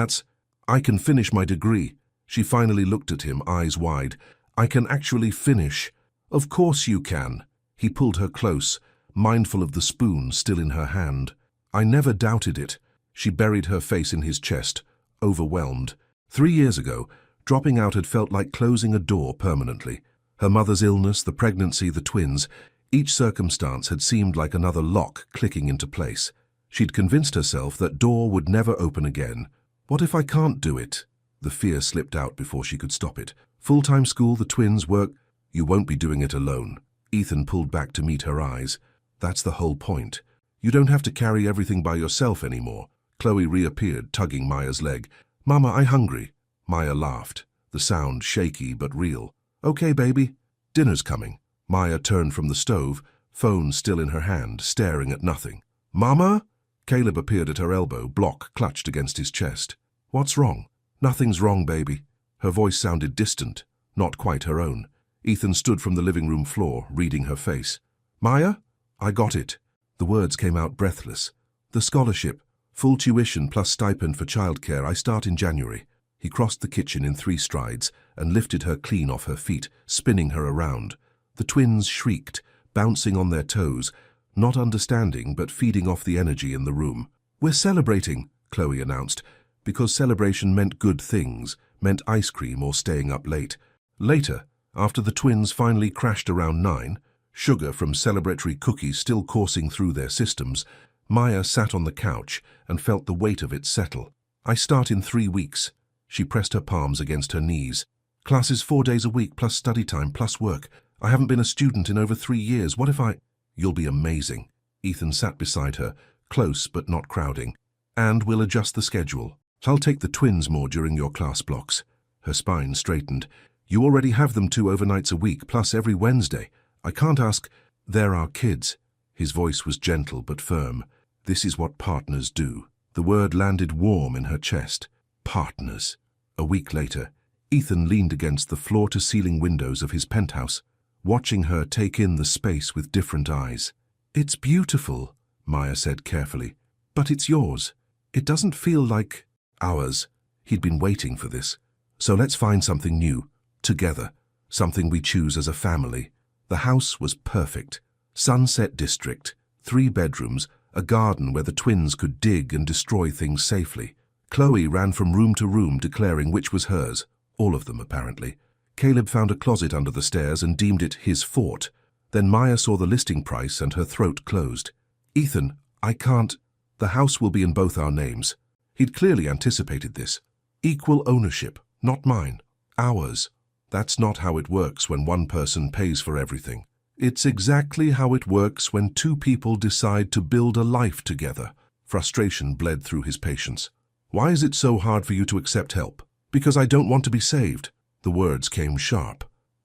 I can finish my degree. She finally looked at him, eyes wide. I can actually finish. Of course you can. He pulled her close, mindful of the spoon still in her hand. I never doubted it. She buried her face in his chest, overwhelmed. 3 years ago, dropping out had felt like closing a door permanently. Her mother's illness, the pregnancy, the twins, each circumstance had seemed like another lock clicking into place. She'd convinced herself that door would never open again. What if I can't do it? The fear slipped out before she could stop it. Full-time school, the twins, work. You won't be doing it alone. Ethan pulled back to meet her eyes. That's the whole point. You don't have to carry everything by yourself anymore. Chloe reappeared, tugging Maya's leg. Mama, I'm hungry. Maya laughed, the sound shaky but real. Okay, baby. Dinner's coming. Maya turned from the stove, phone still in her hand, staring at nothing. Mama? Caleb appeared at her elbow, block clutched against his chest. What's wrong? Nothing's wrong, baby. Her voice sounded distant, not quite her own. Ethan stood from the living room floor, reading her face. Maya? I got it. The words came out breathless. The scholarship, full tuition plus stipend for childcare. I start in January. He crossed the kitchen in 3 strides and lifted her clean off her feet, spinning her around. The twins shrieked. bouncing on their toes, not understanding but feeding off the energy in the room. "We're celebrating," Chloe announced, because celebration meant good things, meant ice cream or staying up late. Later, after the twins finally crashed around 9, sugar from celebratory cookies still coursing through their systems, Maya sat on the couch and felt the weight of it settle. "I start in 3 weeks." She pressed her palms against her knees. "Classes 4 days a week, plus study time, plus work. I haven't been a student in over 3 years. What if I—" "You'll be amazing." Ethan sat beside her, close but not crowding. "And we'll adjust the schedule. I'll take the twins more during your class blocks." Her spine straightened. "You already have them 2 overnights a week, plus every Wednesday. I can't ask—" "They're our kids." His voice was gentle but firm. "This is what partners do." The word landed warm in her chest. Partners. A week later, Ethan leaned against the floor-to-ceiling windows of his penthouse, watching her take in the space with different eyes. "It's beautiful," Maya said carefully, "but it's yours. It doesn't feel like ours." He'd been waiting for this. "So let's find something new, together, something we choose as a family." The house was perfect. Sunset District, 3 bedrooms, a garden where the twins could dig and destroy things safely. Chloe ran from room to room declaring which was hers, all of them apparently. Caleb found a closet under the stairs and deemed it his fort. Then Maya saw the listing price and her throat closed. "Ethan, I can't. The house will be in both our names." He'd clearly anticipated this. "Equal ownership, not mine. Ours." That's not how it works when one person pays for everything. It's exactly how it works when 2 people decide to build a life together. Frustration bled through his patience. "Why is it so hard for you to accept help?" "Because I don't want to be saved." The words came sharp.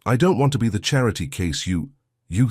"I don't want to be the charity case you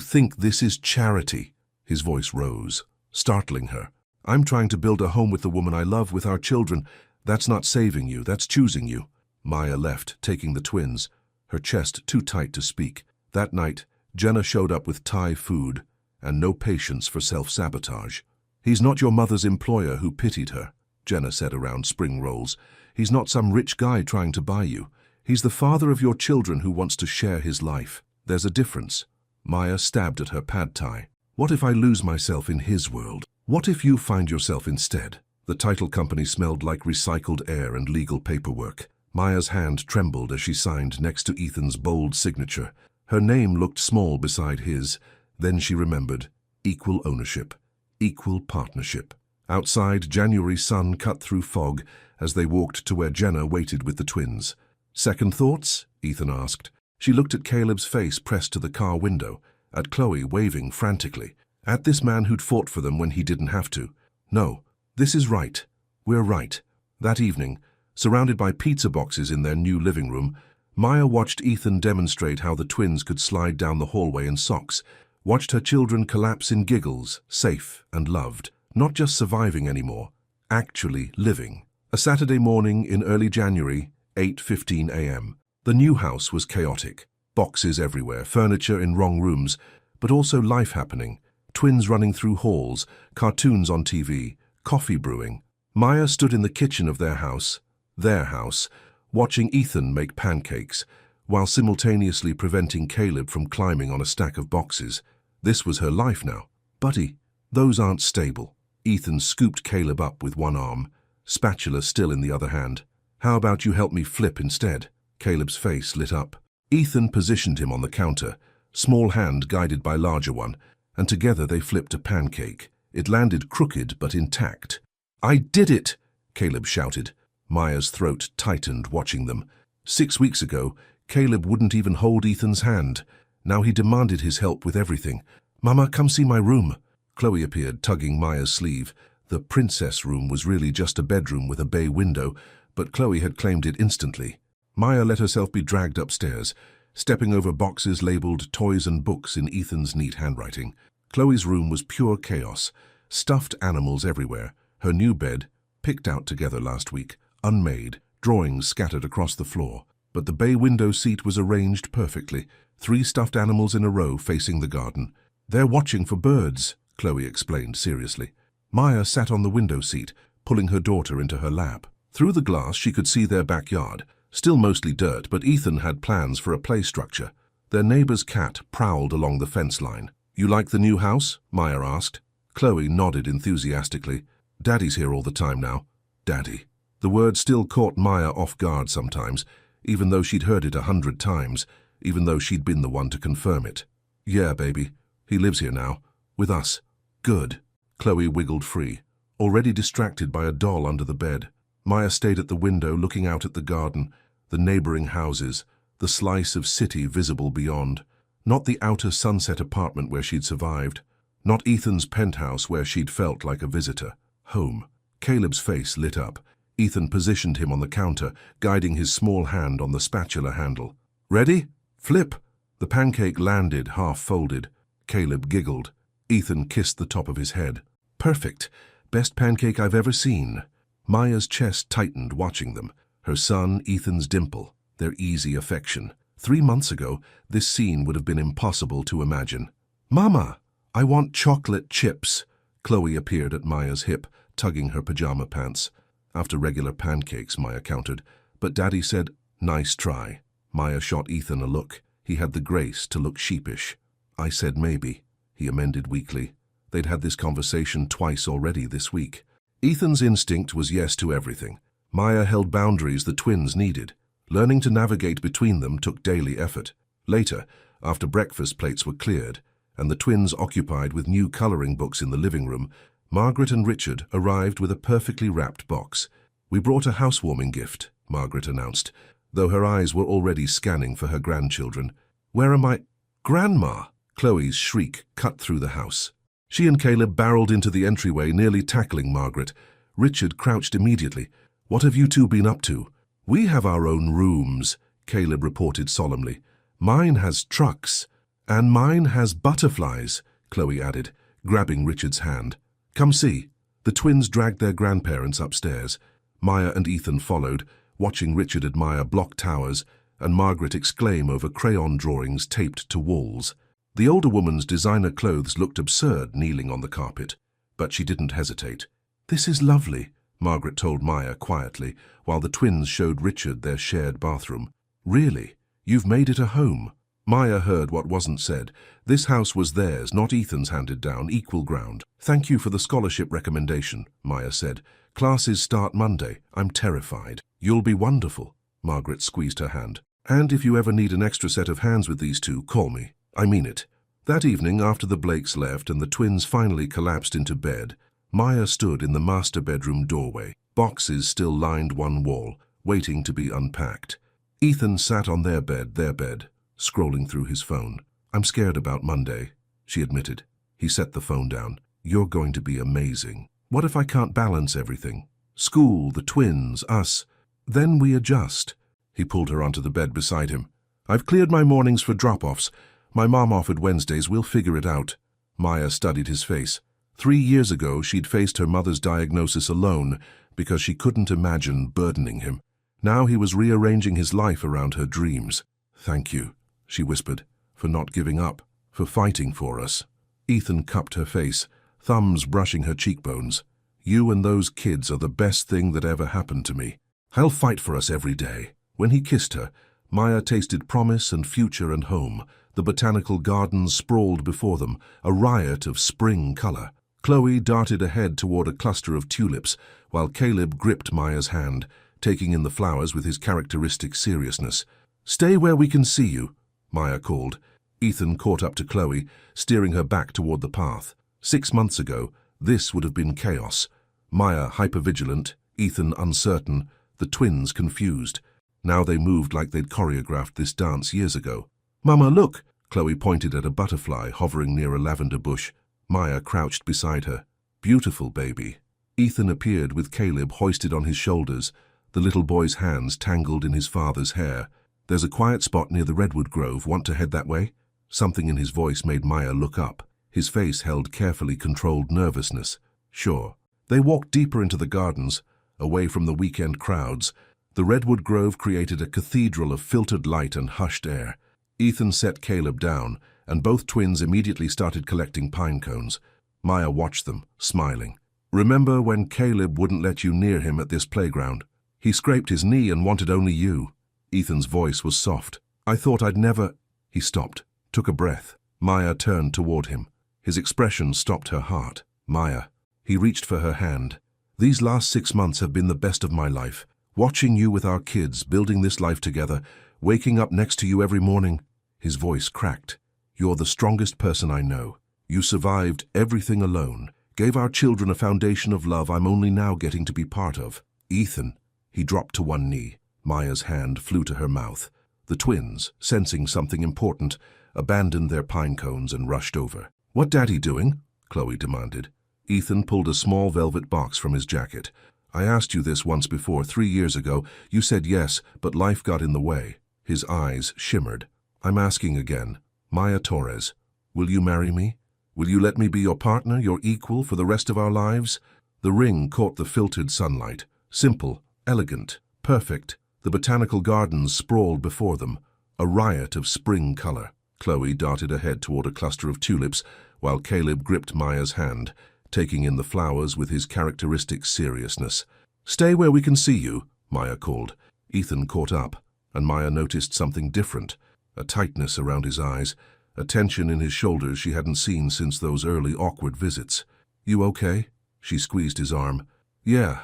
think this is charity." His voice rose, startling her. "I'm trying to build a home with the woman I love, with our children. That's not saving you, that's choosing you." Maya left, taking the twins, her chest too tight to speak. That night, Jenna showed up with Thai food and no patience for self-sabotage. "He's not your mother's employer who pitied her," Jenna said around spring rolls. "He's not some rich guy trying to buy you. He's the father of your children who wants to share his life. There's a difference." Maya stabbed at her pad thai. "What if I lose myself in his world? What if you find yourself instead?" The title company smelled like recycled air and legal paperwork. Maya's hand trembled as she signed next to Ethan's bold signature. Her name looked small beside his. Then she remembered. Equal ownership. Equal partnership. Outside, January's sun cut through fog as they walked to where Jenna waited with the twins. "Second thoughts?" Ethan asked. She looked at Caleb's face pressed to the car window, at Chloe waving frantically, at this man who'd fought for them when he didn't have to. "No, this is right. We're right." That evening, surrounded by pizza boxes in their new living room, Maya watched Ethan demonstrate how the twins could slide down the hallway in socks, watched her children collapse in giggles, safe and loved, not just surviving anymore, actually living. A Saturday morning in early January, 8:15 a.m. The new house was chaotic. Boxes everywhere, furniture in wrong rooms, but also life happening. Twins running through halls, cartoons on TV, coffee brewing. Maya stood in the kitchen of their house, watching Ethan make pancakes, while simultaneously preventing Caleb from climbing on a stack of boxes. This was her life now. "Buddy, those aren't stable." Ethan scooped Caleb up with one arm, spatula still in the other hand. "How about you help me flip instead?" Caleb's face lit up. Ethan positioned him on the counter, small hand guided by larger one, and together they flipped a pancake. It landed crooked but intact. "I did it!" Caleb shouted. Maya's throat tightened watching them. 6 weeks ago, Caleb wouldn't even hold Ethan's hand. Now he demanded his help with everything. "Mama, come see my room." Chloe appeared, tugging Maya's sleeve. The princess room was really just a bedroom with a bay window, but Chloe had claimed it instantly. Maya let herself be dragged upstairs, stepping over boxes labeled toys and books in Ethan's neat handwriting. Chloe's room was pure chaos. Stuffed animals everywhere. Her new bed, picked out together last week, unmade, drawings scattered across the floor. But the bay window seat was arranged perfectly, 3 stuffed animals in a row facing the garden. "They're watching for birds," Chloe explained seriously. Maya sat on the window seat, pulling her daughter into her lap. Through the glass she could see their backyard, still mostly dirt, but Ethan had plans for a play structure. Their neighbor's cat prowled along the fence line. You like the new house? Maya asked. Chloe nodded enthusiastically. Daddy's here all the time now. Daddy. The word still caught Maya off guard sometimes, even though she'd heard it 100 times, even though she'd been the one to confirm it. Yeah, baby. He lives here now. With us. Good. Chloe wiggled free, already distracted by a doll under the bed. Maya stayed at the window looking out at the garden, the neighboring houses, the slice of city visible beyond. Not the outer sunset apartment where she'd survived. Not Ethan's penthouse where she'd felt like a visitor. Home. Caleb's face lit up. Ethan positioned him on the counter, guiding his small hand on the spatula handle. Ready? Flip! The pancake landed, half-folded. Caleb giggled. Ethan kissed the top of his head. Perfect. Best pancake I've ever seen. Maya's chest tightened watching them. Her son, Ethan's dimple. Their easy affection. 3 months ago, this scene would have been impossible to imagine. Mama! I want chocolate chips. Chloe appeared at Maya's hip, tugging her pajama pants. After regular pancakes, Maya countered. But Daddy said, nice try. Maya shot Ethan a look. He had the grace to look sheepish. I said maybe. He amended weakly. They'd had this conversation twice already this week. Ethan's instinct was yes to everything. Maya held boundaries the twins needed. Learning to navigate between them took daily effort. Later, after breakfast plates were cleared, and the twins occupied with new coloring books in the living room, Margaret and Richard arrived with a perfectly wrapped box. We brought a housewarming gift, Margaret announced, though her eyes were already scanning for her grandchildren. Where are my... Grandma! Chloe's shriek cut through the house. She and Caleb barreled into the entryway, nearly tackling Margaret. Richard crouched immediately. What have you two been up to? We have our own rooms, Caleb reported solemnly. Mine has trucks. And mine has butterflies, Chloe added, grabbing Richard's hand. Come see. The twins dragged their grandparents upstairs. Maya and Ethan followed, watching Richard admire block towers and Margaret exclaim over crayon drawings taped to walls. The older woman's designer clothes looked absurd kneeling on the carpet, but she didn't hesitate. This is lovely, Margaret told Maya quietly, while the twins showed Richard their shared bathroom. Really? You've made it a home? Maya heard what wasn't said. This house was theirs, not Ethan's handed down, equal ground. Thank you for the scholarship recommendation, Maya said. Classes start Monday. I'm terrified. You'll be wonderful. Margaret squeezed her hand. And if you ever need an extra set of hands with these two, call me. I mean it. That evening, after the Blakes left and the twins finally collapsed into bed, Maya stood in the master bedroom doorway. Boxes still lined one wall, waiting to be unpacked. Ethan sat on their bed, scrolling through his phone. I'm scared about Monday, she admitted. He set the phone down. You're going to be amazing. What if I can't balance everything? School, the twins, us. Then we adjust. He pulled her onto the bed beside him. I've cleared my mornings for drop-offs. My mom offered Wednesdays. We'll figure it out. Maya studied his face. 3 years ago, she'd faced her mother's diagnosis alone because she couldn't imagine burdening him. Now he was rearranging his life around her dreams. Thank you, she whispered, for not giving up, for fighting for us. Ethan cupped her face, thumbs brushing her cheekbones. You and those kids are the best thing that ever happened to me. I'll fight for us every day. When he kissed her, Maya tasted promise and future and home. The botanical gardens sprawled before them, a riot of spring color. Chloe darted ahead toward a cluster of tulips, while Caleb gripped Maya's hand, taking in the flowers with his characteristic seriousness. Stay where we can see you, Maya called. Ethan caught up to Chloe, steering her back toward the path. 6 months ago, this would have been chaos. Maya hypervigilant, Ethan uncertain, the twins confused. Now they moved like they'd choreographed this dance years ago. Mama, look! Chloe pointed at a butterfly hovering near a lavender bush. Maya crouched beside her. Beautiful baby. Ethan appeared with Caleb hoisted on his shoulders, the little boy's hands tangled in his father's hair. There's a quiet spot near the redwood grove. Want to head that way? Something in his voice made Maya look up. His face held carefully controlled nervousness. Sure. They walked deeper into the gardens, away from the weekend crowds. The redwood grove created a cathedral of filtered light and hushed air. Ethan set Caleb down, and both twins immediately started collecting pine cones. Maya watched them, smiling. Remember when Caleb wouldn't let you near him at this playground? He scraped his knee and wanted only you. Ethan's voice was soft. I thought I'd never... He stopped, took a breath. Maya turned toward him. His expression stopped her heart. Maya. He reached for her hand. These last 6 months have been the best of my life. Watching you with our kids, building this life together, waking up next to you every morning. His voice cracked. You're the strongest person I know. You survived everything alone. Gave our children a foundation of love I'm only now getting to be part of. Ethan. He dropped to one knee. Maya's hand flew to her mouth. The twins, sensing something important, abandoned their pine cones and rushed over. What Daddy doing? Chloe demanded. Ethan pulled a small velvet box from his jacket. I asked you this once before, 3 years ago. You said yes, but life got in the way. His eyes shimmered. I'm asking again. Maya Torres, will you marry me? Will you let me be your partner, your equal, for the rest of our lives? The ring caught the filtered sunlight. Simple, elegant, perfect. The botanical gardens sprawled before them, a riot of spring color. Chloe darted ahead toward a cluster of tulips, while Caleb gripped Maya's hand, taking in the flowers with his characteristic seriousness. Stay where we can see you, Maya called. Ethan caught up, and Maya noticed something different, a tightness around his eyes, a tension in his shoulders she hadn't seen since those early awkward visits. You okay? She squeezed his arm. Yeah,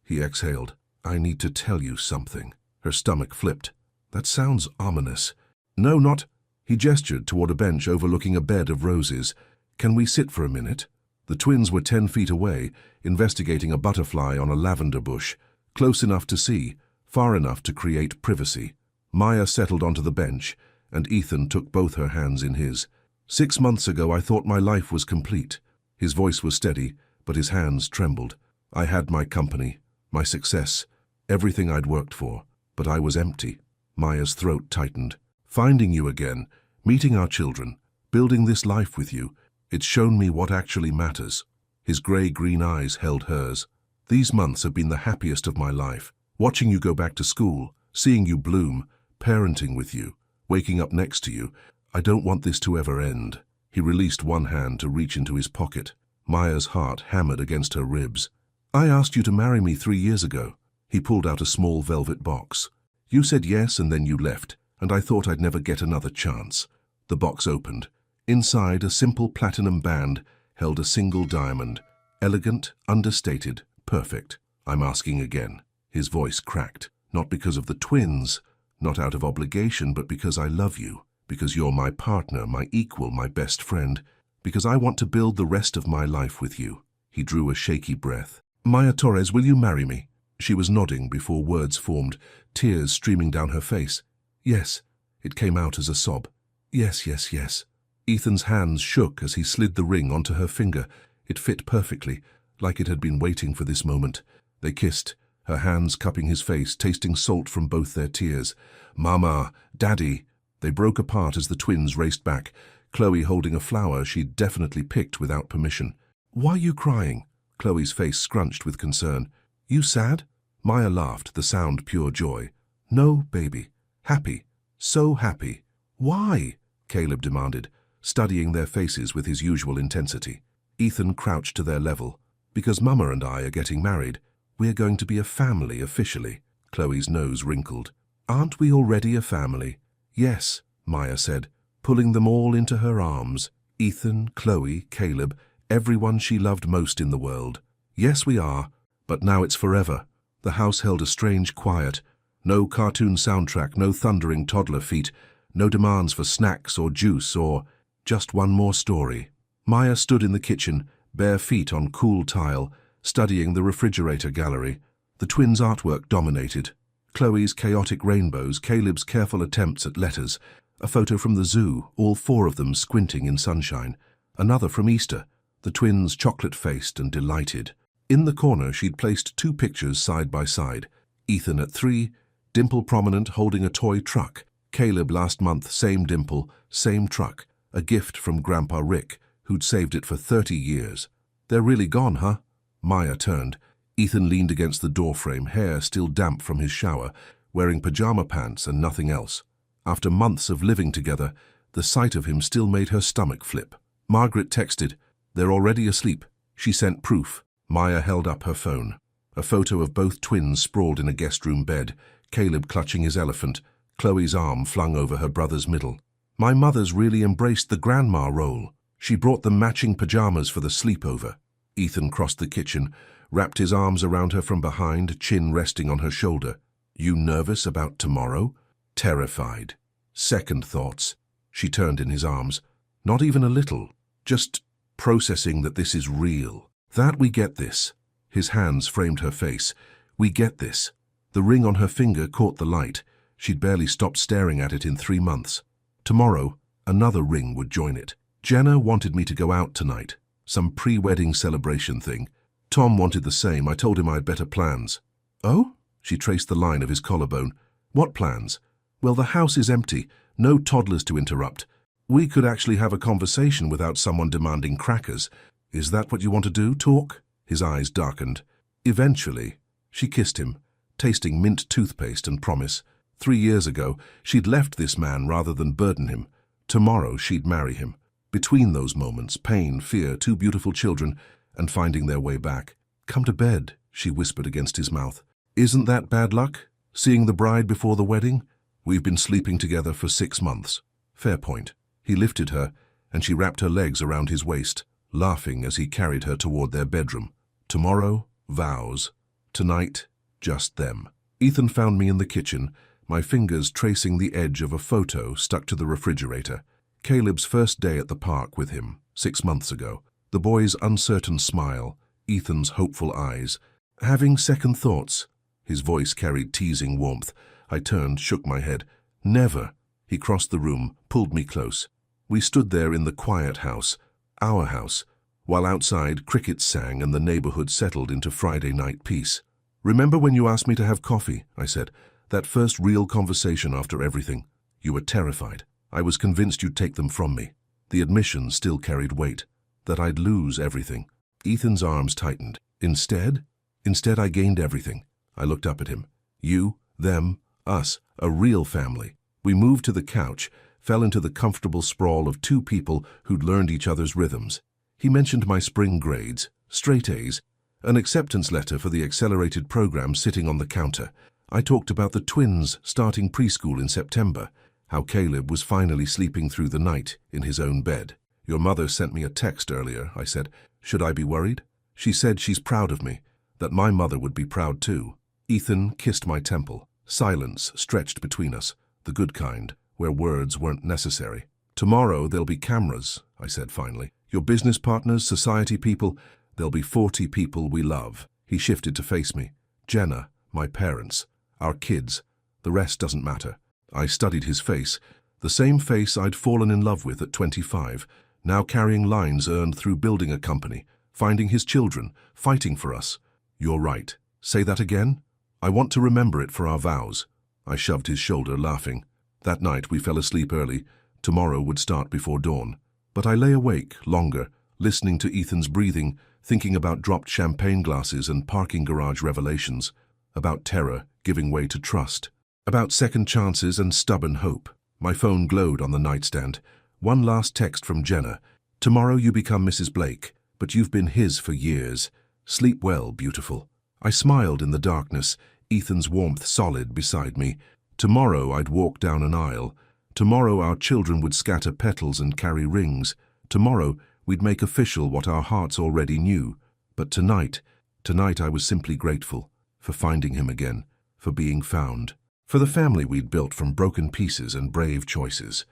he exhaled. I need to tell you something. Her stomach flipped. That sounds ominous. No, not. He gestured toward a bench overlooking a bed of roses. Can we sit for a minute? The twins were 10 feet away, investigating a butterfly on a lavender bush, close enough to see, far enough to create privacy. Maya settled onto the bench, and Ethan took both her hands in his. 6 months ago, I thought my life was complete. His voice was steady, but his hands trembled. I had my company, my success, everything I'd worked for, but I was empty. Maya's throat tightened. Finding you again, meeting our children, building this life with you, it's shown me what actually matters. His grey-green eyes held hers. These months have been the happiest of my life. Watching you go back to school, seeing you bloom, parenting with you, waking up next to you. I don't want this to ever end. He released one hand to reach into his pocket. Maya's heart hammered against her ribs. I asked you to marry me 3 years ago. He pulled out a small velvet box. You said yes and then you left, and I thought I'd never get another chance. The box opened. Inside, a simple platinum band held a single diamond. Elegant, understated, perfect. I'm asking again. His voice cracked. Not because of the twins, not out of obligation, but because I love you. Because you're my partner, my equal, my best friend. Because I want to build the rest of my life with you. He drew a shaky breath. Maya Torres, will you marry me? She was nodding before words formed, tears streaming down her face. Yes. It came out as a sob. Yes, yes, yes. Ethan's hands shook as he slid the ring onto her finger. It fit perfectly, like it had been waiting for this moment. They kissed, her hands cupping his face, tasting salt from both their tears. Mama, Daddy. They broke apart as the twins raced back, Chloe holding a flower she'd definitely picked without permission. Why are you crying? Chloe's face scrunched with concern. You sad? Maya laughed, the sound pure joy. No, baby. Happy. So happy. Why? Caleb demanded, studying their faces with his usual intensity. Ethan crouched to their level. Because Mama and I are getting married. We're going to be a family officially. Chloe's nose wrinkled. Aren't we already a family? Yes, Maya said, pulling them all into her arms. Ethan, Chloe, Caleb, everyone she loved most in the world. Yes, we are, but now it's forever. The house held a strange quiet. No cartoon soundtrack, no thundering toddler feet, no demands for snacks or juice or just one more story. Maya stood in the kitchen, bare feet on cool tile, studying the refrigerator gallery. The twins' artwork dominated. Chloe's chaotic rainbows, Caleb's careful attempts at letters, a photo from the zoo, all 4 of them squinting in sunshine, another from Easter, the twins chocolate-faced and delighted. In the corner she'd placed 2 pictures side by side, Ethan at 3, dimple prominent holding a toy truck, Caleb last month, same dimple, same truck, a gift from Grandpa Rick, who'd saved it for 30 years. They're really gone, huh? Maya turned. Ethan leaned against the doorframe, hair still damp from his shower, wearing pajama pants and nothing else. After months of living together, the sight of him still made her stomach flip. Margaret texted, "They're already asleep." She sent proof. Maya held up her phone. A photo of both twins sprawled in a guest room bed, Caleb clutching his elephant, Chloe's arm flung over her brother's middle. My mother's really embraced the grandma role. She brought them matching pajamas for the sleepover. Ethan crossed the kitchen, wrapped his arms around her from behind, chin resting on her shoulder. You nervous about tomorrow? Terrified. Second thoughts. She turned in his arms. Not even a little. Just processing that this is real. That we get this. His hands framed her face. We get this. The ring on her finger caught the light. She'd barely stopped staring at it in 3 months. Tomorrow, another ring would join it. Jenna wanted me to go out tonight. Some pre-wedding celebration thing. Tom wanted the same. I told him I had better plans. Oh? She traced the line of his collarbone. What plans? Well, the house is empty. No toddlers to interrupt. We could actually have a conversation without someone demanding crackers. Is that what you want to do, talk? His eyes darkened. Eventually, she kissed him, tasting mint toothpaste and promise. 3 years ago, she'd left this man rather than burden him. Tomorrow, she'd marry him. Between those moments, pain, fear, 2 beautiful children, and finding their way back. Come to bed, she whispered against his mouth. Isn't that bad luck? Seeing the bride before the wedding? We've been sleeping together for 6 months. Fair point. He lifted her, and she wrapped her legs around his waist, laughing as he carried her toward their bedroom. Tomorrow, vows. Tonight, just them. Ethan found me in the kitchen, my fingers tracing the edge of a photo stuck to the refrigerator. Caleb's first day at the park with him, 6 months ago. The boy's uncertain smile, Ethan's hopeful eyes. Having second thoughts. His voice carried teasing warmth. I turned, shook my head. Never. He crossed the room, pulled me close. We stood there in the quiet house, our house, while outside crickets sang and the neighborhood settled into Friday night peace. Remember when you asked me to have coffee? I said. That first real conversation after everything. You were terrified. I was convinced you'd take them from me. The admission still carried weight. That I'd lose everything. Ethan's arms tightened. Instead I gained everything. I looked up at him. You, them, us, a real family. We moved to the couch, fell into the comfortable sprawl of 2 people who'd learned each other's rhythms. He mentioned my spring grades, straight A's, an acceptance letter for the accelerated program sitting on the counter. I talked about the twins starting preschool in September, how Caleb was finally sleeping through the night in his own bed. Your mother sent me a text earlier, I said. Should I be worried? She said she's proud of me, that my mother would be proud too. Ethan kissed my temple. Silence stretched between us, the good kind, where words weren't necessary. Tomorrow there'll be cameras, I said finally. Your business partners, society people, there'll be 40 people we love. He shifted to face me. Jenna, my parents, our kids, the rest doesn't matter. I studied his face, the same face I'd fallen in love with at 25, now carrying lines earned through building a company, finding his children, fighting for us. You're right. Say that again? I want to remember it for our vows. I shoved his shoulder, laughing. That night we fell asleep early. Tomorrow would start before dawn. But I lay awake, longer, listening to Ethan's breathing, thinking about dropped champagne glasses and parking garage revelations, about terror giving way to trust, about second chances and stubborn hope. My phone glowed on the nightstand. One last text from Jenna. Tomorrow you become Mrs. Blake, but you've been his for years. Sleep well, beautiful. I smiled in the darkness, Ethan's warmth solid beside me. Tomorrow I'd walk down an aisle. Tomorrow our children would scatter petals and carry rings. Tomorrow we'd make official what our hearts already knew. But tonight I was simply grateful for finding him again, for being found, for the family we'd built from broken pieces and brave choices.